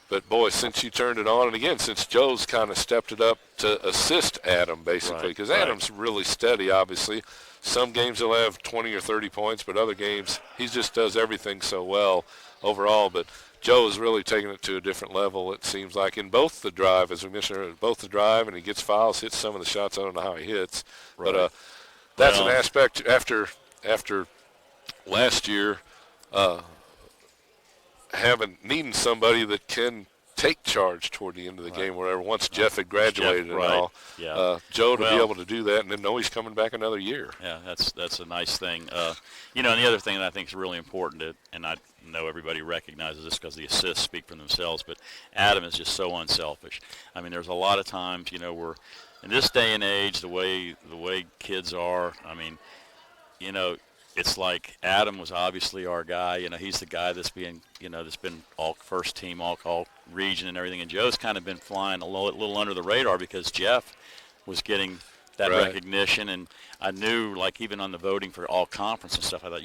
But, boy, since you turned it on, and again, since Joe's kind of stepped it up to assist Adam, basically, because Adam's really steady, obviously. Some games he'll have 20 or 30 points, but other games he just does everything so well overall. But Joe is really taking it to a different level, it seems like, in both the drive, as we mentioned earlier, both the drive, and he gets fouls, hits some of the shots. I don't know how he hits. Right. But that's an aspect after last year, needing somebody that can take charge toward the end of the game, wherever. Once Jeff had graduated and all, Joe to be able to do that, and then know he's coming back another year. Yeah, that's a nice thing. And the other thing that I think is really important, and I know everybody recognizes this because the assists speak for themselves, but Adam is just so unselfish. I mean, there's a lot of times, we're in this day and age, the way kids are. I mean, it's like Adam was obviously our guy. He's the guy that's been all first team, all region and everything. And Joe's kind of been flying a little under the radar because Jeff was getting that recognition. And I knew, like, even on the voting for all conference and stuff, I thought,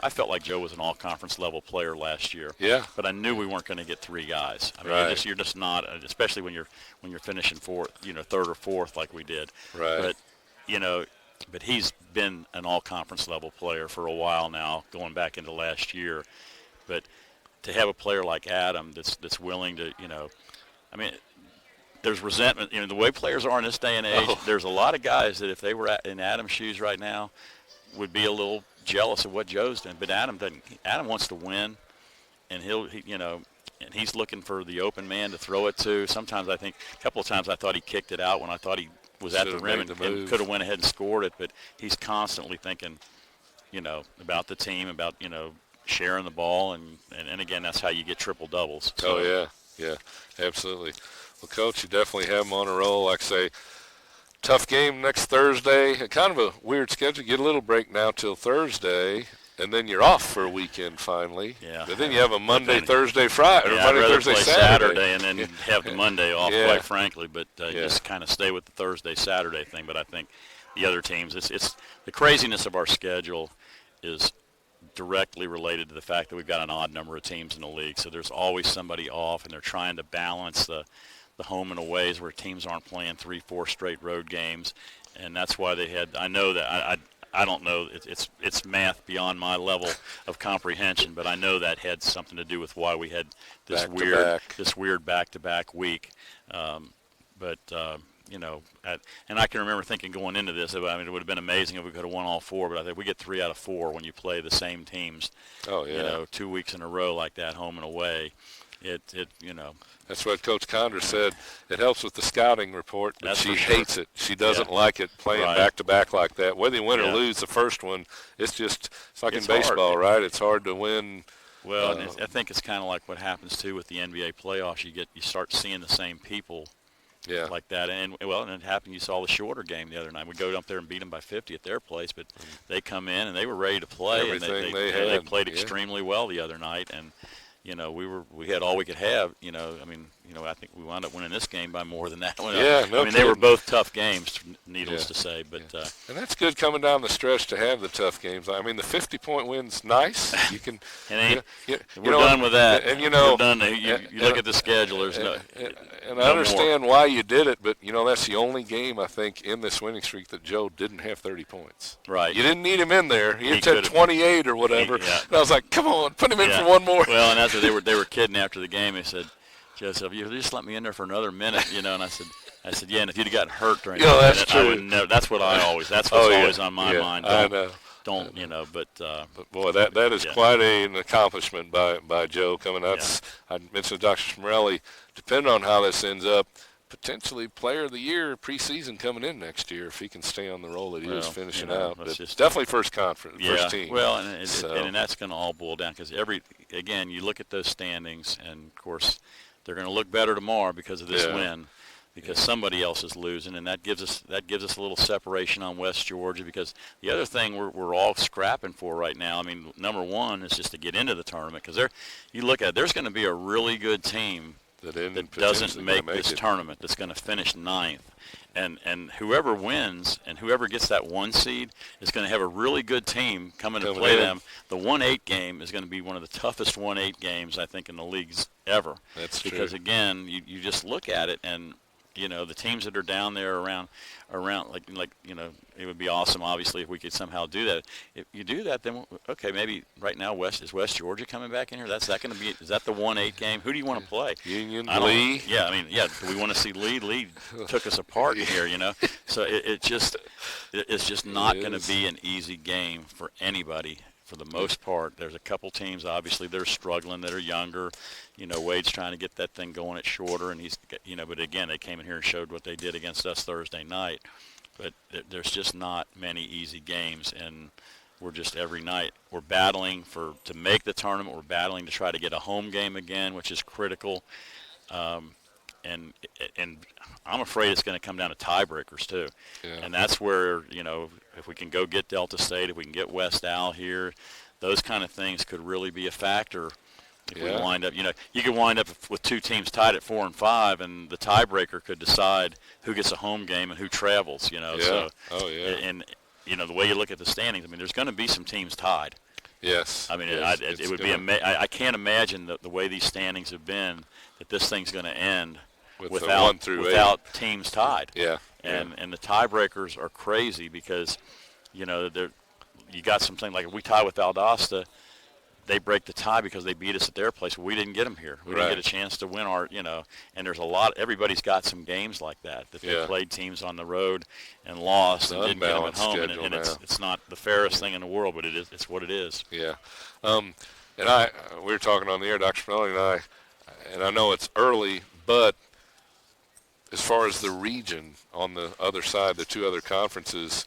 I felt like Joe was an all conference level player last year. Yeah. But I knew we weren't going to get 3 guys. I mean, you're just not, especially when you're finishing fourth, third or fourth like we did. Right. But he's been an all-conference level player for a while now, going back into last year. But to have a player like Adam that's willing to, I mean, there's resentment. The way players are in this day and age, there's a lot of guys that if they were in Adam's shoes right now would be a little jealous of what Joe's done. But Adam doesn't. Adam wants to win, and and he's looking for the open man to throw it to. Sometimes a couple of times I thought he kicked it out when I thought he was at the rim and could have went ahead and scored it, but he's constantly thinking, about the team, about, sharing the ball, and again, that's how you get triple doubles. So. Yeah, absolutely. Well, Coach, you definitely have him on a roll. Like I say, tough game next Thursday. Kind of a weird schedule. Get a little break now till Thursday, and then you're off for a weekend finally. Yeah. But then you have a Monday, Thursday, Friday, or Monday, Thursday, Saturday, and then have the Monday off, quite frankly. But just kind of stay with the Thursday, Saturday thing. But I think the other teams, it's the craziness of our schedule is directly related to the fact that we've got an odd number of teams in the league. So there's always somebody off, and they're trying to balance the home and aways where teams aren't playing 3-4 straight road games, and that's why they had. I know that I don't know. It's math beyond my level of comprehension, but I know that had something to do with why we had this weird back-to-back week. But and I can remember thinking going into this, I mean, it would have been amazing if we could have won all 4, but I think we get 3 out of 4 when you play the same teams, Oh, yeah. 2 weeks in a row like that, home and away. That's what Coach Condra said. It helps with the scouting report, but That's she for sure. hates it. She doesn't Yeah. like it playing Right. back-to-back like that. Whether you win or Yeah. lose the first one, it's like It's in baseball, hard. right? It's hard to win. Well, and I think it's kind of like what happens too with the NBA playoffs. You start seeing the same people Yeah. like that, and it happened. You saw the shorter game the other night. We go up there and beat them by 50 at their place, but they come in and they were ready to play. Everything and they they had, played yeah. extremely well the other night, and we had all we could have. I think we wound up winning this game by more than that one. Yeah, no I mean, they were kidding. both tough games, needless Yeah. to say, but. And that's good coming down the stretch to have the tough games. I mean, the 50-point win's nice. You can. We're done with that. And we're done. You look at the schedule. There's no. And no I understand why you did it, but that's the only game I think in this winning streak that Joe didn't have 30 points. Right. You didn't need him in there. He had could've- 28 or whatever. Yeah. And I was like, come on, put him in Yeah. for one more. Well, and that's what they were kidding after the game. They said, Joseph, you just let me in there for another minute, and I said, yeah, and if you'd have gotten hurt during that that's minute, true. I would never. That's what that's what's yeah. always on my Yeah, mind. I know. But But boy, that is Yeah. quite an accomplishment by Joe coming out. I mentioned to Dr. Schmirelli, depending on how this ends up, potentially player of the year preseason coming in next year if he can stay on the roll that he was finishing out. But definitely first conference, first team. Well, and that's going to all boil down because again, you look at those standings, and of course, they're going to look better tomorrow because of this win. Because somebody else is losing, and that gives us a little separation on West Georgia. Because the other thing we're all scrapping for right now, I mean, number one is just to get into the tournament. Because you look at it, there's going to be a really good team that doesn't make this tournament that's going to finish 9th, and whoever wins and whoever gets that 1 seed is going to have a really good team coming to play them. The 1-8 game is going to be one of the toughest 1-8 games I think in the leagues ever. That's true. Because again, you just look at it and. The teams that are down there around it would be awesome, obviously, if we could somehow do that. If you do that, then okay, maybe right now is West Georgia coming back in here? Is that the 1-8 game? Who do you want to play? Union, Lee. Do we want to see Lee? Lee took us apart here, So it's just not going to be an easy game for anybody. For the most part, there's a couple teams, obviously, that are struggling, that are younger. Wade's trying to get that thing going at shorter, and he's, but again, they came in here and showed what they did against us Thursday night. But there's just not many easy games, and we're just every night we're battling to make the tournament. We're battling to try to get a home game again, which is critical. And I'm afraid it's going to come down to tiebreakers too, and that's where if we can go get Delta State, if we can get West Al here, those kind of things could really be a factor. If we wind up, you could wind up with 2 teams tied at 4 and 5, and the tiebreaker could decide who gets a home game and who travels. So, and the way you look at the standings, I mean, there's going to be some teams tied. Yes. I mean, it would be. I can't imagine the way these standings have been that this thing's going to end without teams tied. Yeah. And the tiebreakers are crazy because, you got something like if we tie with Valdosta, they break the tie because they beat us at their place. We didn't get them here. We didn't get a chance to win our, and there's everybody's got some games like that they played teams on the road and lost and didn't get them at home. And it's not the fairest thing in the world, but it's what it is. Yeah. And we were talking on the air, Dr. Spinelli and I know it's early, but as far as the region on the other side, the 2 other conferences,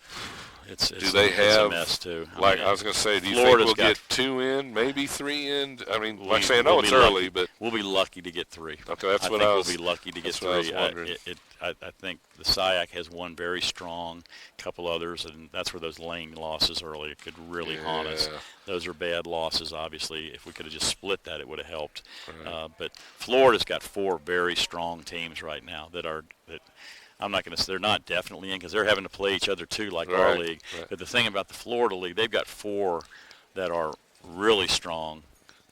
it's have a mess too? I was going to say, do you Florida's think we'll get 2 in, maybe 3 in? I mean, like I say, I know it's lucky. early, but we'll be lucky to get 3. Okay, that's what I think we'll be lucky to get 3. I was wondering. I think the SIAC has one very strong, couple others, and that's where those lane losses early could really haunt us. Those are bad losses, obviously. If we could have just split that, it would have helped. Right. But Florida's got 4 very strong teams right now that I'm not going to say they're not definitely in because they're having to play each other too, like our league. Right. But the thing about the Florida league, they've got 4 that are really strong,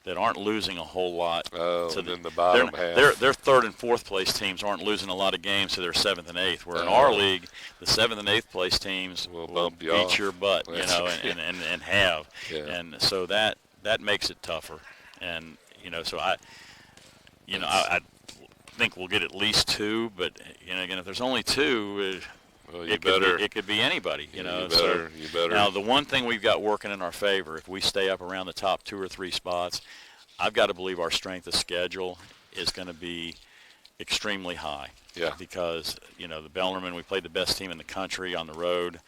that aren't losing a whole lot. Oh, so then the bottom half. Their 3rd and 4th place teams aren't losing a lot of games, so they're 7th and 8th. Where in our league, the 7th and 8th place teams will beat your butt, and have. Yeah. And so that makes it tougher. And so think we'll get at least 2, but again, if there's only 2, Well, it could be anybody. You better. Now, the one thing we've got working in our favor, if we stay up around the top 2 or 3 spots, I've got to believe our strength of schedule is going to be extremely high. Yeah. Because the Bellarmine, we played the best team in the country on the road.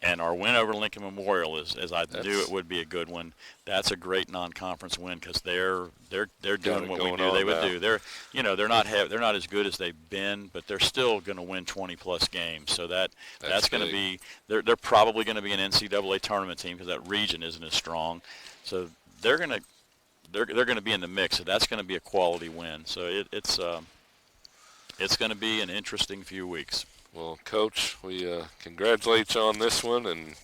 And our win over Lincoln Memorial as I knew it would be a good one. That's a great non-conference win because they're doing what we knew they would do. They're not as good as they've been, but they're still going to win 20+ games. So that's going to be they're probably going to be an NCAA tournament team because that region isn't as strong. So they're going to be in the mix. So that's going to be a quality win. So it's going to be an interesting few weeks. Well, Coach, we congratulate you on this one, and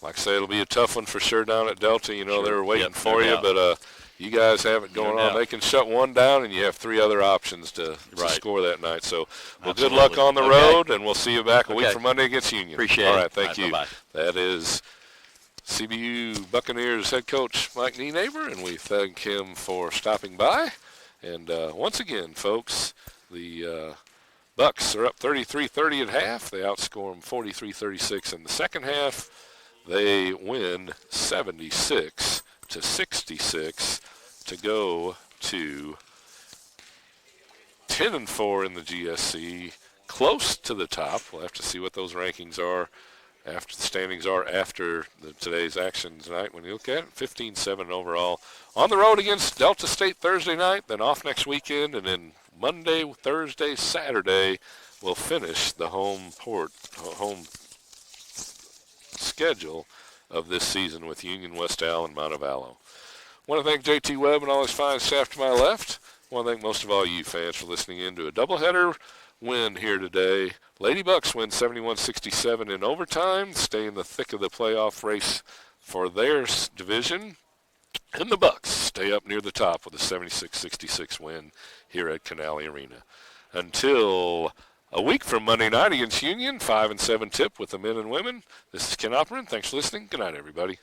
like I say, it'll be a tough one for sure down at Delta. Sure. They were waiting for you, doubt. but you guys have it going on. doubt. They can shut one down, and you have 3 other options to Right. score that night. So, well, good Absolutely. luck on the Okay. road, and we'll see you back a week Okay. from Monday against Union. Appreciate All it. right, thank you. Bye-bye. That is CBU Buccaneers head coach Mike Nienaber, and we thank him for stopping by. And once again, folks, the Bucks are up 33-30 at half. They outscore them 43-36 in the second half. They win 76-66 to go to 10-4 in the GSC, close to the top. We'll have to see what those rankings are after the standings are after today's action tonight. When you look at it, 15-7 overall. On the road against Delta State Thursday night, then off next weekend, and then Monday, Thursday, Saturday, we'll finish the home schedule of this season with Union, West Al, and Montevallo. I want to thank JT Webb and all his fine staff to my left. I want to thank most of all you fans for listening in to a doubleheader win here today. Lady Bucks win 71-67 in overtime, stay in the thick of the playoff race for their division. And the Bucks stay up near the top with a 76-66 win here at Canale Arena. Until a week from Monday night against Union, 5-7 tip with the men and women. This is Ken Opperman. Thanks for listening. Good night, everybody.